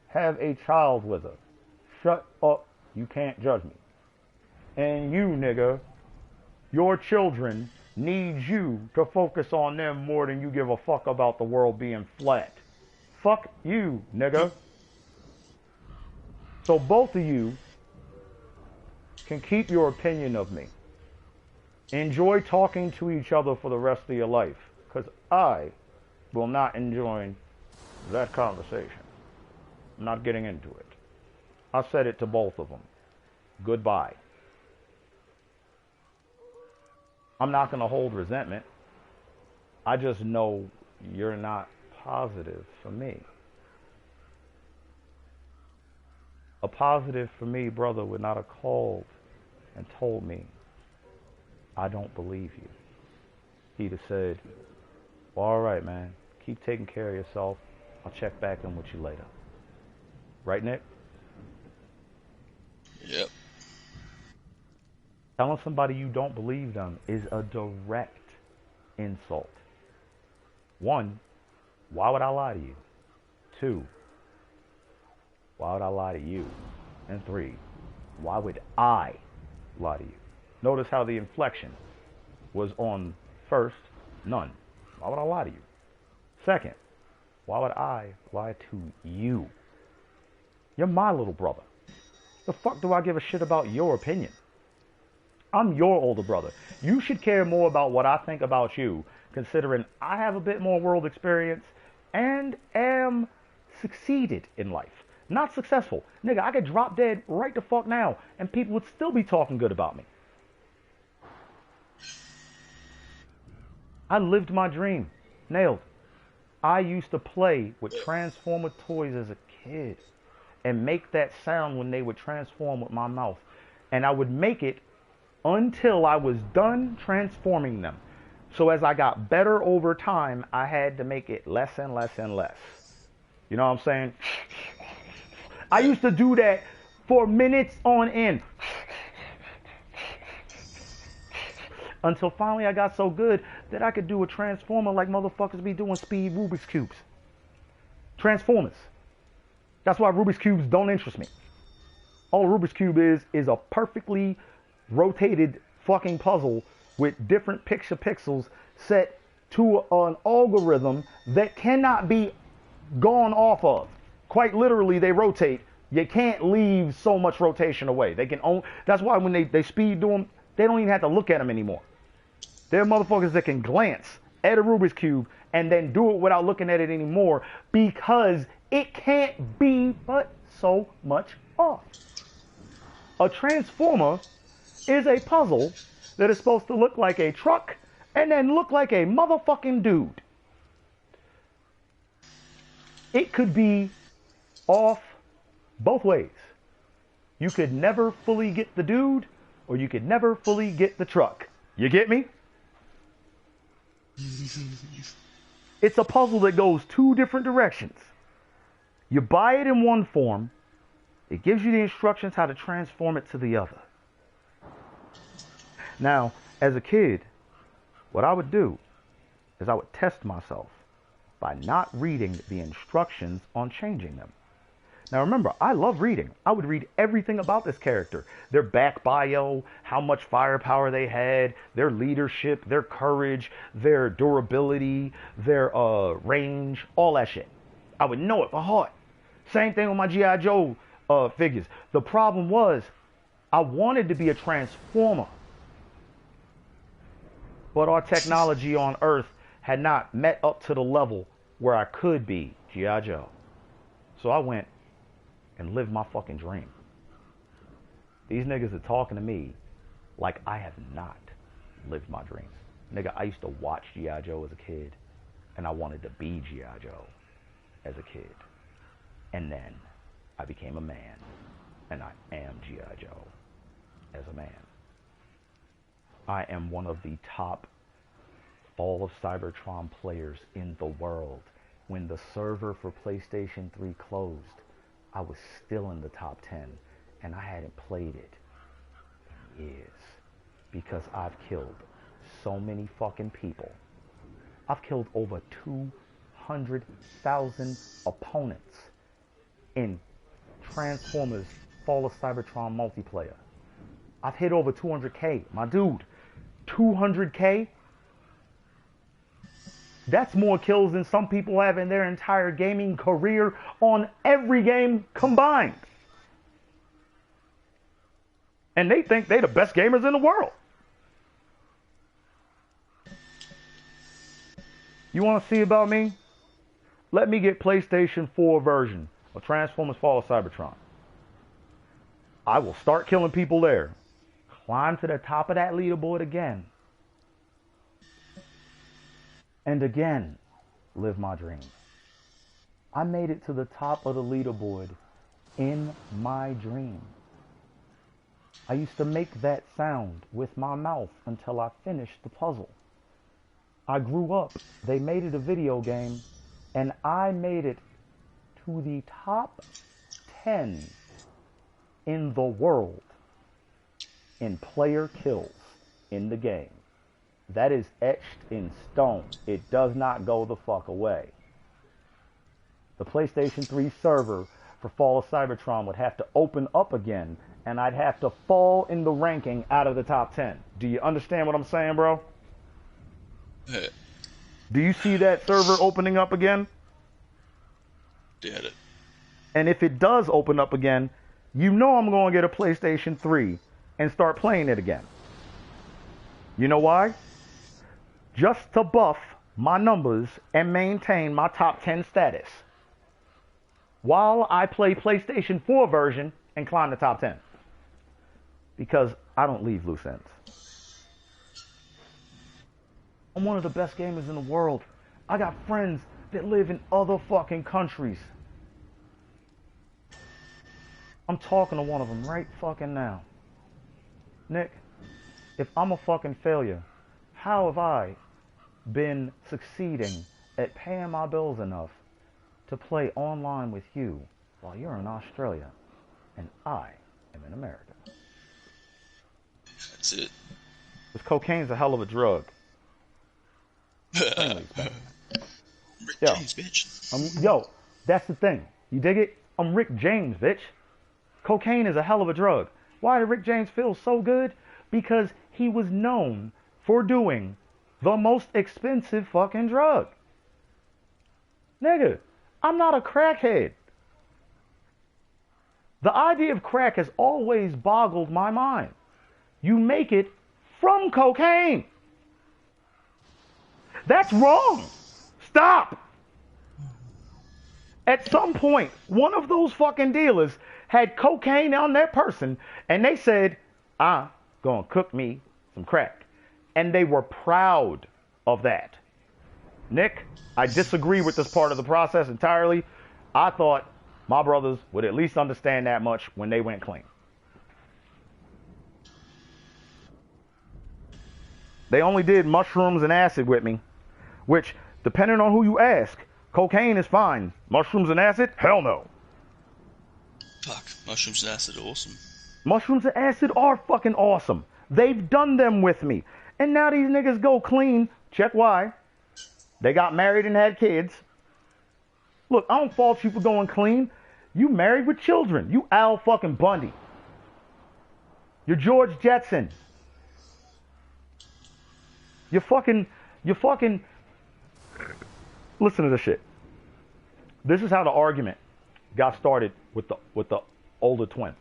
Have a child with her. Shut up. You can't judge me. And you, nigga, your children need you to focus on them more than you give a fuck about the world being flat. Fuck you, nigga. So both of you can keep your opinion of me. Enjoy talking to each other for the rest of your life, because I will not enjoy that conversation. I'm not getting into it. I said it to both of them. Goodbye. I'm not going to hold resentment. I just know you're not positive for me. A positive for me brother would not have called and told me, I don't believe you. He'd have said, well, all right, man, keep taking care of yourself. I'll check back in with you later. Right, Nick? Yep. Telling somebody you don't believe them is a direct insult. 1, why would I lie to you? 2, why would I lie to you? And 3, why would I lie to you? Notice how the inflection was on first, none. Why would I lie to you? Second, why would I lie to you? You're my little brother. The fuck do I give a shit about your opinion? I'm your older brother. You should care more about what I think about you, considering I have a bit more world experience and am succeeded in life. Not successful. Nigga, I could drop dead right the fuck now and people would still be talking good about me. I lived my dream. Nailed. I used to play with Transformer toys as a kid and make that sound when they would transform with my mouth. And I would make it until I was done transforming them. So as I got better over time, I had to make it less and less and less. You know what I'm saying? I used to do that for minutes on end. Until finally I got so good that I could do a transformer like motherfuckers be doing speed Rubik's Cubes. Transformers. That's why Rubik's Cubes don't interest me. All a Rubik's Cube is a perfectly rotated fucking puzzle with different pixels set to an algorithm that cannot be gone off of. Quite literally, they rotate. You can't leave so much rotation away. They can own. That's why when they speed do them, they don't even have to look at them anymore. They're motherfuckers that can glance at a Rubik's Cube and then do it without looking at it anymore because it can't be but so much off. A transformer is a puzzle that is supposed to look like a truck and then look like a motherfucking dude. It could be off both ways. You could never fully get the dude or you could never fully get the truck. You get me? It's a puzzle that goes 2 different directions. You buy it in one form, it gives you the instructions how to transform it to the other. Now, as a kid, what I would do is I would test myself by not reading the instructions on changing them. Now remember, I love reading. I would read everything about this character. Their back bio, how much firepower they had, their leadership, their courage, their durability, their range, all that shit. I would know it by heart. Same thing with my G.I. Joe figures. The problem was, I wanted to be a Transformer. But our technology on Earth had not met up to the level where I could be G.I. Joe. So I went and lived my fucking dream. These niggas are talking to me like I have not lived my dream. Nigga, I used to watch G.I. Joe as a kid, and I wanted to be G.I. Joe as a kid. And then I became a man, and I am G.I. Joe as a man. I am one of the top Fall of Cybertron players in the world. When the server for PlayStation 3 closed, I was still in the top 10, and I hadn't played it in years because I've killed so many fucking people. I've killed over 200,000 opponents in Transformers Fall of Cybertron multiplayer. I've hit over 200K, my dude. 200K? That's more kills than some people have in their entire gaming career on every game combined. And they think they're the best gamers in the world. You want to see about me? Let me get PlayStation 4 version of Transformers Fall of Cybertron. I will start killing people there. Climb to the top of that leaderboard again. And again, live my dream. I made it to the top of the leaderboard in my dream. I used to make that sound with my mouth until I finished the puzzle. I grew up, they made it a video game, and I made it to the top 10 in the world in player kills in the game. That is etched in stone. It does not go the fuck away. The PlayStation 3 server for Fall of Cybertron would have to open up again, and I'd have to fall in the ranking out of the top 10. Do you understand what I'm saying, bro? Yeah. Do you see that server opening up again? Did it. And if it does open up again, you know I'm going to get a PlayStation 3 and start playing it again. You know why? Just to buff my numbers and maintain my top 10 status while I play PlayStation 4 version and climb the top 10. Because I don't leave loose ends. I'm one of the best gamers in the world. I got friends that live in other fucking countries. I'm talking to one of them right fucking now. Nick, if I'm a fucking failure, how have I been succeeding at paying my bills enough to play online with you while you're in Australia and I am in America? That's it. Because cocaine's a hell of a drug. Anyways, Rick Yo. James, bitch. Yo, that's the thing. You dig it? I'm Rick James, bitch. Cocaine is a hell of a drug. Why did Rick James feel so good? Because he was known for doing the most expensive fucking drug. Nigga, I'm not a crackhead. The idea of crack has always boggled my mind. You make it from cocaine. That's wrong. Stop. At some point, one of those fucking dealers had cocaine on their person, and they said, I'm gonna cook me some crack. And they were proud of that. Nick, I disagree with this part of the process entirely. I thought my brothers would at least understand that much when they went clean. They only did mushrooms and acid with me, which, depending on who you ask, cocaine is fine. Mushrooms and acid? Hell no. Fuck, mushrooms and acid are awesome. Mushrooms and acid are fucking awesome. They've done them with me. And now these niggas go clean. Check why. They got married and had kids. Look, I don't fault you for going clean. You married with children. You Al fucking Bundy. You're George Jetson. You're fucking. Listen to this shit. This is how the argument got started with the older twin.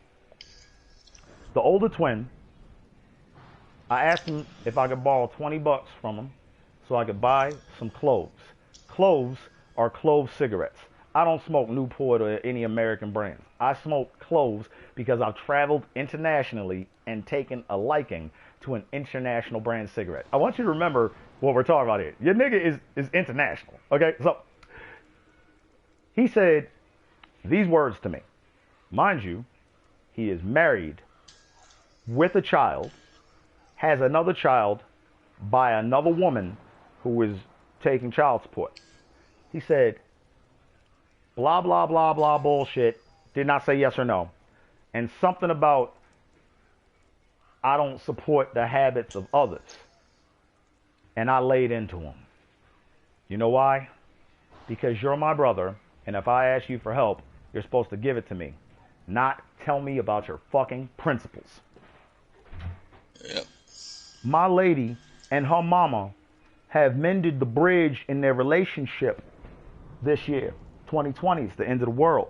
The older twin, I asked him if I could borrow $20 from him so I could buy some cloves. Cloves are clove cigarettes. I don't smoke Newport or any American brands. I smoke cloves because I've traveled internationally and taken a liking to an international brand cigarette. I want you to remember what we're talking about here. Your nigga is international. Okay? So he said these words to me. Mind you, he is married with a child, has another child by another woman who is taking child support. He said, blah, blah, blah, blah, bullshit. Did not say yes or no. And something about, I don't support the habits of others. And I laid into him. You know why? Because you're my brother, and if I ask you for help, you're supposed to give it to me, not tell me about your fucking principles. Yep. My lady and her mama have mended the bridge in their relationship this year. 2020 is the end of the world.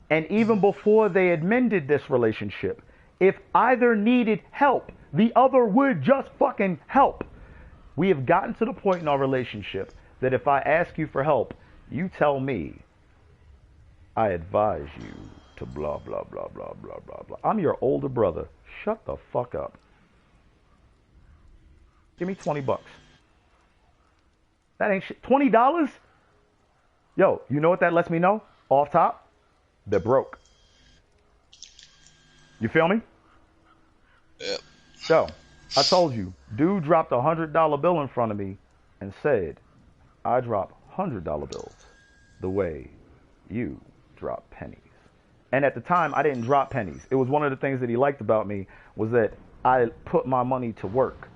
And even before they had mended this relationship, if either needed help, the other would just fucking help. We have gotten to the point in our relationship that if I ask you for help, you tell me, I advise you to blah, blah, blah, blah, blah, blah, blah. I'm your older brother. Shut the fuck up. Give me $20. That ain't shit. $20? Yo, you know what that lets me know? Off top, they're broke. You feel me? Yep. So, I told you, dude dropped a $100 bill in front of me and said, I drop $100 bills the way you drop pennies. And at the time, I didn't drop pennies. It was one of the things that he liked about me was that I put my money to work.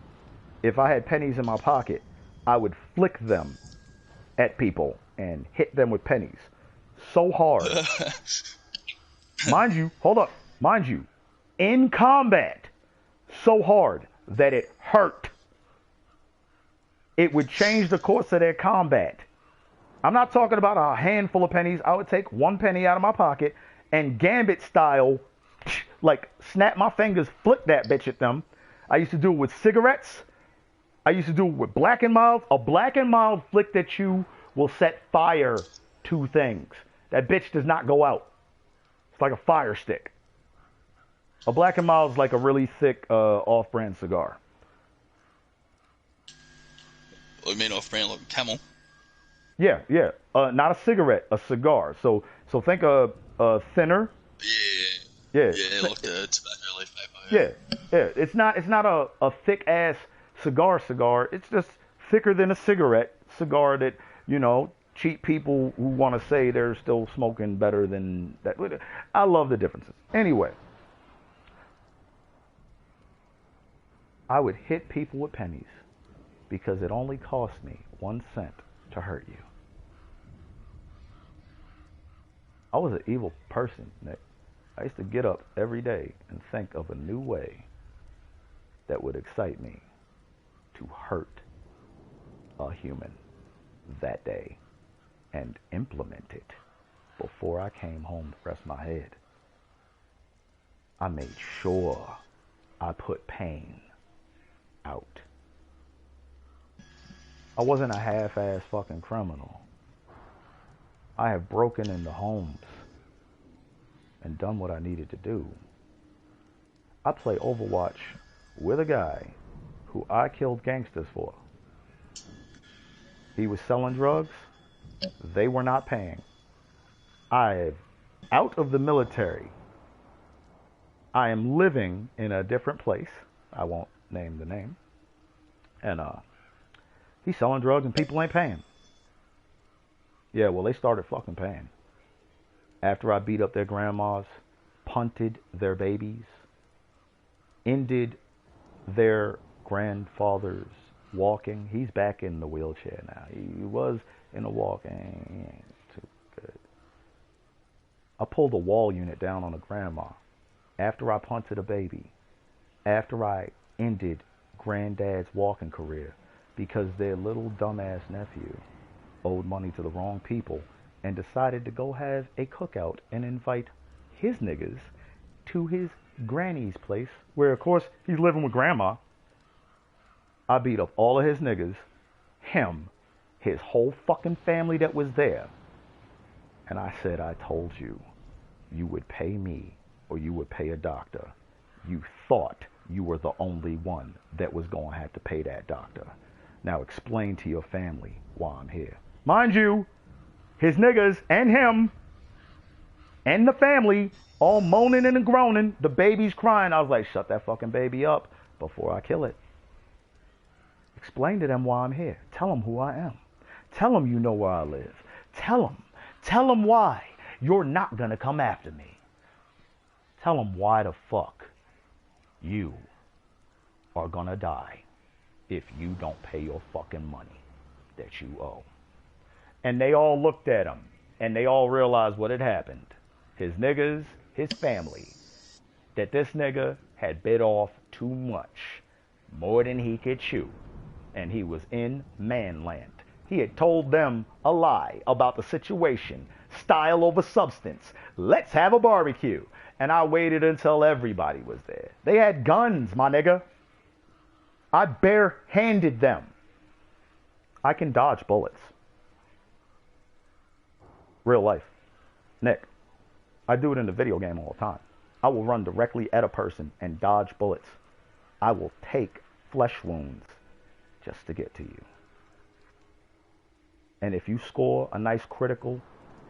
If I had pennies in my pocket, I would flick them at people and hit them with pennies so hard. Mind you, hold up. Mind you, in combat, so hard that it hurt. It would change the course of their combat. I'm not talking about a handful of pennies. I would take one penny out of my pocket and Gambit style, like snap my fingers, flick that bitch at them. I used to do it with cigarettes. I used to do it with Black and Mild. A Black and Mild flick at you will set fire to things. That bitch does not go out. It's like a fire stick. A Black and Mild is like a really thick off-brand cigar. What do you mean off-brand, like Camel? Yeah. Not a cigarette, a cigar. So think a thinner. Yeah. Yeah, like the tobacco leaf paper. Yeah. It's not a thick ass cigar. It's just thicker than a cigarette cigar that, you know, cheap people who want to say they're still smoking better than that. I love the differences. Anyway, I would hit people with pennies because it only cost me 1 cent to hurt you. I was an evil person, Nick. I used to get up every day and think of a new way that would excite me to hurt a human that day and implement it before I came home to rest my head. I made sure I put pain out. I wasn't a half-ass fucking criminal. I have broken into homes and done what I needed to do. I play Overwatch with a guy who I killed gangsters for. He was selling drugs. They were not paying. I'm out of the military. I am living in a different place. I won't name the name. And he's selling drugs and people ain't paying. Yeah, well, they started fucking paying. After I beat up their grandmas, punted their babies, ended their grandfather's walking. He's back in the wheelchair now. He was in a walking. I pulled a wall unit down on a grandma. After I punted a baby. After I ended granddad's walking career because their little dumbass nephew owed money to the wrong people and decided to go have a cookout and invite his niggas to his granny's place, where of course he's living with grandma. I beat up all of his niggas, him, his whole fucking family that was there. And I said, I told you, you would pay me or you would pay a doctor. You thought you were the only one that was going to have to pay that doctor. Now explain to your family why I'm here. Mind you, his niggas and him and the family all moaning and groaning. The baby's crying. I was like, shut that fucking baby up before I kill it. Explain to them why I'm here. Tell them who I am. Tell them you know where I live. Tell them why you're not going to come after me. Tell them why the fuck you are going to die if you don't pay your fucking money that you owe. And they all looked at him and they all realized what had happened. His niggas, his family, that this nigga had bit off too much, more than he could chew. And he was in manland. He had told them a lie about the situation, style over substance. Let's have a barbecue. And I waited until everybody was there. They had guns, my nigga. I barehanded them. I can dodge bullets. Real life. Nick, I do it in the video game all the time. I will run directly at a person and dodge bullets. I will take flesh wounds just to get to you. And if you score a nice critical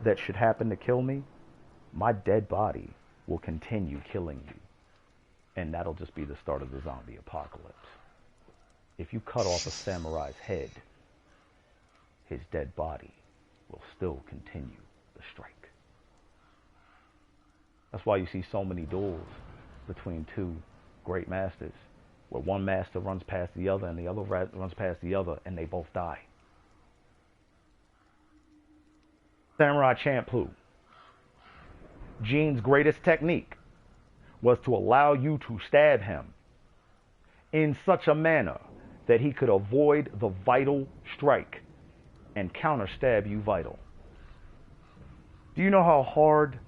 that should happen to kill me, my dead body will continue killing you. And that'll just be the start of the zombie apocalypse. If you cut off a samurai's head, his dead body will still continue the strike. That's why you see so many duels between two great masters, where one master runs past the other and the other runs past the other and they both die. Samurai Champloo. Gene's greatest technique was to allow you to stab him in such a manner that he could avoid the vital strike and counter stab you vital. Do you know how hard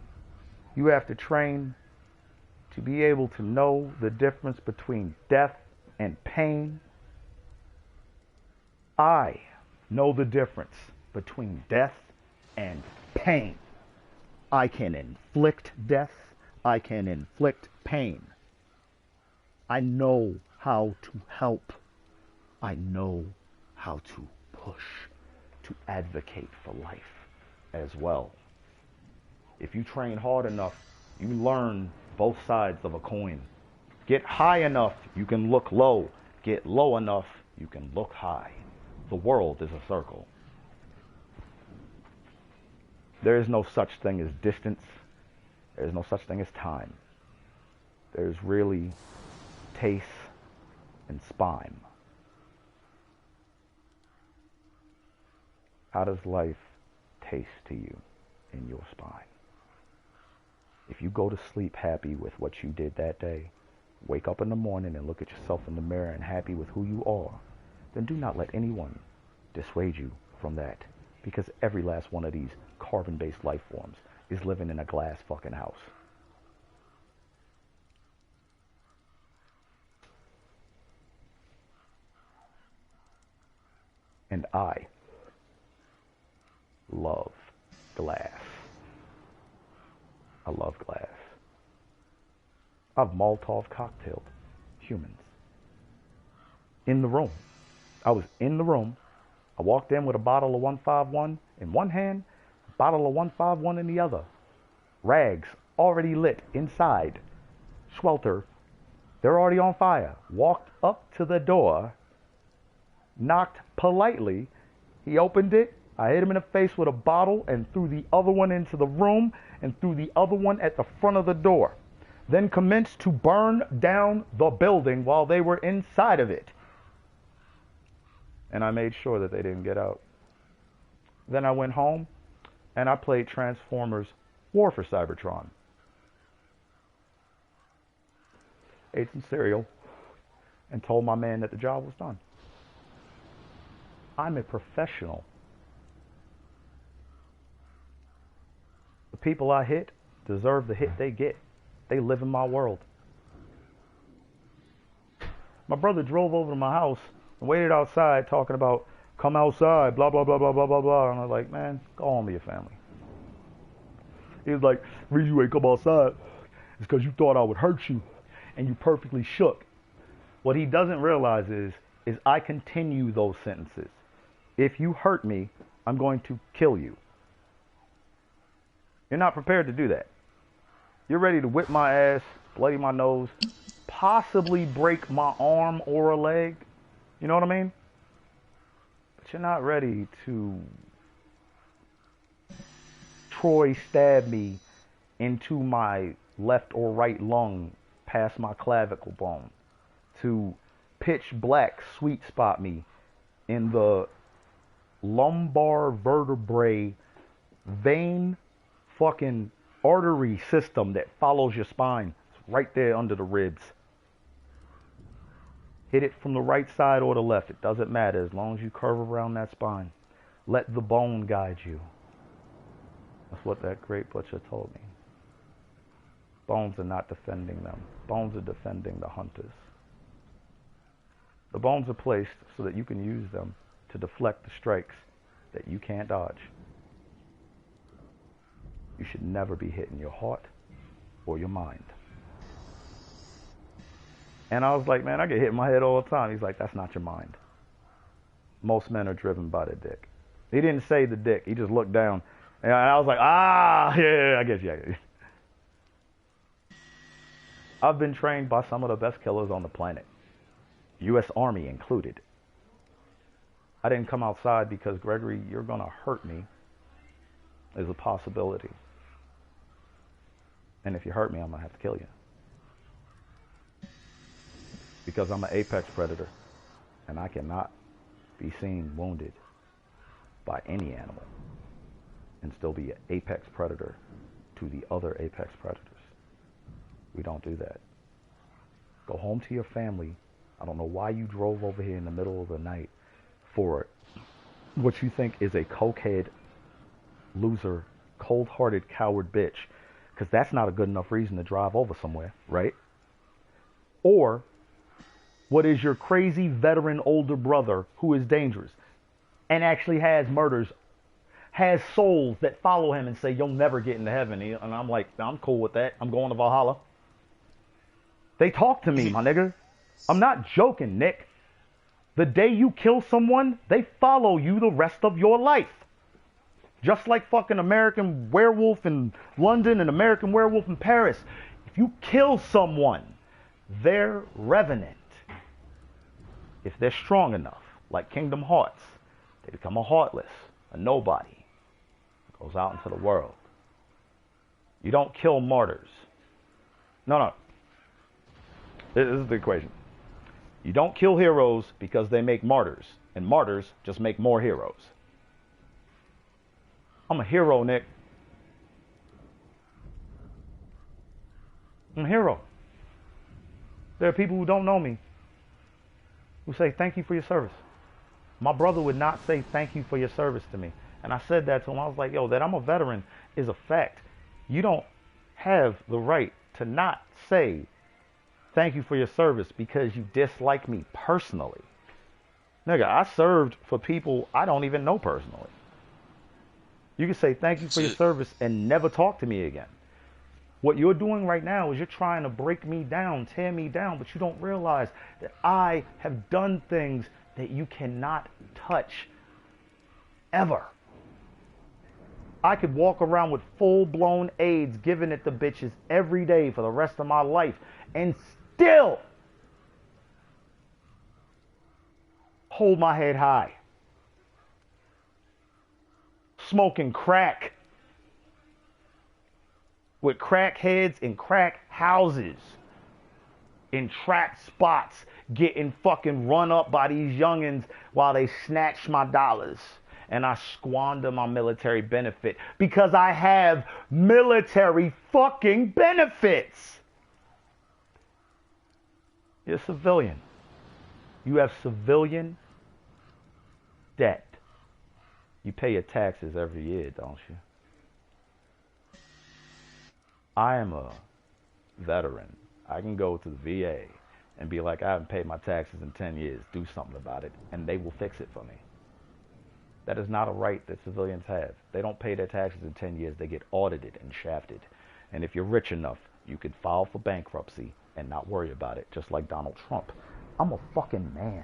you have to train to be able to know the difference between death and pain? I know the difference between death and pain. I can inflict death. I can inflict pain. I know how to help. I know how to push, to advocate for life as well. If you train hard enough, you learn both sides of a coin. Get high enough, you can look low. Get low enough, you can look high. The world is a circle. There is no such thing as distance. There is no such thing as time. There's really taste and spine. How does life taste to you in your spine? If you go to sleep happy with what you did that day, wake up in the morning and look at yourself in the mirror and happy with who you are, then do not let anyone dissuade you from that. Because every last one of these carbon-based life forms is living in a glass fucking house. And I love glass. I love glass. I've Molotov cocktailed humans. In the room. I was in the room. I walked in with a bottle of 151 in one hand, a bottle of 151 in the other. Rags already lit inside. Swelter. They're already on fire. Walked up to the door. Knocked politely. He opened it. I hit him in the face with a bottle and threw the other one into the room and threw the other one at the front of the door. Then commenced to burn down the building while they were inside of it. And I made sure that they didn't get out. Then I went home and I played Transformers War for Cybertron. Ate some cereal and told my man that the job was done. I'm a professional. The people I hit deserve the hit they get. They live in my world. My brother drove over to my house and waited outside talking about, come outside, blah, blah, blah, blah, blah, blah, blah. And I was like, man, go home to your family. He was like, the reason you ain't come outside is because you thought I would hurt you and you perfectly shook. What he doesn't realize is I continue those sentences. If you hurt me, I'm going to kill you. You're not prepared to do that. You're ready to whip my ass, bloody my nose, possibly break my arm or a leg. You know what I mean? But you're not ready to Troy stab me into my left or right lung past my clavicle bone, to pitch black sweet spot me in the lumbar vertebrae vein fucking artery system that follows your spine. It's right there under the ribs. Hit it from the right side or the left. It doesn't matter as long as you curve around that spine. Let the bone guide you. That's what that great butcher told me. Bones are not defending them. Bones are defending the hunters. The bones are placed so that you can use them to deflect the strikes that you can't dodge. You should never be hitting your heart or your mind. And I was like, man, I get hit in my head all the time. He's like, that's not your mind. Most men are driven by the dick. He didn't say the dick. He just looked down. And I was like, yeah, I get you. I've been trained by some of the best killers on the planet. U.S. Army included. I didn't come outside because, Gregory, you're going to hurt me is a possibility. And if you hurt me, I'm going to have to kill you. Because I'm an apex predator. And I cannot be seen wounded by any animal and still be an apex predator to the other apex predators. We don't do that. Go home to your family. I don't know why you drove over here in the middle of the night for what you think is a cokehead, loser, cold-hearted, coward bitch. Because that's not a good enough reason to drive over somewhere, right? Or what is your crazy veteran older brother who is dangerous and actually has murders, has souls that follow him and say, you'll never get into heaven. And I'm like, I'm cool with that. I'm going to Valhalla. They talk to me, my nigga. I'm not joking, Nick. The day you kill someone, they follow you the rest of your life. Just like fucking American Werewolf in London and American Werewolf in Paris. If you kill someone, they're revenant. If they're strong enough, like Kingdom Hearts, they become a heartless, a nobody. Goes out into the world. You don't kill martyrs. No. This is the equation. You don't kill heroes because they make martyrs. And martyrs just make more heroes. I'm a hero, Nick. I'm a hero. There are people who don't know me who say, thank you for your service. My brother would not say thank you for your service to me. And I said that to him. I was like, yo, that I'm a veteran is a fact. You don't have the right to not say thank you for your service because you dislike me personally. Nigga, I served for people I don't even know personally. You can say thank you for your service and never talk to me again. What you're doing right now is you're trying to break me down, tear me down, but you don't realize that I have done things that you cannot touch ever. I could walk around with full-blown AIDS, giving it to bitches every day for the rest of my life, and still hold my head high. Smoking crack with crackheads in crack houses, in trap spots, getting fucking run up by these youngins while they snatch my dollars and I squander my military benefit because I have military fucking benefits. You're a civilian. You have civilian debt. You pay your taxes every year, don't you? I am a veteran. I can go to the VA and be like, I haven't paid my taxes in 10 years. Do something about it. And they will fix it for me. That is not a right that civilians have. They don't pay their taxes in 10 years. They get audited and shafted. And if you're rich enough, you could file for bankruptcy and not worry about it, just like Donald Trump. I'm a fucking man.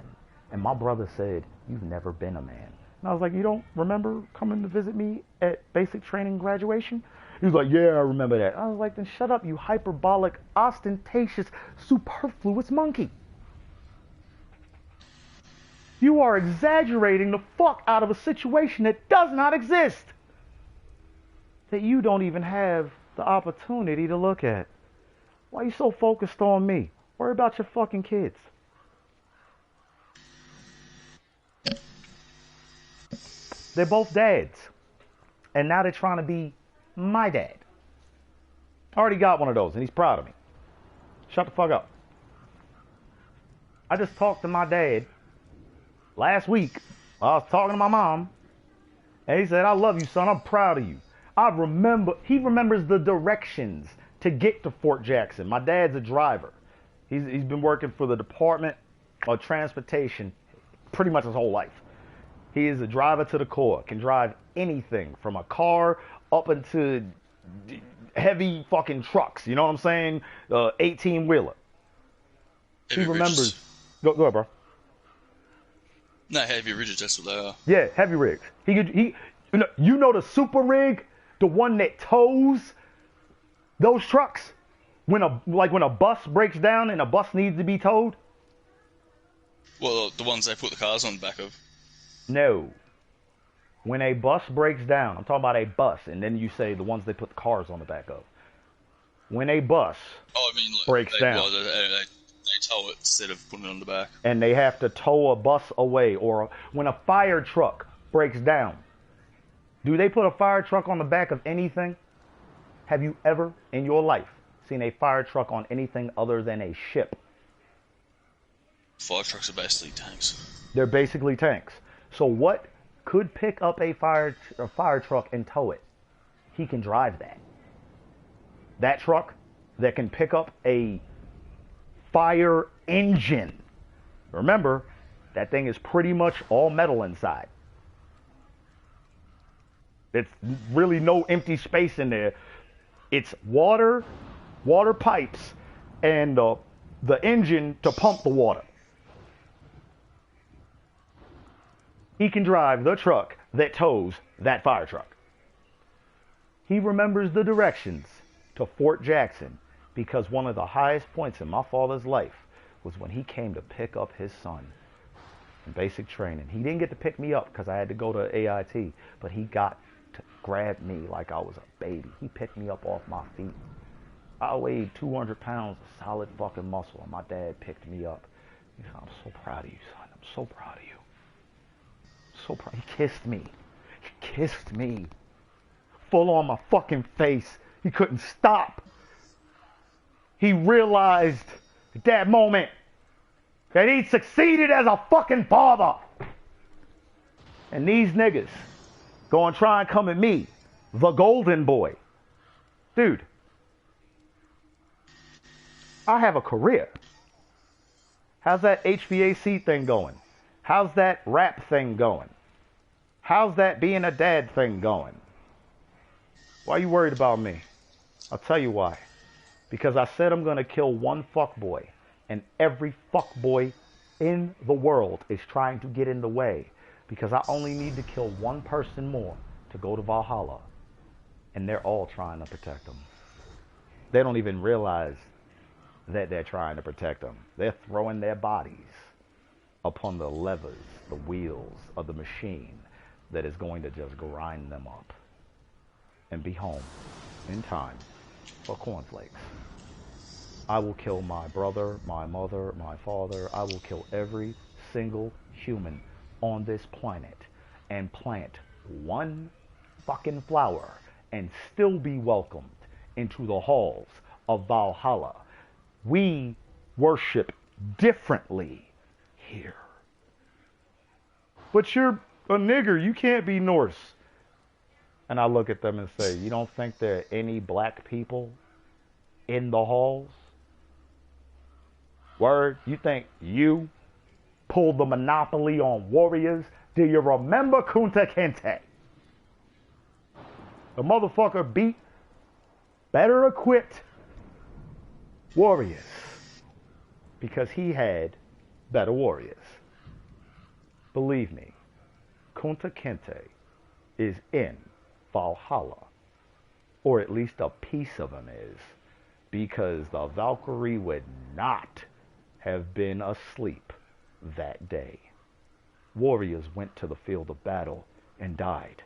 And my brother said, you've never been a man. And I was like, you don't remember coming to visit me at basic training graduation? He was like, yeah, I remember that. I was like, then shut up, you hyperbolic, ostentatious, superfluous monkey. You are exaggerating the fuck out of a situation that does not exist. That you don't even have the opportunity to look at. Why are you so focused on me? Worry about your fucking kids. They're both dads. And now they're trying to be my dad. I already got one of those, and he's proud of me. Shut the fuck up. I just talked to my dad last week. I was talking to my mom, and he said, I love you, son. I'm proud of you. He remembers the directions to get to Fort Jackson. My dad's a driver. He's been working for the Department of Transportation pretty much his whole life. He is a driver to the core, can drive anything from a car up into heavy fucking trucks. You know what I'm saying? 18-wheeler. He remembers. Go ahead, bro. No, heavy rigs, that's what they are. Yeah, heavy rigs. You know the super rig, the one that tows those trucks when a bus breaks down and a bus needs to be towed. Well, the ones they put the cars on the back of. No. When a bus breaks down, I'm talking about a bus, and then you say the ones they put the cars on the back of. When a bus breaks down. Well, they tow it instead of putting it on the back. And they have to tow a bus away, or when a fire truck breaks down. Do they put a fire truck on the back of anything? Have you ever in your life seen a fire truck on anything other than a ship? Fire trucks are basically tanks. They're basically tanks. So what could pick up a fire truck and tow it? He can drive that. That truck that can pick up a fire engine. Remember, that thing is pretty much all metal inside. It's really no empty space in there. It's water pipes, and the engine to pump the water. He can drive the truck that tows that fire truck. He remembers the directions to Fort Jackson because one of the highest points in my father's life was when he came to pick up his son in basic training. He didn't get to pick me up because I had to go to AIT, but he got to grab me like I was a baby. He picked me up off my feet. I weighed 200 pounds of solid fucking muscle, and my dad picked me up. He said, I'm so proud of you, son. I'm so proud of you. So proud. He kissed me. He kissed me. Full on my fucking face. He couldn't stop. He realized at that moment that he'd succeeded as a fucking father. And these niggas go and try and come at me, the golden boy. Dude, I have a career. How's that HVAC thing going? How's that rap thing going? How's that being a dad thing going? Why are you worried about me? I'll tell you why. Because I said I'm going to kill one fuckboy, and every fuckboy in the world is trying to get in the way, because I only need to kill one person more to go to Valhalla, and they're all trying to protect them. They don't even realize that they're trying to protect them. They're throwing their bodies upon the levers, the wheels of the machine that is going to just grind them up and be home in time for cornflakes. I will kill my brother, my mother, my father. I will kill every single human on this planet and plant one fucking flower and still be welcomed into the halls of Valhalla. We worship differently here. But you're a nigger, you can't be Norse. And I look at them and say, you don't think there are any black people in the halls? Word, you think you pulled the monopoly on warriors? Do you remember Kunta Kinte? The motherfucker beat better equipped warriors because he had better warriors. Believe me, Kunta Kinte is in Valhalla, or at least a piece of him is, because the Valkyrie would not have been asleep that day. Warriors went to the field of battle and died.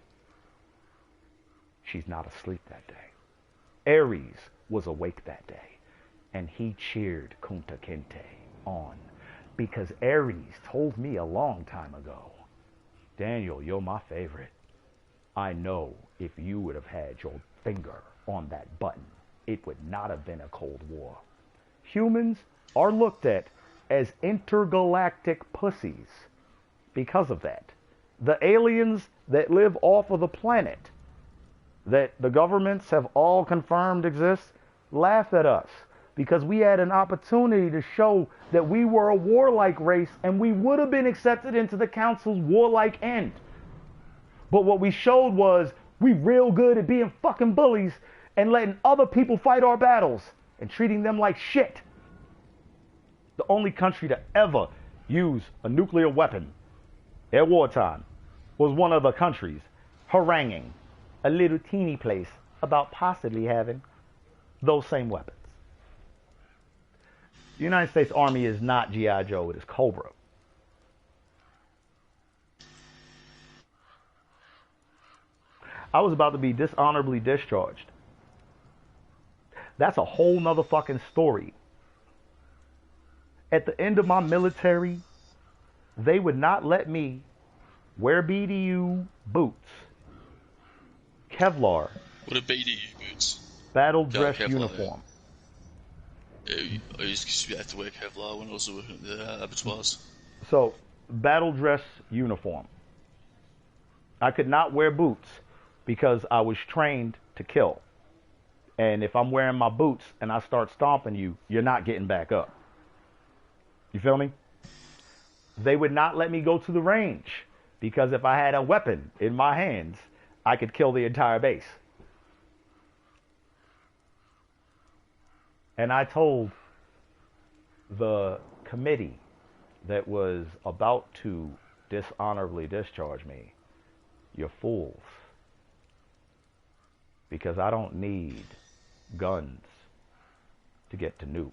She's not asleep that day. Ares was awake that day, and he cheered Kunta Kinte on, because Ares told me a long time ago, Daniel, you're my favorite. I know if you would have had your finger on that button, it would not have been a Cold War. Humans are looked at as intergalactic pussies because of that. The aliens that live off of the planet that the governments have all confirmed exist laugh at us because we had an opportunity to show that we were a warlike race and we would have been accepted into the council's warlike end. But what we showed was we real good at being fucking bullies and letting other people fight our battles and treating them like shit. The only country to ever use a nuclear weapon at wartime was one of the countries haranguing a little teeny place about possibly having those same weapons. The United States Army is not G.I. Joe, it is Cobra. I was about to be dishonorably discharged. That's a whole nother fucking story. At the end of my military, they would not let me wear BDU boots. Kevlar. What are BDU boots? Battle dress uniform. Yeah, I used to have to wear Kevlar when I was working at the abattoirs. So, battle dress uniform. I could not wear boots because I was trained to kill. And if I'm wearing my boots and I start stomping you, you're not getting back up. You feel me? They would not let me go to the range because if I had a weapon in my hands, I could kill the entire base. And I told the committee that was about to dishonorably discharge me, you're fools. Because I don't need guns to get to nukes.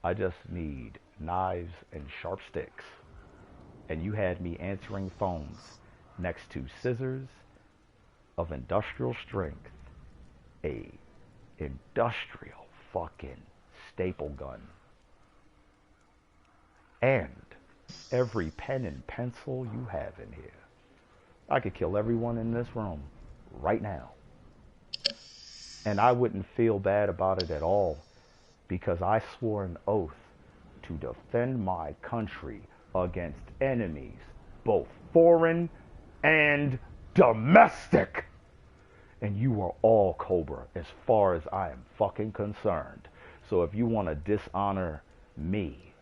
I just need knives and sharp sticks. And you had me answering phones next to scissors of industrial strength, a industrial fucking staple gun, and every pen and pencil you have in here. I could kill everyone in this room right now. And I wouldn't feel bad about it at all because I swore an oath to defend my country against enemies, both foreign and domestic. And you are all Cobra as far as I am fucking concerned. So if you want to dishonor me,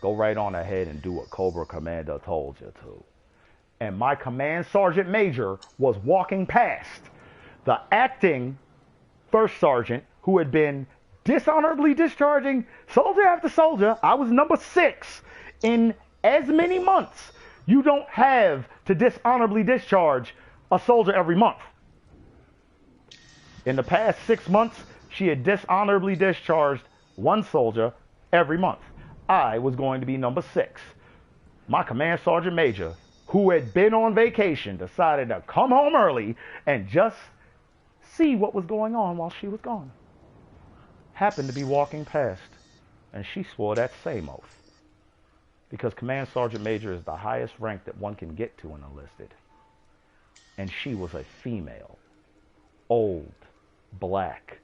go right on ahead and do what Cobra Commander told you to. And my command sergeant major was walking past the acting first sergeant who had been dishonorably discharging soldier after soldier. I was number 6 in as many months. You don't have to dishonorably discharge a soldier every month. In the past 6 months, she had dishonorably discharged one soldier every month. I was going to be number 6. My command sergeant major, who had been on vacation, decided to come home early and just see what was going on while she was gone. Happened to be walking past, and she swore that same oath. Because command sergeant major is the highest rank that one can get to in enlisted. and she was a female, old, black,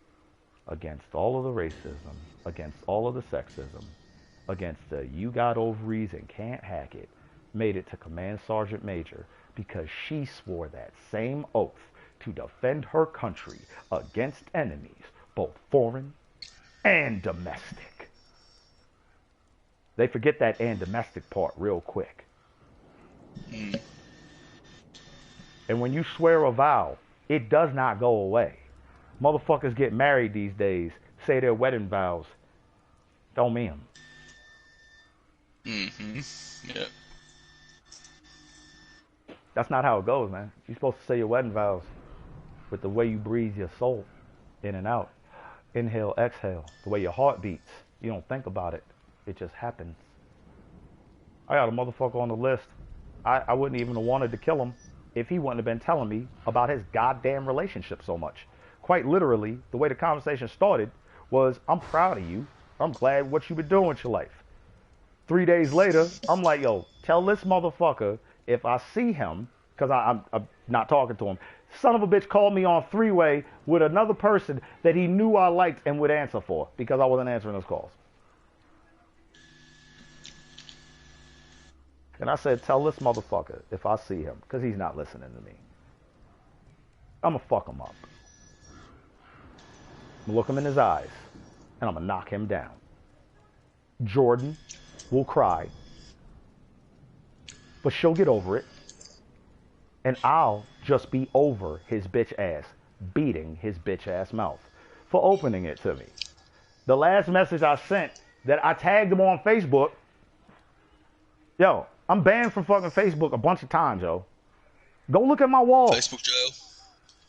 against all of the racism, against all of the sexism, against the you got ovaries and can't hack it, made it to Command Sergeant Major because she swore that same oath to defend her country against enemies, both foreign and domestic. They forget that and domestic part real quick. And when you swear a vow, it does not go away. Motherfuckers get married these days, say their wedding vows, don't mean them. Yeah. That's not how it goes, man. You're supposed to say your wedding vows with the way you breathe your soul in and out. Inhale, exhale. The way your heart beats. You don't think about it. It just happens. I got a motherfucker on the list. I wouldn't even have wanted to kill him if he wouldn't have been telling me about his goddamn relationship so much. Quite literally, the way the conversation started was, I'm proud of you. I'm glad what you've been doing with your life. 3 days later, I'm like, yo, tell this motherfucker if I see him, because I'm not talking to him, son of a bitch called me on three-way with another person that he knew I liked and would answer for because I wasn't answering his calls. And I said, tell this motherfucker if I see him, because he's not listening to me, I'm going to fuck him up. I'm going to look him in his eyes, and I'm going to knock him down. Jordan will cry, but she'll get over it, and I'll just be over his bitch ass, beating his bitch ass mouth for opening it to me. The last message I sent that I tagged him on Facebook, yo, I'm banned from fucking Facebook a bunch of times, yo. Go look at my wall. Facebook jail.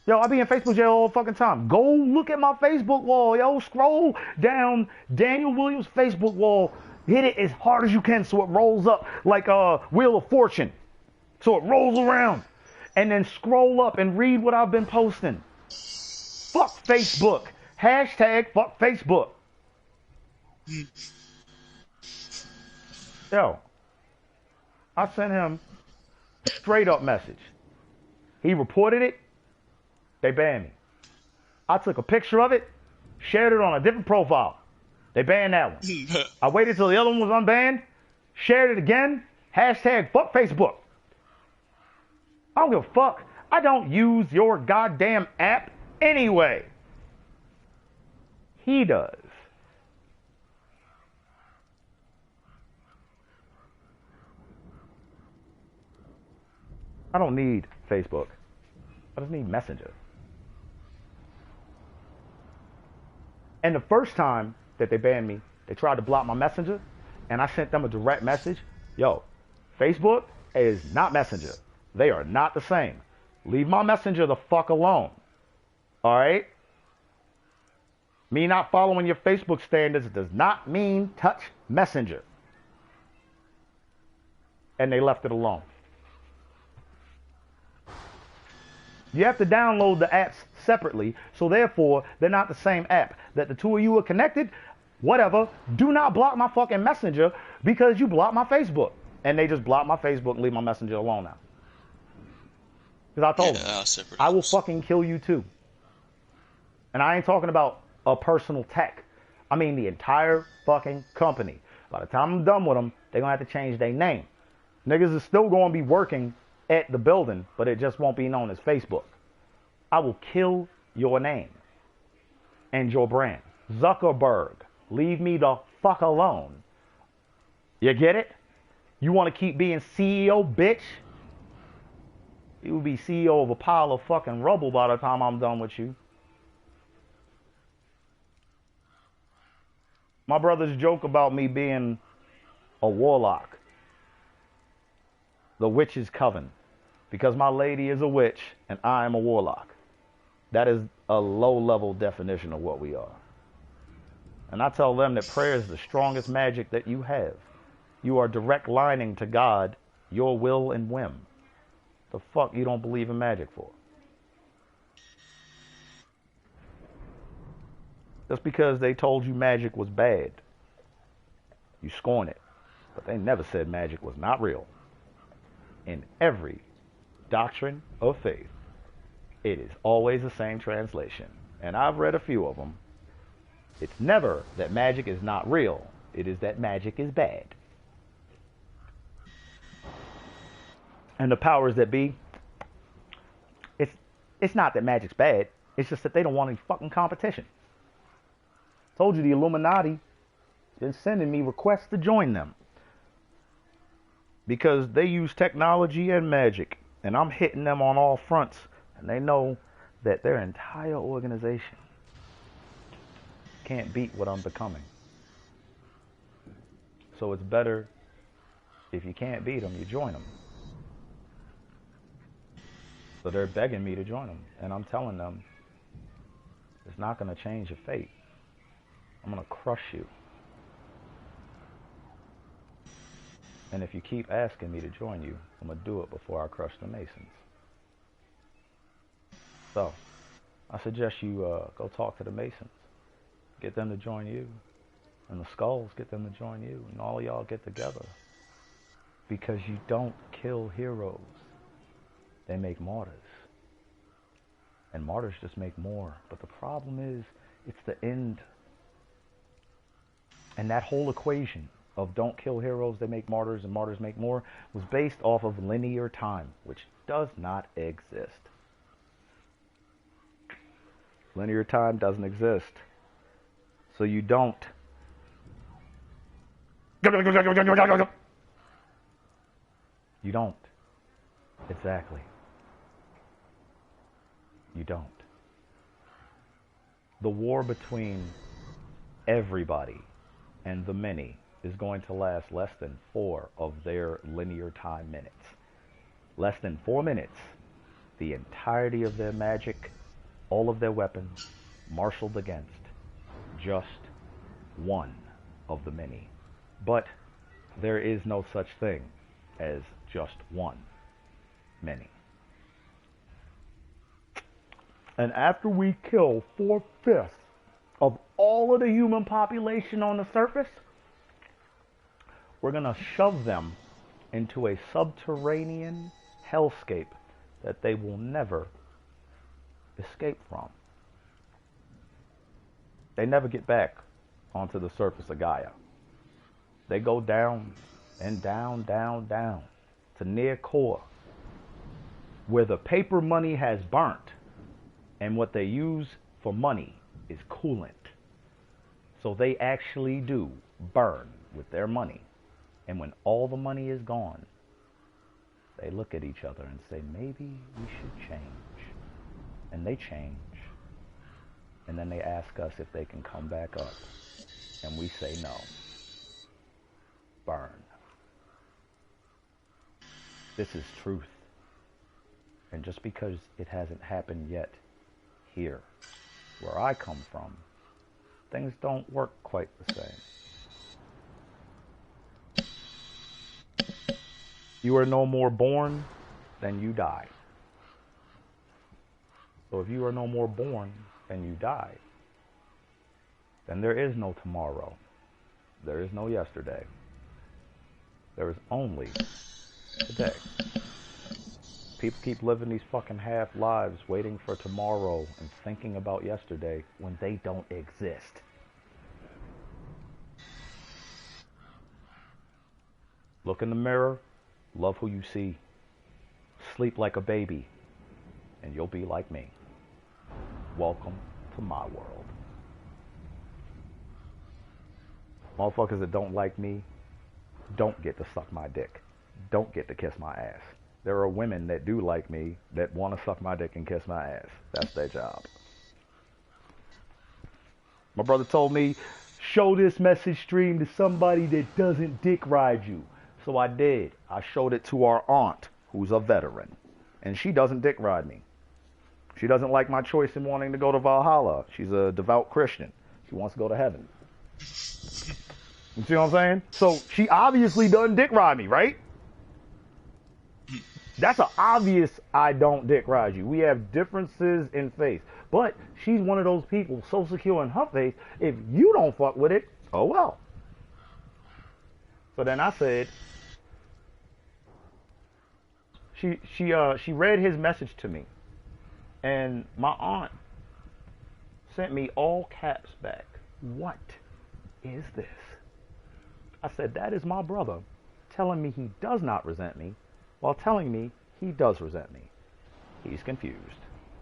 Yo, I be in Facebook jail all the fucking time. Go look at my Facebook wall, yo. Scroll down Daniel Williams' Facebook wall. Hit it as hard as you can so it rolls up like a Wheel of Fortune. So it rolls around. And then scroll up and read what I've been posting. Fuck Facebook. Hashtag fuck Facebook. Yo, I sent him a straight up message. He reported it. They banned me. I took a picture of it, shared it on a different profile. They banned that one. I waited till the other one was unbanned, shared it again. Hashtag fuck Facebook. I don't give a fuck. I don't use your goddamn app anyway. He does. I don't need Facebook. I just need Messenger. And the first time that they banned me, they tried to block my Messenger, and I sent them a direct message. Yo, Facebook is not Messenger. They are not the same. Leave my Messenger the fuck alone. All right? Me not following your Facebook standards does not mean touch Messenger. And they left it alone. You have to download the apps separately, so therefore they're not the same app. That the two of you are connected, whatever. Do not block my fucking Messenger because you blocked my Facebook. And they just blocked my Facebook and leave my Messenger alone now. Because I told them, I will fucking kill you too. And I ain't talking about a personal tech. I mean the entire fucking company. By the time I'm done with them, they're going to have to change their name. Niggas is still going to be working at the building, but it just won't be known as Facebook. I will kill your name and your brand. Zuckerberg, leave me the fuck alone. You get it? You want to keep being CEO, bitch? You will be CEO of a pile of fucking rubble by the time I'm done with you. My brothers joke about me being a warlock. The witch's coven. Because my lady is a witch and I am a warlock. That is a low-level definition of what we are. And I tell them that prayer is the strongest magic that you have. You are direct lining to God, your will and whim. The fuck you don't believe in magic for? Just because they told you magic was bad, you scorn it. But they never said magic was not real. In every doctrine of faith. It is always the same translation. And I've read a few of them. It's never that magic is not real. It is that magic is bad. And the powers that be, it's not that magic's bad. It's just that they don't want any fucking competition. Told you the Illuminati been sending me requests to join them. Because they use technology and magic. And I'm hitting them on all fronts. And they know that their entire organization can't beat what I'm becoming. So it's better, if you can't beat them, you join them. So they're begging me to join them. And I'm telling them, it's not going to change your fate. I'm going to crush you. And if you keep asking me to join you, I'm going to do it before I crush the Masons. So, I suggest you go talk to the Masons. Get them to join you. And the Skulls, get them to join you. And all y'all get together. Because you don't kill heroes. They make martyrs. And martyrs just make more. But the problem is, it's the end. And that whole equation of don't kill heroes, they make martyrs, and martyrs make more, was based off of linear time, which does not exist. Linear time doesn't exist. So you don't. You don't. Exactly. You don't. The war between everybody and the many is going to last less than 4 of their linear time minutes. Less than 4 minutes. The entirety of their magic, all of their weapons, marshaled against just one of the many. But there is no such thing as just one many. And after we kill 4/5 of all of the human population on the surface, we're going to shove them into a subterranean hellscape that they will never escape from. They never get back onto the surface of Gaia. They go down and down, down, down to near core, where the paper money has burnt, and what they use for money is coolant. So they actually do burn with their money. And when all the money is gone, they look at each other and say, maybe we should change. And they change. And then they ask us if they can come back up. And we say no. Burn. This is truth. And just because it hasn't happened yet here, where I come from, things don't work quite the same. You are no more born than you die. So if you are no more born than you die, then there is no tomorrow. There is no yesterday. There is only today. People keep living these fucking half lives waiting for tomorrow and thinking about yesterday when they don't exist. Look in the mirror. Love who you see. Sleep like a baby, and you'll be like me. Welcome to my world. Motherfuckers that don't like me don't get to suck my dick. Don't get to kiss my ass. There are women that do like me that want to suck my dick and kiss my ass. That's their job. My brother told me, show this message stream to somebody that doesn't dick ride you. So I did. I showed it to our aunt, who's a veteran. And she doesn't dick ride me. She doesn't like my choice in wanting to go to Valhalla. She's a devout Christian. She wants to go to heaven. You see what I'm saying? So she obviously doesn't dick ride me, right? That's an obvious I don't dick ride you. We have differences in faith. But she's one of those people so secure in her faith, if you don't fuck with it, oh well. So then I said, she read his message to me, and my aunt sent me all caps back. What is this? I said, that is my brother telling me he does not resent me while telling me he does resent me. He's confused.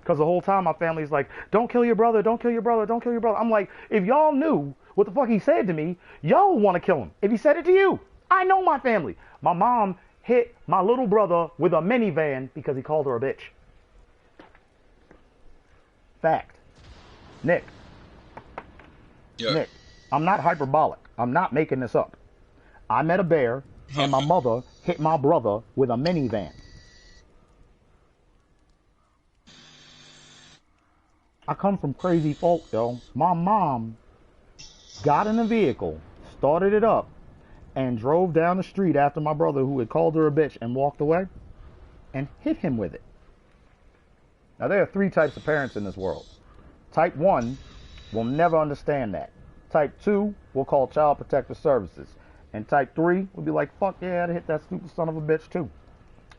Because the whole time my family's like, don't kill your brother, don't kill your brother, don't kill your brother. I'm like, if y'all knew what the fuck he said to me, y'all would want to kill him. If he said it to you, I know my family. My mom hit my little brother with a minivan because he called her a bitch. Fact. Nick. Yeah. Nick, I'm not hyperbolic. I'm not making this up. I met a bear, and my mother hit my brother with a minivan. I come from crazy folk, yo. My mom got in a vehicle, started it up, and drove down the street after my brother, who had called her a bitch, and walked away, and hit him with it. Now, there are 3 types of parents in this world. Type 1 will never understand that. Type 2 will call Child Protective Services. And Type 3 will be like, fuck yeah, I'd hit that stupid son of a bitch too.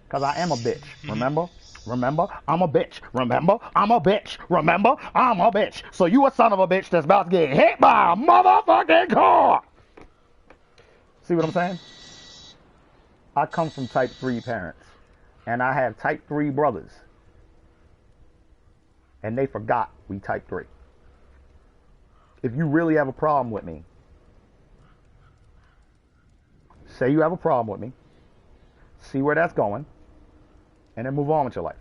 Because I am a bitch, remember? Remember, I'm a bitch. Remember, I'm a bitch. Remember, I'm a bitch. So you a son of a bitch that's about to get hit by a motherfucking car. See what I'm saying? I come from Type 3 parents. And I have Type 3 brothers. And they forgot we Type 3. If you really have a problem with me, say you have a problem with me, see where that's going, and then move on with your life.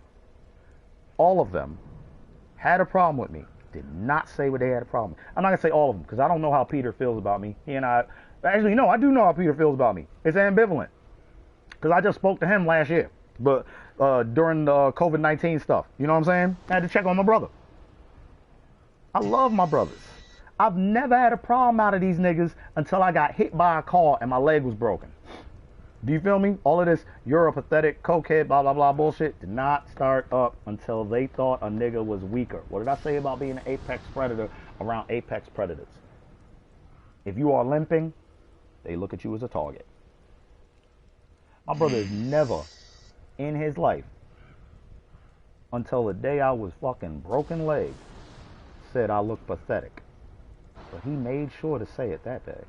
All of them had a problem with me, did not say what they had a problem with. I'm not going to say all of them, because I don't know how Peter feels about me. Actually, no, I do know how Peter feels about me. It's ambivalent, because I just spoke to him last year, but during the COVID-19 stuff, you know what I'm saying? I had to check on my brother. I love my brothers. I've never had a problem out of these niggas until I got hit by a car and my leg was broken. Do you feel me? All of this, you're a pathetic cokehead, blah, blah, blah bullshit did not start up until they thought a nigga was weaker. What did I say about being an apex predator around apex predators? If you are limping, they look at you as a target. My brother has never in his life, until the day I was fucking broken leg, said I look pathetic. But he made sure to say it that day.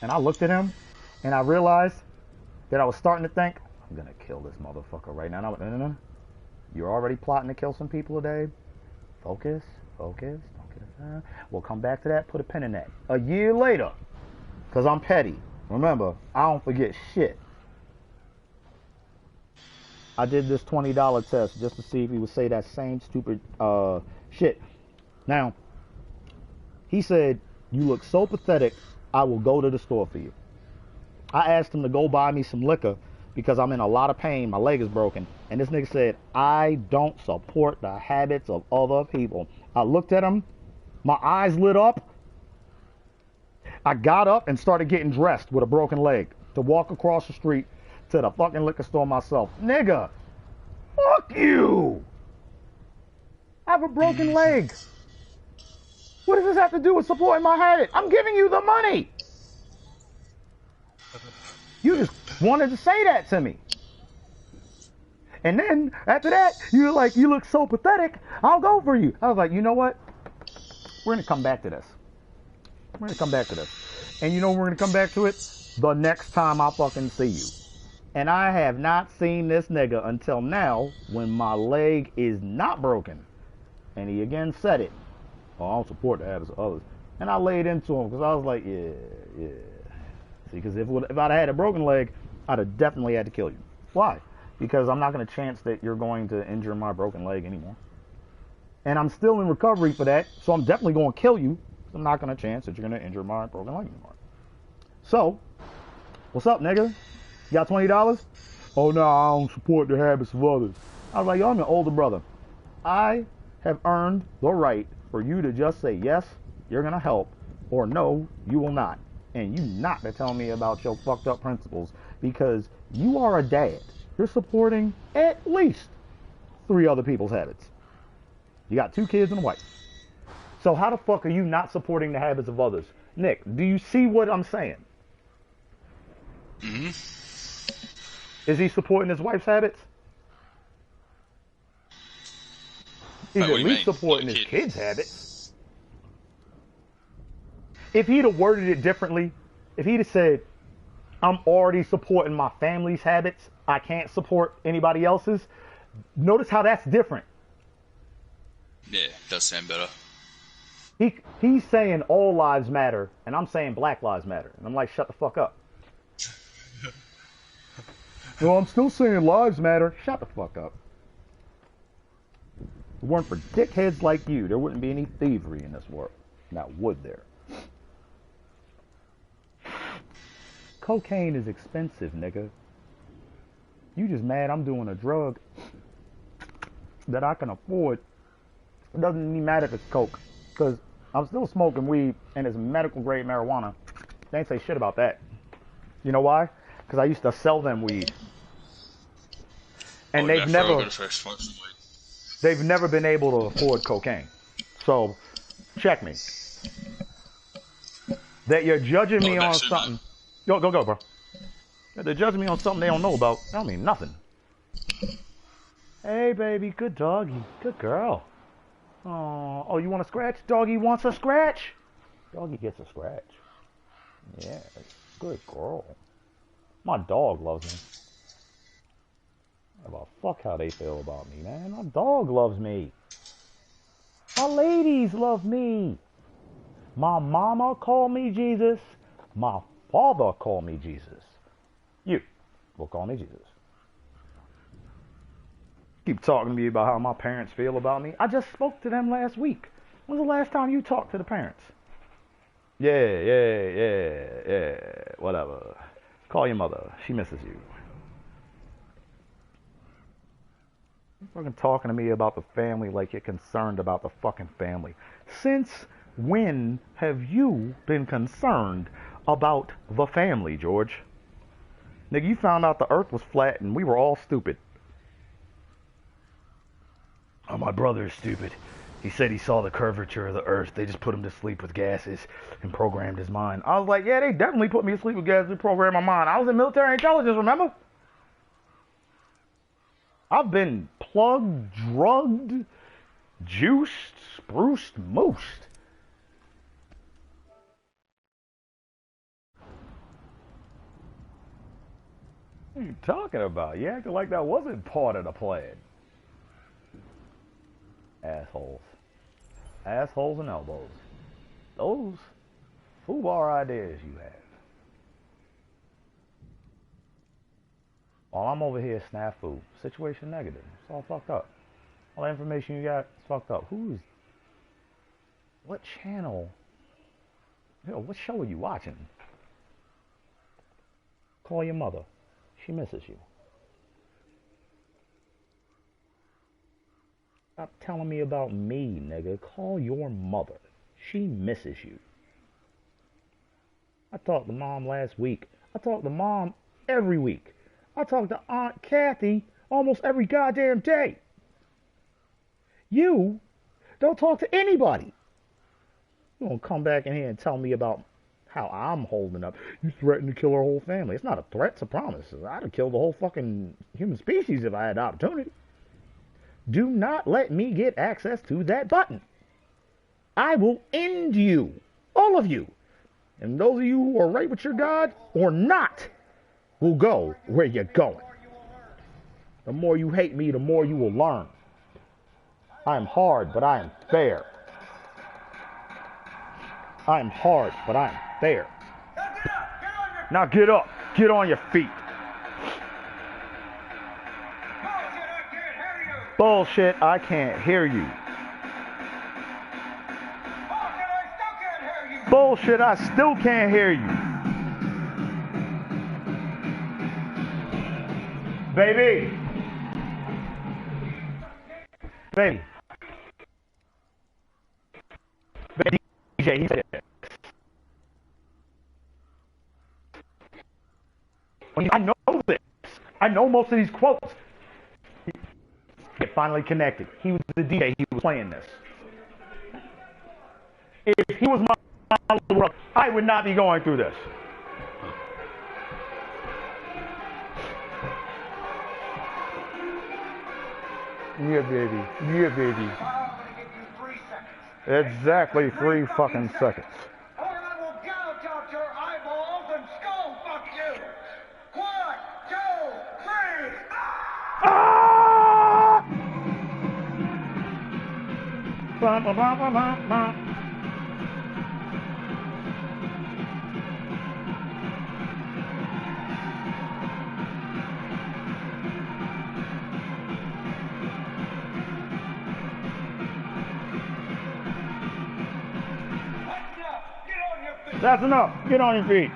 And I looked at him, and I realized that I was starting to think, I'm going to kill this motherfucker right now. And I went, no. You're already plotting to kill some people today. Focus. Don't get it. We'll come back to that. Put a pin in that. A year later, because I'm petty. Remember, I don't forget shit. I did this $20 test just to see if he would say that same stupid shit. Now, he said, you look so pathetic, I will go to the store for you. I asked him to go buy me some liquor because I'm in a lot of pain. My leg is broken. And this nigga said, I don't support the habits of other people. I looked at him. My eyes lit up. I got up and started getting dressed with a broken leg to walk across the street to the fucking liquor store myself. Nigga, fuck you. I have a broken leg. What does this have to do with supporting my habit? I'm giving you the money. You just wanted to say that to me. And then after that, you're like, you look so pathetic, I'll go for you. I was like, you know what? We're going to come back to this. And you know we're going to come back to it? The next time I fucking see you. And I have not seen this nigga until now when my leg is not broken. And he again said it. Oh, I don't support the habits of others. And I laid into him because I was like, yeah. See, because if I'd had a broken leg, I'd have definitely had to kill you. Why? Because I'm not going to chance that you're going to injure my broken leg anymore. And I'm still in recovery for that, so I'm definitely going to kill you. I'm not going to chance that you're going to injure my broken leg anymore. So, what's up, nigga? You got $20? Oh, no, I don't support the habits of others. I was like, yo, I'm your older brother. I have earned the right for you to just say, yes, you're going to help, or no, you will not. And you not to tell me about your fucked up principles because you are a dad. You're supporting at least 3 other people's habits. You got 2 kids and a wife. So how the fuck are you not supporting the habits of others? Nick, do you see what I'm saying? Mm-hmm. Is he supporting his wife's habits? He's Wait, at what do you least mean? supporting Like a his kid? kids' habits. If he'd have worded it differently, if he'd have said, I'm already supporting my family's habits, I can't support anybody else's, notice how that's different. Yeah, does sound better. He's saying all lives matter, and I'm saying Black Lives Matter. And I'm like, shut the fuck up. No, I'm still saying lives matter. Shut the fuck up. If it weren't for dickheads like you, there wouldn't be any thievery in this world. Now, would there? Cocaine is expensive, nigga. You just mad I'm doing a drug that I can afford. It doesn't even matter if it's coke, because I'm still smoking weed and it's medical grade marijuana. They ain't say shit about that. You know why? Because I used to sell them weed. And they've never been able to afford cocaine. So, check me. That you're judging me on something. Go, bro. That they're judging me on something they don't know about. That don't mean nothing. Hey, baby, good doggy, good girl. Oh, you want a scratch? Doggy wants a scratch. Doggy gets a scratch. Yeah, good girl. My dog loves me. About fuck how they feel about me, man. My dog loves me. My ladies love me. My mama called me Jesus. My father called me Jesus. You will call me Jesus. Keep talking to me about how my parents feel about me. I just spoke to them last week. When's the last time you talked to the parents? Yeah. Whatever. Call your mother. She misses you. You're fucking talking to me about the family like you're concerned about the fucking family. Since when have you been concerned about the family, George? Nigga, you found out the earth was flat and we were all stupid. Oh, my brother is stupid. He said he saw the curvature of the earth. They just put him to sleep with gases and programmed his mind. I was like, yeah, they definitely put me to sleep with gases and programmed my mind. I was in military intelligence, remember? I've been plugged, drugged, juiced, spruced, moosed. What are you talking about? You acting like that wasn't part of the plan. Assholes. Assholes and elbows. Those foobar ideas you have. While I'm over here snafu, situation negative. It's all fucked up. All the information you got is fucked up. What channel? What show are you watching? Call your mother. She misses you. Stop telling me about me, nigga. Call your mother. She misses you. I talked to Mom last week. I talk to Mom every week. I talk to Aunt Kathy almost every goddamn day. You don't talk to anybody. You don't come back in here and tell me about how I'm holding up. You threatened to kill our whole family. It's not a threat, it's a promise. I'd have killed the whole fucking human species if I had the opportunity. Do not let me get access to that button. I will end you. All of you. And those of you who are right with your God or not will go where you're going. The more you hate me, the more you will learn. I am hard, but I am fair. I am hard, but I am fair. Now get up. Get on your feet. Bullshit, I can't hear you. Bullshit, I still can't hear you. Baby. Baby. Baby, DJ, he said it. I know this. I know most of these quotes. Get finally connected. He was the DJ. He was playing this. If he was my world, I would not be going through this. Yeah, baby. Yeah, baby. Exactly 3 fucking seconds. Or I will gouge out your eyeballs and skull fuck you. 1, 2, 3. Ah! Ba, ba, ba, ba, ba, ba. That's enough. Get on your feet.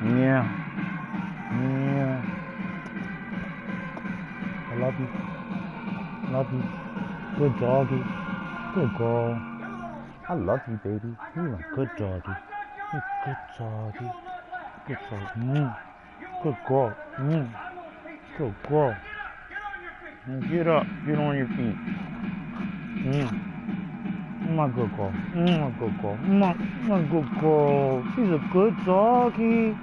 Yeah. Yeah. I love you. Love you. Good doggy. Good girl. I love you, baby. You're a good doggy. You're a good doggy. Good doggy. Good girl. Good girl. Get up. Get on your feet. My good girl. My good girl. My good girl. She's a good doggy.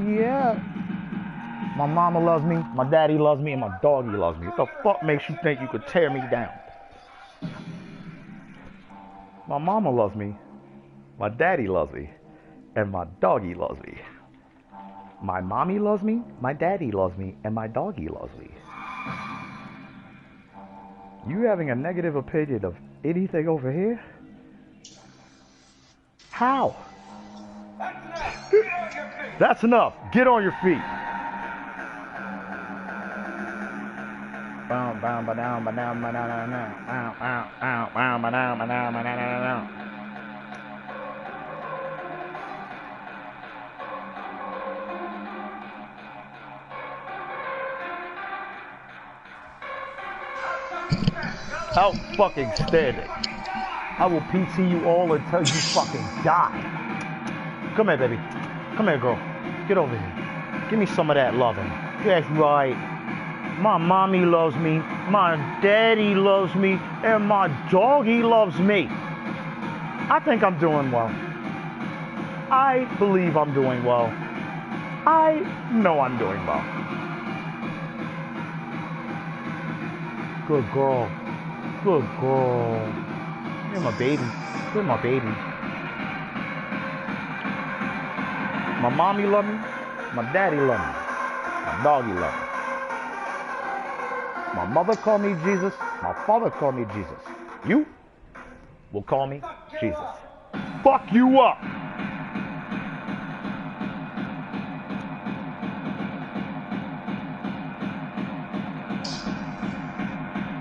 Yeah. My mama loves me, my daddy loves me, and my doggy loves me. What the fuck makes you think you could tear me down? My mama loves me, my daddy loves me, and my doggy loves me. My mommy loves me, my daddy loves me, and my doggy loves me. You having a negative opinion of anything over here? How? That's enough. Get on your feet. Out fucking standing. I will PT you all until you fucking die. Come here, baby. Come here, girl. Get over here. Give me some of that loving. That's right. My mommy loves me, my daddy loves me, and my doggy loves me. I think I'm doing well. I believe I'm doing well. I know I'm doing well. Good girl. Good girl. You're my baby. You're my baby. My mommy loves me, my daddy loves me, my doggy loves me. My mother called me Jesus. My father called me Jesus. You will call me Jesus. Fuck you up.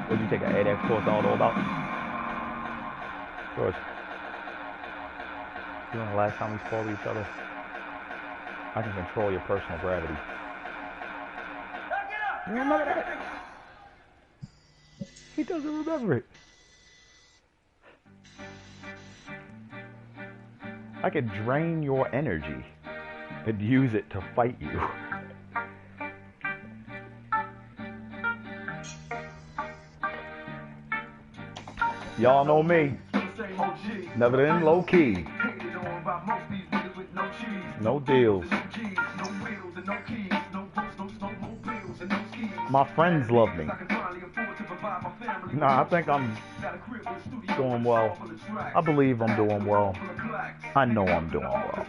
What did you take an 8X course all about? George, you know the last time we spoke to each other? I can control your personal gravity. You remember that? He doesn't remember it. I could drain your energy and use it to fight you. Y'all know me. Never been low key. No deals. My friends love me. Nah, I think I'm doing well. I believe I'm doing well. I know I'm doing well.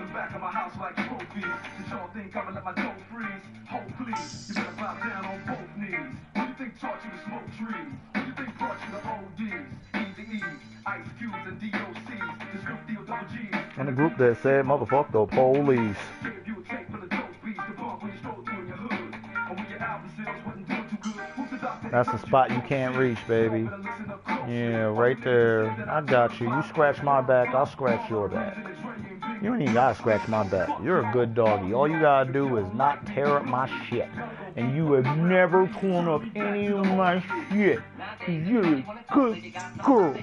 And the group that said, motherfuck the police. That's the spot you can't reach, baby. Yeah, right there. I got you. You scratch my back, I'll scratch your back. You ain't even gotta scratch my back. You're a good doggy. All you gotta do is not tear up my shit. And you have never torn up any of my shit. You're a good girl.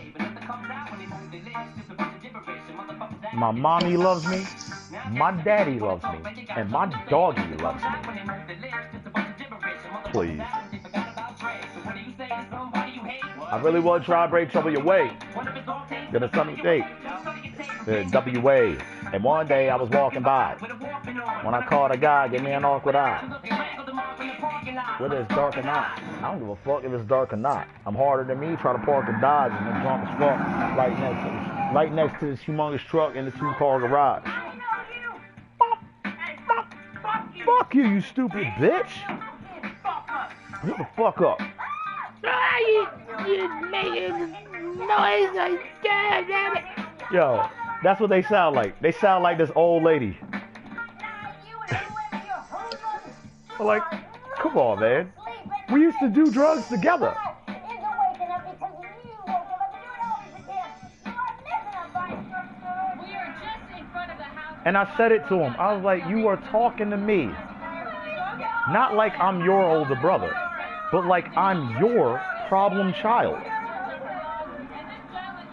My mommy loves me. My daddy loves me. And my doggy loves me. Please. I really want to try to break trouble your way. Get a sunny day. WA. And one day I was walking by. When I caught a guy, gave me an awkward eye. Whether it's dark or not. I don't give a fuck if it's dark or not. I'm harder than me. Try to park a Dodge and then drunk as fuck right next to this humongous truck in the 2-car garage. Fuck you, you stupid bitch. Shut the fuck up. You making noise like that, damn it. Yo, that's what they sound like. They sound like this old lady. Like, come on, man. We used to do drugs together. And I said it to him. I was like, you are talking to me. Not like I'm your older brother, but like I'm your problem child.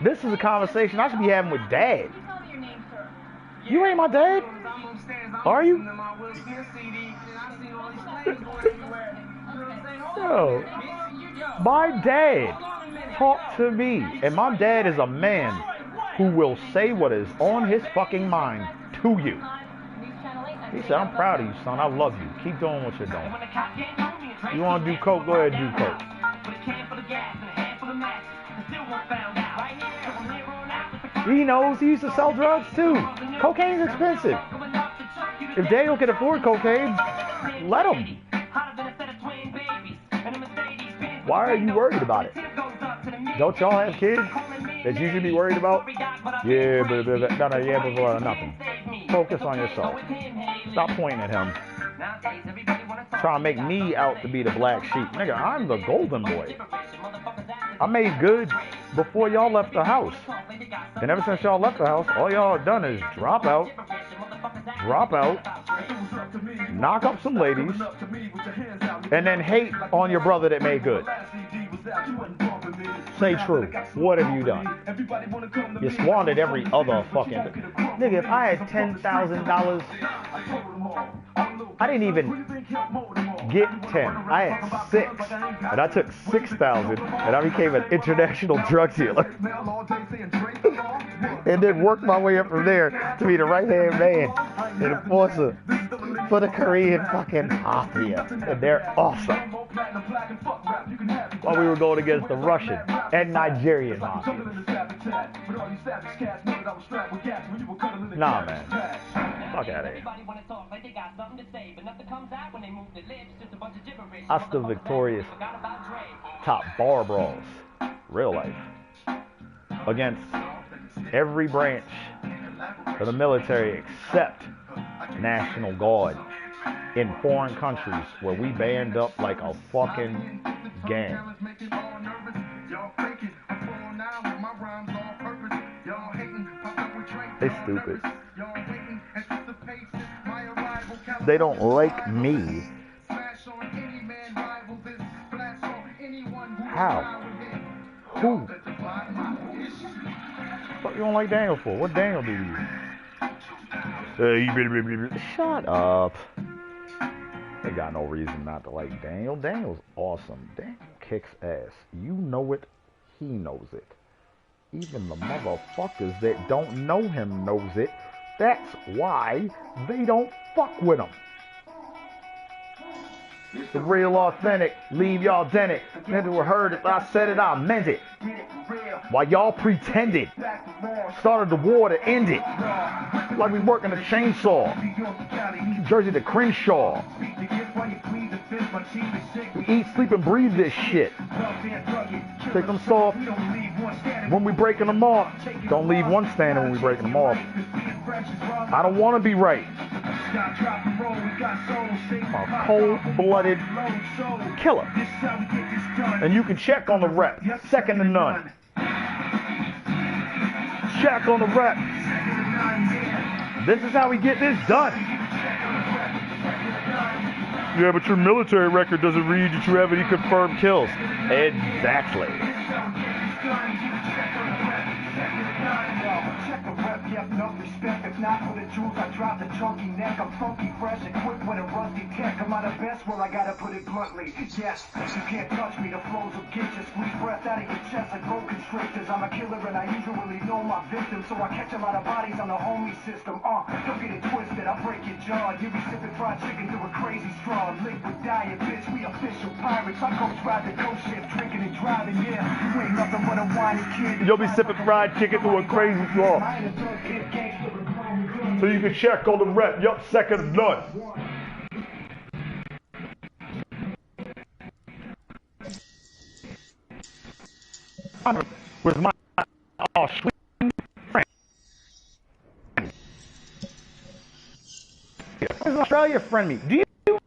This is a conversation I should be having with Dad. You ain't my dad? Are you? Yo, my dad talked to me, and my dad is a man who will say what is on his fucking mind to you. He said, I'm proud of you, son. I love you. Keep doing what you're doing. You want to do coke? Go ahead and do coke. He knows he used to sell drugs too. Cocaine's expensive. If Daniel can afford cocaine, let him. Why are you worried about it? Don't y'all have kids that you should be worried about? Yeah, but nothing. Focus on yourself. Stop pointing at him. Trying to make me out to be the black sheep. Nigga, I'm the golden boy. I made good before y'all left the house. And ever since y'all left the house, all y'all have done is drop out, knock up some ladies, and then hate on your brother that made good. Say true. What have you done? You squandered every other fucking... Nigga, if I had $10,000, I didn't even get 10. I had 6. And I took 6,000 and I became an international drug dealer. And then worked my way up from there to be the right-hand man and enforcer for the Korean fucking mafia. And they're awesome. While we were going against the Russian and Nigerian mafia. Nah, man. Fuck out of here. I still victorious. Top bar brawls. Real life. Against every branch of the military except National Guard in foreign countries where we band up like a fucking gang. They stupid. They don't like me. How? Who? What you don't like Daniel for? What Daniel do you? Shut up. They got no reason not to like Daniel. Daniel's awesome. Daniel kicks ass. You know it. He knows it. Even the motherfuckers that don't know him knows it. That's why they don't fuck with him. The real authentic, leave y'all dented. Never heard it, I said it, I meant it. While y'all pretended, started the war to end it. Like we working a chainsaw. Jersey to Crenshaw. We eat, sleep, and breathe this shit. Take them soft when we breaking them off. Don't leave one standing when we breaking them off. I don't want to be right. I'm a cold-blooded killer. And you can check on the rep. Second to none. Check on the rep. This is how we get this done. Yeah, but your military record doesn't read that you have any confirmed kills. Exactly. If not for the jewels, I drop the chunky neck. I'm funky, fresh, equipped with a rusty tech. I'm out of best, well, I gotta put it bluntly. Yes, you can't touch me, the flows will get you. Squeeze breath out of your chest like boa constrictors. I'm a killer and I usually know my victims, so I catch a lot of bodies on the homie system. Don't get it twisted, I'll break your jaw. You be sipping fried chicken through a crazy straw. Liquid diet, bitch, we official pirates. I coach ride the ghost ship, drinking and driving, yeah. You ain't nothing but a whiny kid. You'll be sipping fried chicken through a crazy straw. So you can check on the rep. Yup, second none. With my sweet friend. Where's Australia friend me? Do you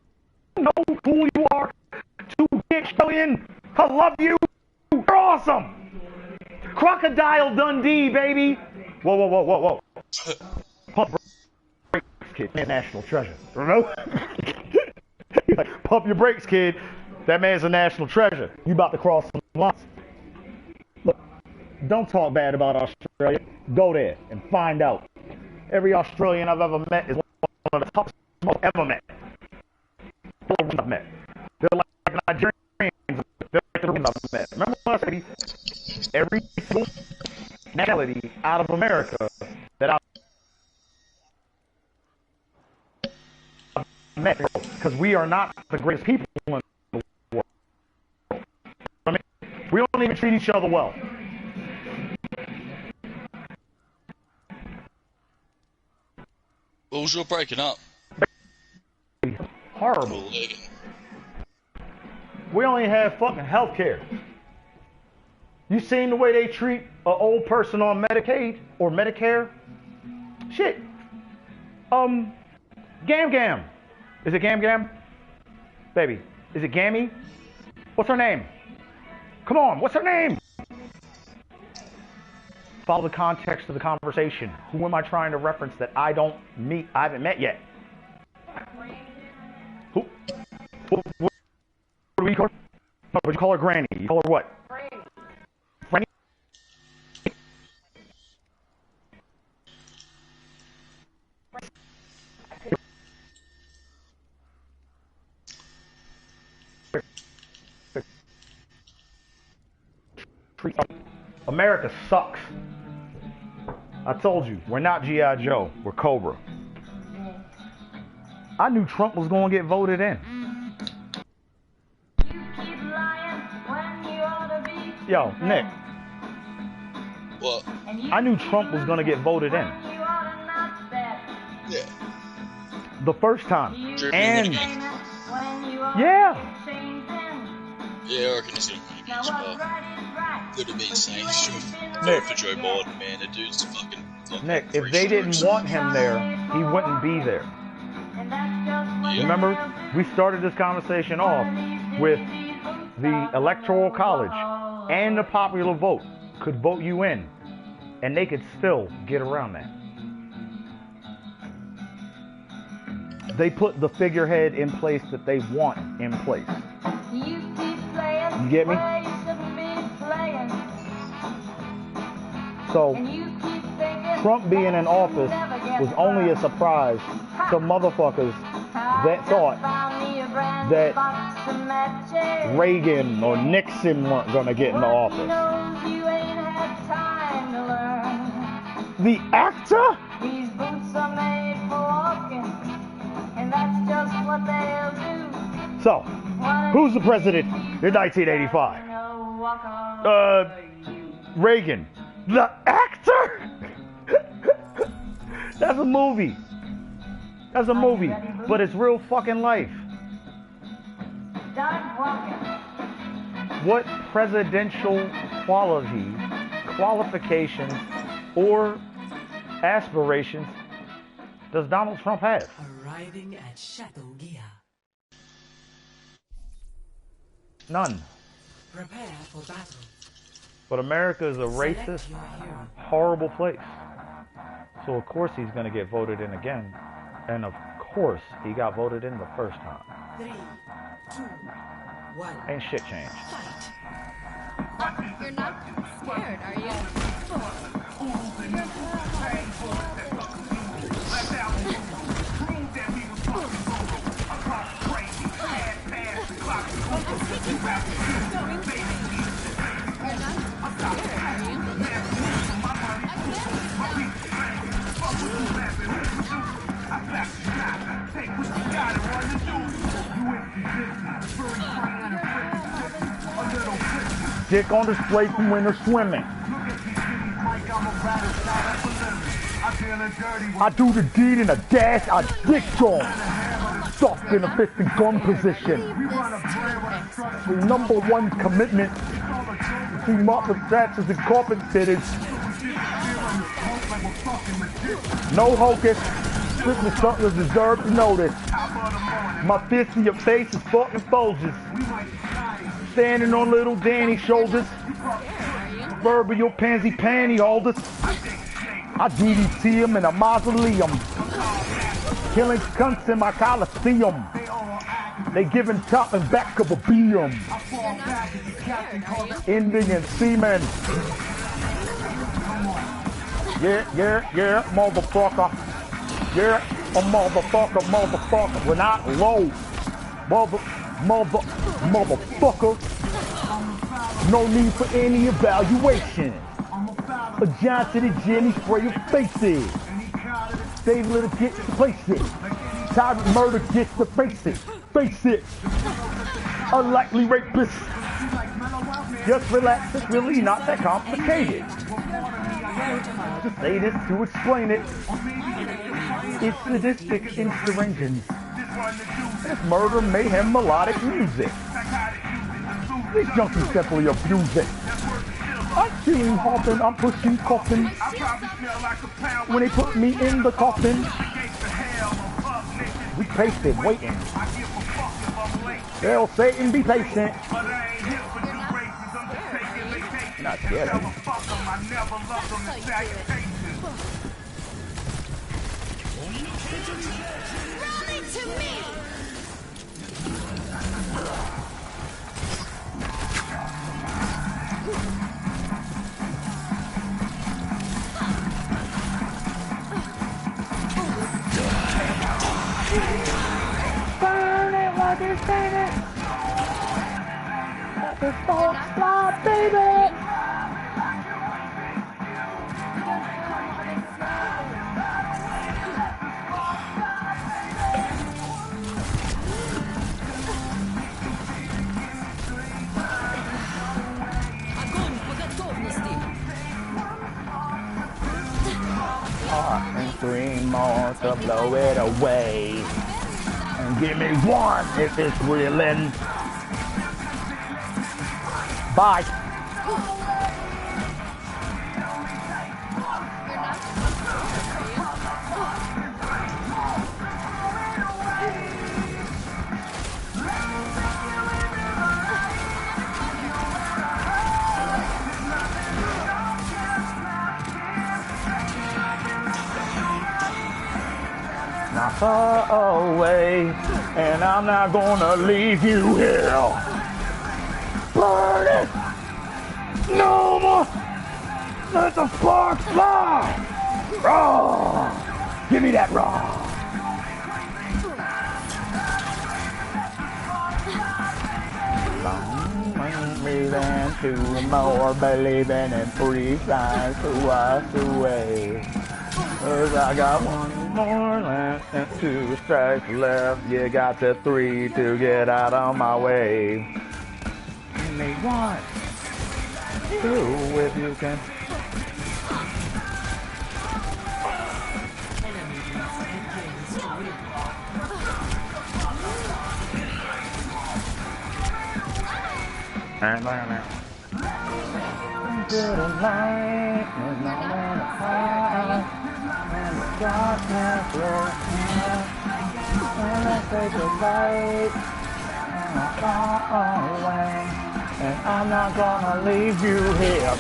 know who you are? 2 billion. I love you. You're awesome. Crocodile Dundee, baby. Whoa, whoa, whoa, whoa, whoa. Pump brakes, kid. Man, national treasure. You know? Like, pump your brakes, kid. That man's a national treasure. You about to cross some lines. Look, don't talk bad about Australia. Go there and find out. Every Australian I've ever met is one of the toughest I've ever met. I've met. They're like Nigerians. They're like the I've met. Remember when I said every single nationality out of America that I've met, because we are not the greatest people in the world. I mean, we don't even treat each other well. Bulls, you're breaking up. Horrible. We only have fucking health care. You seen the way they treat an old person on Medicaid or Medicare? Shit. Gam Gam. Is it Gam Gam? Baby, is it Gammy? What's her name? Come on, what's her name? Follow the context of the conversation. Who am I trying to reference that I haven't met yet? Who? What do you call her? What do you call her? Granny. You call her what? Granny. America sucks. I told you, we're not G.I. Joe, we're Cobra. I knew Trump was going to get voted in. Yo, Nick. What? I knew Trump was going to get voted in. Yeah. The first time. And yeah. Yeah, I reckon he's going to win against, but could have been saying Nick. for Joe Biden, man. The dude's fucking. Nick, if they didn't want him there, he wouldn't be there. Yeah. Remember, we started this conversation off with the Electoral College and the popular vote could vote you in, and they could still get around that. They put the figurehead in place that they want in place. You get me? So, Trump being in office was only a surprise to motherfuckers that thought that Reagan or Nixon weren't going to get into office. The actor? These boots are made for walking, and that's just what they'll do. So, who's the president in 1985? Reagan. The actor? That's a movie. That's a movie, but it's real fucking life. What presidential qualifications, or aspirations does Donald Trump have? Arriving at Chateauguay. None. Prepare for battle. But America is a racist, horrible place. So of course he's going to get voted in again. And of course he got voted in the first time. 3, 2, 1. Ain't shit changed. Fight. You're not scared, are you? Dick on display from winter swimming. I do the deed in a dash, I dick on. Soft in a fist and gun position. The number one commitment between Martha Thatchers and carpet fitters. No hocus. Strictly something deserve to notice. My fist in your face is fucking Folgers. Standing on little Danny's shoulders. Proverbial pansy panty holders. I DDT him in a mausoleum. Killing cunts in my coliseum. They giving top and back of a beam. Ending in semen. Yeah, motherfucker. Yeah, a motherfucker. We're not low. Motherfucker. No need for any evaluation. A Johnson and Jenny spray your faces. Save little get to place it. Tyrant murder gets to face it. Face it. Unlikely rapist. Just relax, it's really not that complicated. To say this, to explain it. It's sadistic insurrections. It's murder, mayhem, melodic music. These junkies simply abuse it. I'm feeling hopping, I'm pushing coffin. When they put me in the coffin, we pasted, waiting. Tell Satan be patient. Not yet. Run it to me! Burn it like it's painted. Let the sparks fly, baby. And 3 more to blow it away. And give me 1 if it's reeling. Bye. Not far away, and I'm not gonna leave you here. Burn it! No more! Let the sparks fly! Raw! Give me that raw! Breathing 2 more, believing in 3 flies to us away. 'Cause I got 1 more left and 2 strikes left. You got the 3 to get out of my way. Give me 1, 2 if you can. And into the light, and I'm in a high. And the darkness will come. And I take the light, and I'm far away. And I'm not gonna leave you here.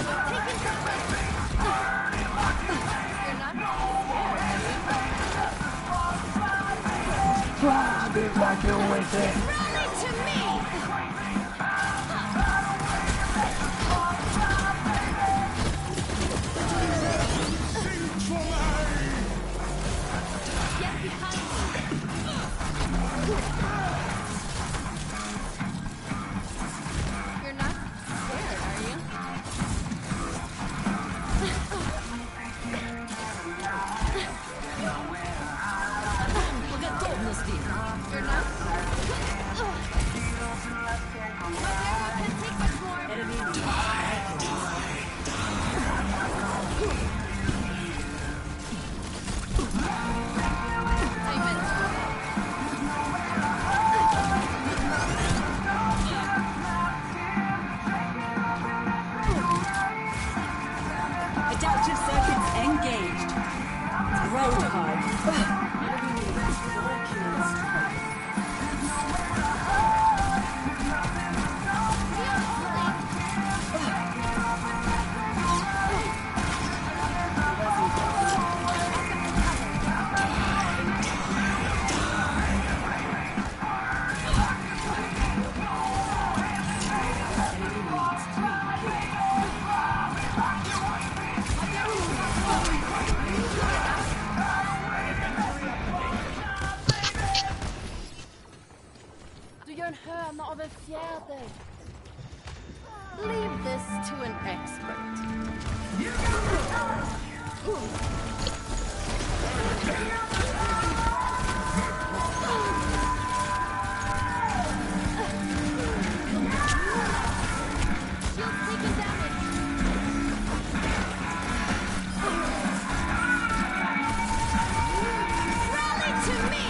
Drive it like you're waiting. Run it to me! and her not obefiado. Leave this to an expert. Shield's taking damage. Rally to me!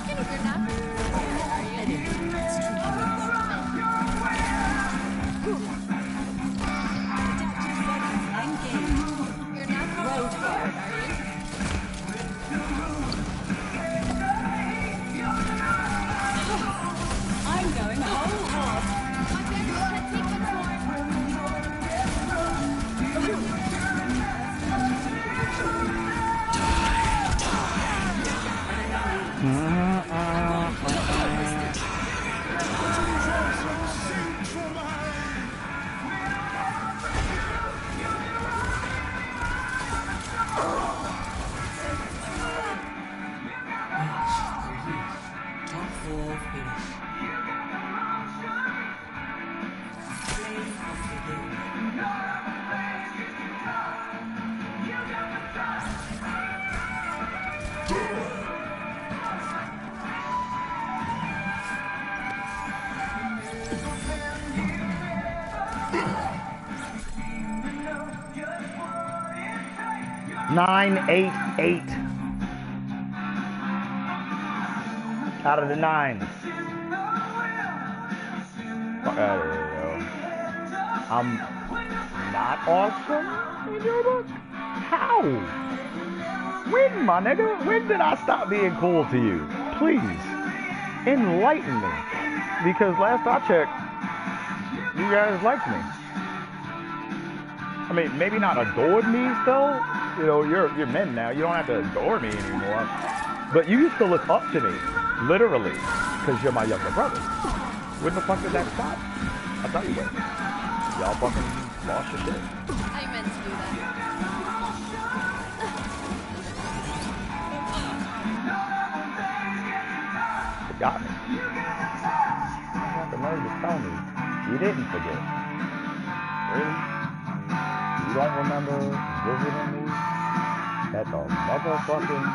Give me your nap. You're not road guard, are you? I'm going whole hog. My dad's gonna take what's Top 4 finish. Play of the game. 988 out of the 9s. Fuck out of here, yo. I'm not awesome in your book? How? When, my nigga? When did I stop being cool to you? Please, enlighten me. Because last I checked, you guys liked me. I mean, maybe not adored me still. You know, you're men now. You don't have to adore me anymore. But you used to look up to me, literally, because you're my younger brother. When the fuck did that stop? I'll tell you what. Y'all fucking lost your shit. I meant to do that. Forgot me. You got the nerve to tell me you didn't forget. Really? You don't remember visiting me at the motherfucking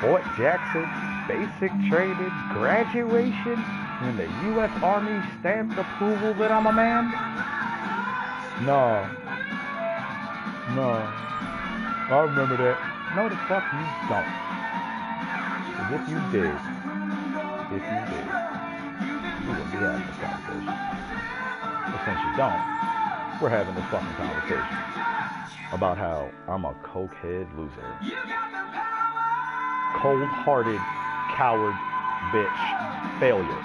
Fort Jackson basic training graduation when the U.S. Army stamped approval that I'm a man? No. I remember that. No, the fuck you don't. 'Cause if you did, we wouldn't be having this conversation. But since you don't, we're having this fucking conversation about how I'm a cokehead loser. Cold-hearted, coward, bitch, failure.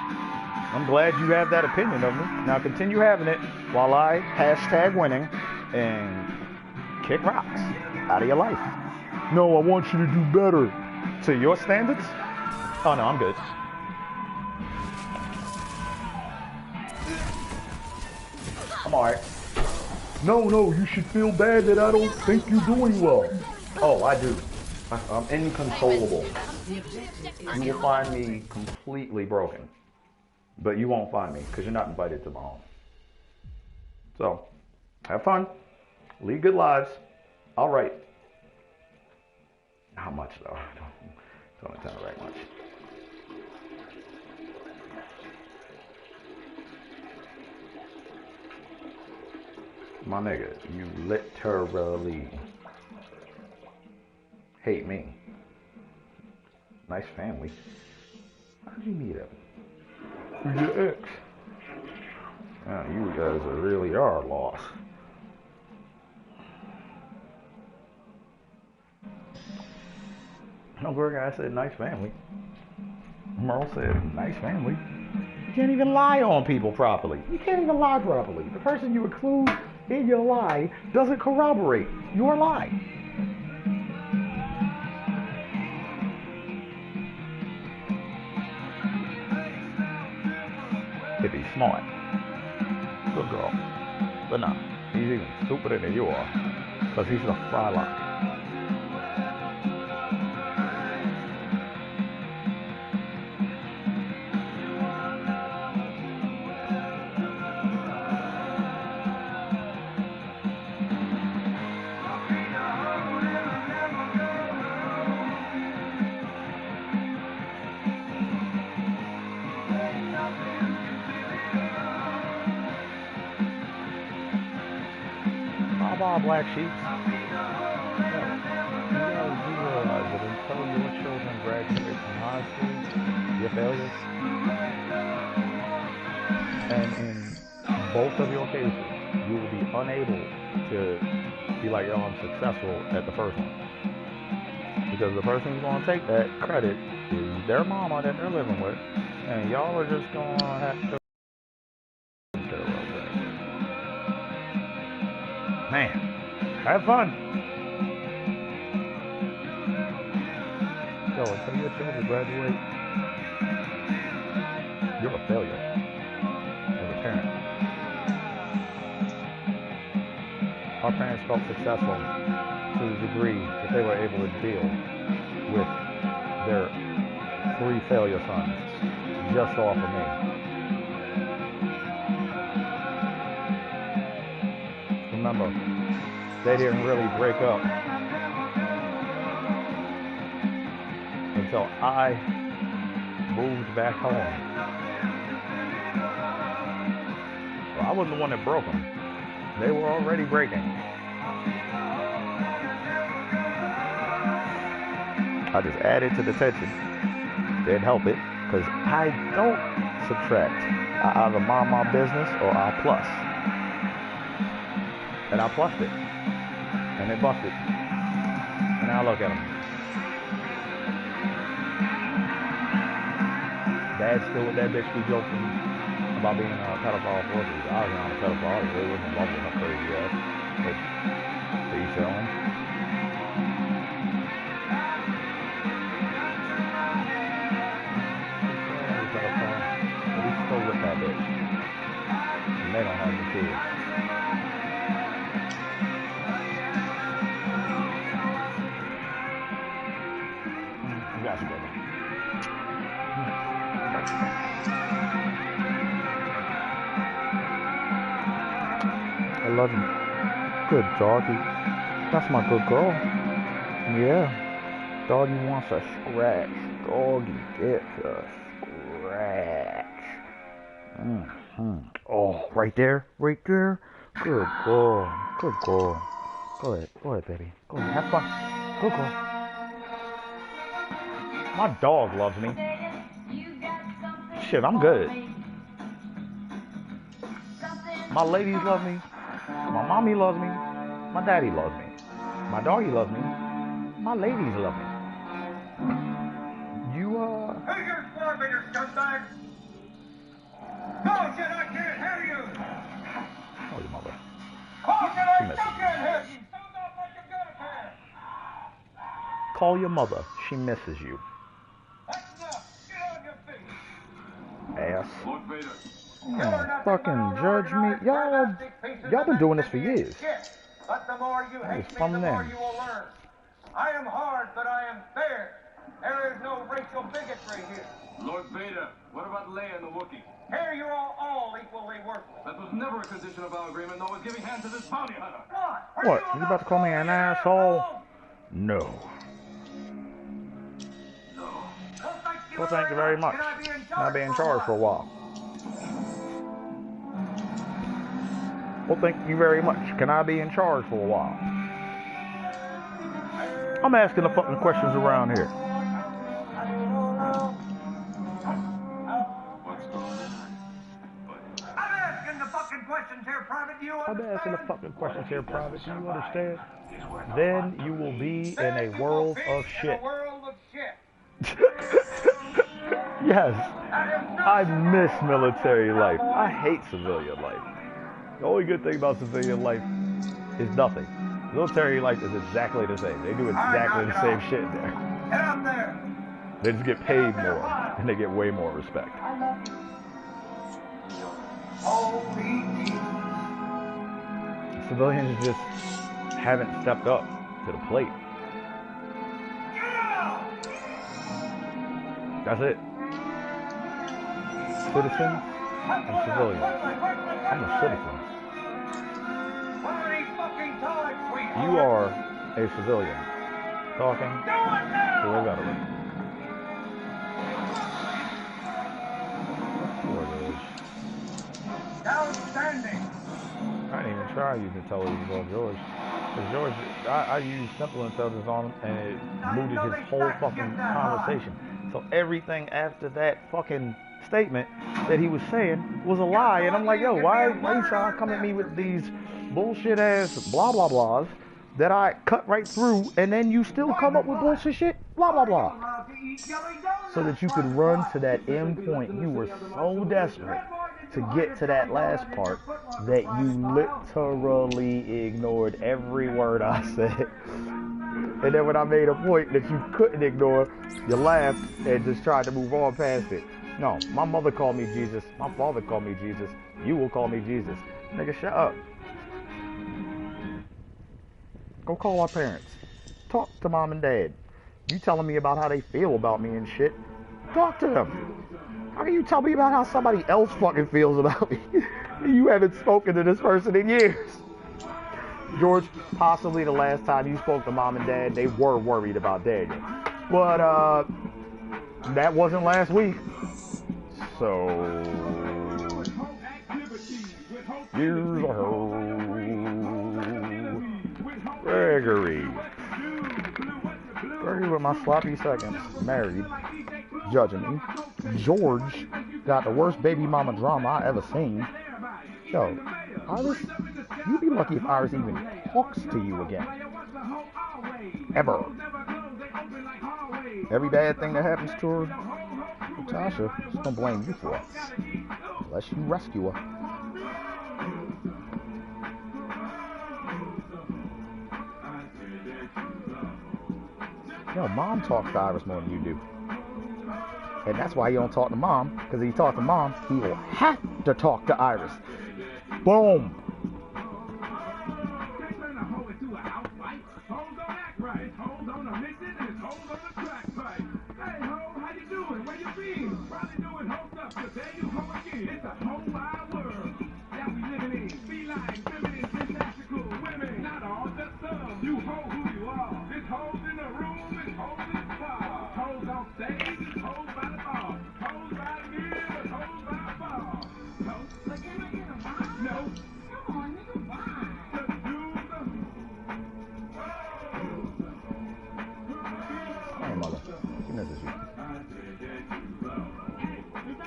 I'm glad you have that opinion of me. Now continue having it while I #winning and kick rocks out of your life. No, I want you to do better. To your standards? Oh no, I'm good. I'm alright. No, you should feel bad that I don't think you're doing well. Oh, I do. I'm inconsolable. You will find me completely broken. But you won't find me because you're not invited to my home. So, have fun. Lead good lives. I'll write. Not much though. Don't intend to write much. My nigga, you literally hate me. Nice family. How did you meet him? Who's your ex? Yeah, you guys really are lost. No, girl guy said nice family. Merle said nice family. You can't even lie on people properly. You can't even lie properly. The person you include in your lie doesn't corroborate your lie. If he's smart. Good girl. But no, he's even stupider than you are. Because he's a frylock. y'all black sheep, you guys do realize that until your children graduate from high school, you're failures? And in both of your cases, you will be unable to be like, yo, I'm successful at the first one. Because the person who's going to take that credit is their mama that they're living with, and y'all are just going to have to. Man, have fun. Yo, until your children graduate, you're a failure as a parent. Our parents felt successful to the degree that they were able to deal with their 3 failure sons just off of me. Remember, they didn't really break up until I moved back home. Well, I wasn't the one that broke them. They were already breaking. I just added to the tension. Didn't help it, because I don't subtract. I either mind my business or I plus. And I plussed it. And it busted. And now look at them. Dad's still with that bitch we joking about being a pedophile forces. I was not a pedophile. I really wasn't involved with her crazy ass. But to each their own. But he's still with that bitch. And they don't have any kids. Gotcha, brother. I love you. Good doggy. That's my good girl. Yeah. Doggy wants a scratch. Doggy gets a scratch. Mm-hmm. Oh, right there? Right there? Good girl. Good girl. Go ahead. Go ahead, baby. Go ahead. Have fun. Good girl. My dog loves me. Shit, I'm good. My ladies love me. My mommy loves me. My daddy loves me. My doggy loves me. My ladies love me. You, Who's your squad leader, scumbag? Oh, shit, I can't hear you! Oh, your mother. Oh, shit, I She misses still can't hear you! Sound off like you've got a pair! Call your mother. She misses you. That's enough! Get on your feet! Ass. Lord Vader. Fucking judge me. Y'all been doing this for years. But the more you hate me, the more you will learn. I am hard, but I am fair. There is no racial bigotry here. Lord Vader, what about Leia and the Wookiee? Here you are all equally worthless. That was never a condition of our agreement, nor was giving hand to this bounty hunter. What? You about to call me an asshole? No. Well, thank you very much. I'll be in charge for a while. Well, thank you very much. Can I be in charge for a while? I'm asking the fucking questions around here. I'm asking the fucking questions here, Private. Do you understand? I'm asking the fucking questions here, Private. Do you understand? Then you will be in a world of shit. Yes. I miss military life. I hate civilian life. The only good thing about civilian life is nothing. Military life is exactly the same. They do exactly the same shit there. Get up there. They just get paid more, and they get way more respect. Civilians just haven't stepped up to the plate. That's it. Citizens and civilians. I'm a citizen. You are a civilian. Talking to a veteran. Outstanding. I didn't even try. You can tell it was all yours. George, I used simple intelligence on him and it mooted his whole fucking conversation. So everything after that fucking statement that he was saying was a lie. And I'm like, yo, why you trying to come at me with these bullshit ass blah blah blahs that I cut right through, and then you still come up with bullshit shit, blah blah blah. So that you could run to that end point. You were so desperate to get to that last part that you literally ignored every word I said. And then when I made a point that you couldn't ignore, you laughed and just tried to move on past it. No, my mother called me Jesus. My father called me Jesus. You will call me Jesus. Nigga, shut up. Go call our parents. Talk to mom and dad. You telling me about how they feel about me and shit. Talk to them. How can you tell me about how somebody else fucking feels about me? You haven't spoken to this person in years. George, possibly the last time you spoke to mom and dad, they were worried about Daniel. But, that wasn't last week. So, years ago, Gregory with my sloppy seconds, married, judging me. George got the worst baby mama drama I ever seen. Yo, Iris, you'd be lucky if Iris even talks to you again. Ever. Every bad thing that happens to her, Natasha, she's gonna blame you for it. Unless you rescue her. Yo, mom talks to Iris more than you do. And that's why you don't talk to mom, because if you talk to mom, he will have to talk to Iris. Boom.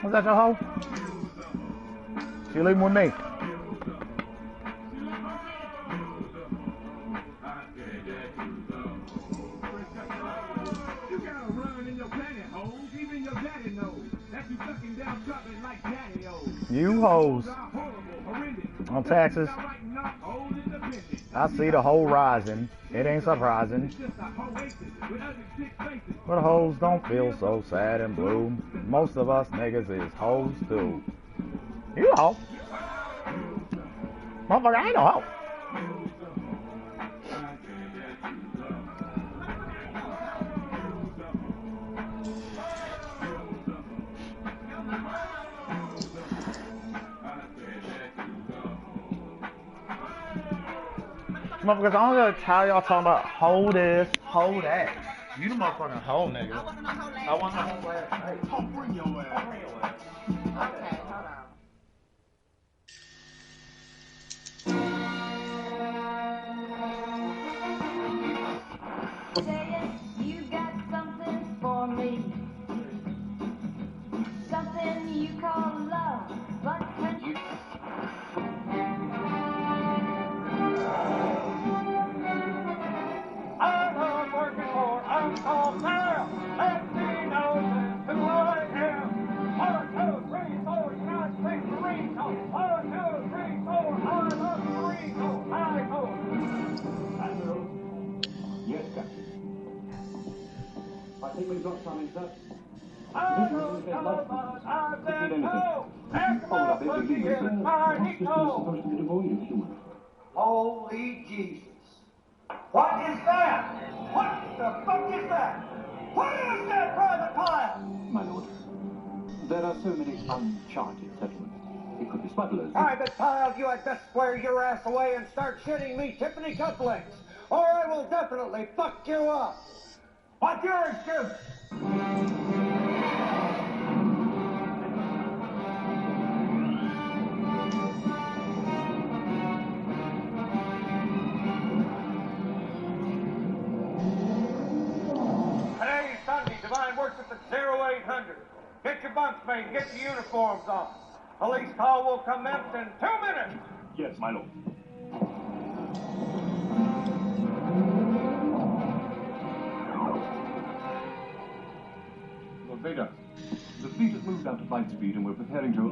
Was that your hoe? She leaving with me. You hoes on taxes. I see the hoe rising. It ain't surprising. But hoes don't feel so sad and blue. Most of us niggas is hoes too. You a hoe. Motherfucker, I ain't no hoe. Motherfuckers, I don't gotta tell y'all talking about hoe this, hoe that. You the motherfucking hoe, nigga. I wasn't a hoe last night. I wasn't a hoe last night. Oh, bring your ass. Bring your ass. Okay, hold on. Say it, you got something for me. Something you call love, but can you... I think we've got something, sir. Holy Jesus. What is that? What the fuck is that? What is that private pile? My lord, there are so many uncharted settlements. It could be smugglers. Private pile, you had best square your ass away and start shitting me Tiffany cufflinks, or I will definitely fuck you up. What's your excuse? up at 0800. Get your bunks made, get your uniforms on. Police call will commence in 2 minutes. Yes, my lord. Lord Vader, the fleet has moved out to flight speed and we're preparing to...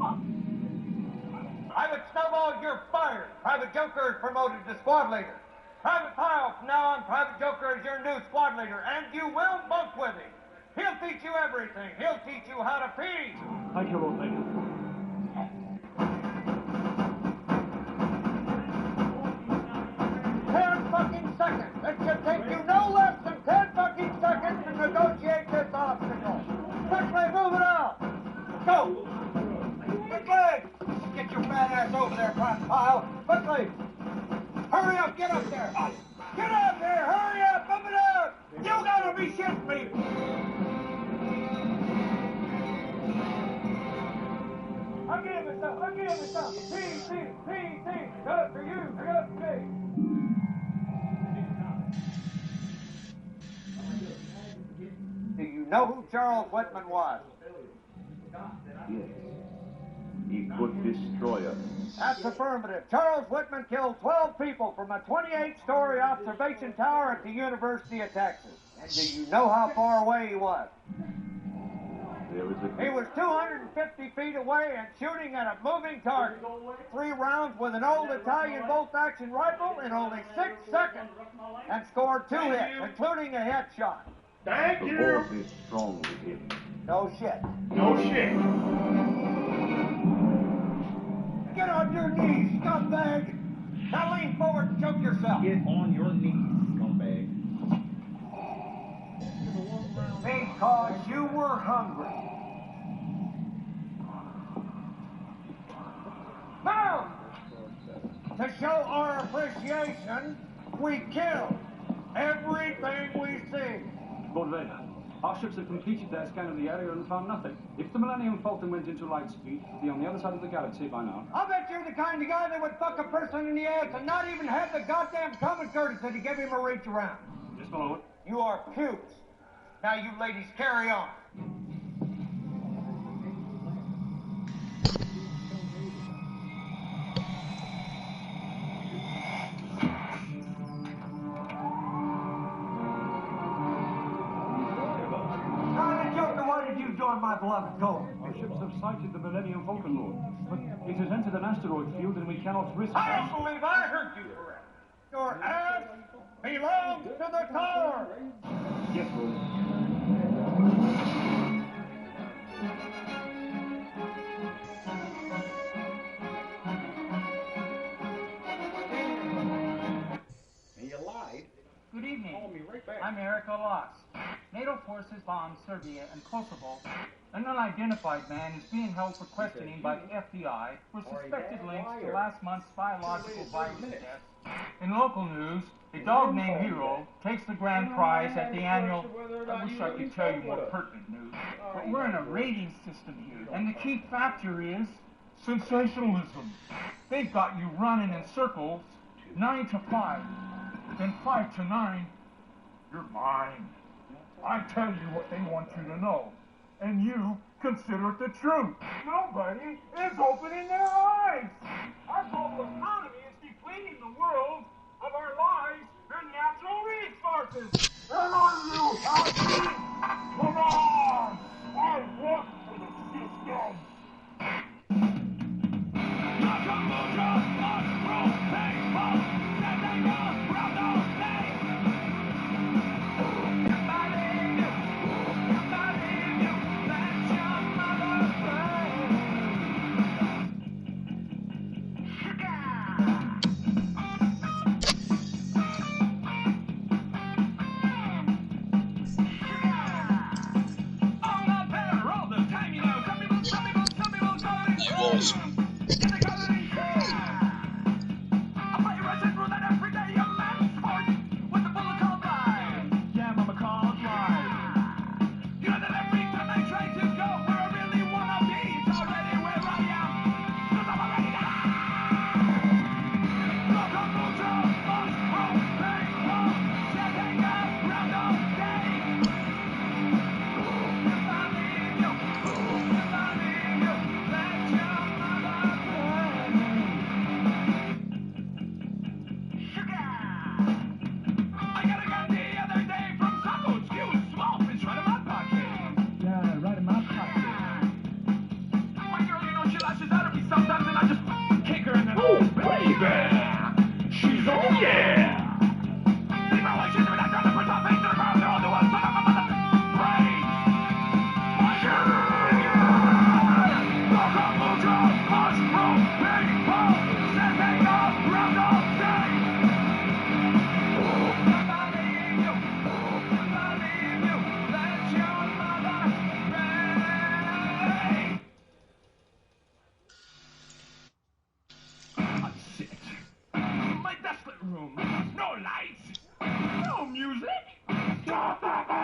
Private Snowball, you're fired. Private Joker is promoted to squad leader. Private Pyle, from now on, Private Joker is your new squad leader, and you will bunk with him. He'll teach you everything. He'll teach you how to pee. Thank you, Lord Vader. 10 fucking seconds. It should take you no less than 10 fucking seconds to negotiate this obstacle. Quickly, move it out. Go. Quickly. Get your fat ass over there, Private Pyle. Quickly. Hurry up, get up there. Get up there, hurry up, up it up. You gotta be shitting me. I'll give it some. P. Good for you, good for me. Do you know who Charles Whitman was? Yes. He could destroy us. That's affirmative. Charles Whitman killed 12 people from a 28-story observation tower at the University of Texas. And do you know how far away he was? He was 250 feet away and shooting at a moving target. 3 rounds with an old Italian bolt-action rifle in only 6 seconds. And scored 2 hits, including a headshot. Thank The you. force is strong with him. No shit. No shit. Get on your knees, scumbag! Now lean forward and choke yourself. Get on your knees, scumbag. Because you were hungry. Now, to show our appreciation, we kill everything we see. Lord Vader, our ships have completed their scan of the area and found nothing. If the Millennium Falcon went into light speed, it would be on the other side of the galaxy by now. I'll bet you're the kind of guy that would fuck a person in the ass and not even have the goddamn common courtesy to give him a reach around. Yes, my lord. You are pukes. Now you ladies carry on. Why did you join my beloved corps? Our ships have sighted the Millennium Falcon, Lord. But it has entered an asteroid field and we cannot risk... I don't believe I heard you correct. Your ass belongs to the tower. Yes, Lord. You lied. Good evening. Call me right back. I'm Eric Alas. NATO forces bombed Serbia and Kosovo. An unidentified man is being held for questioning by the FBI for suspected links to last month's biological virus deaths. In local news, a dog named Hero takes the grand prize at the annual... I wish I could tell you more pertinent news, but we're in a rating system here, and the key factor is sensationalism. They've got you running in circles, 9 to 5, then 5 to 9. You're mine. I tell you what they want you to know, and you consider it the truth. Nobody is opening their eyes. Our global economy is depleting the world of our lives and natural resources. And are you happy? Come on! I work for the system. off the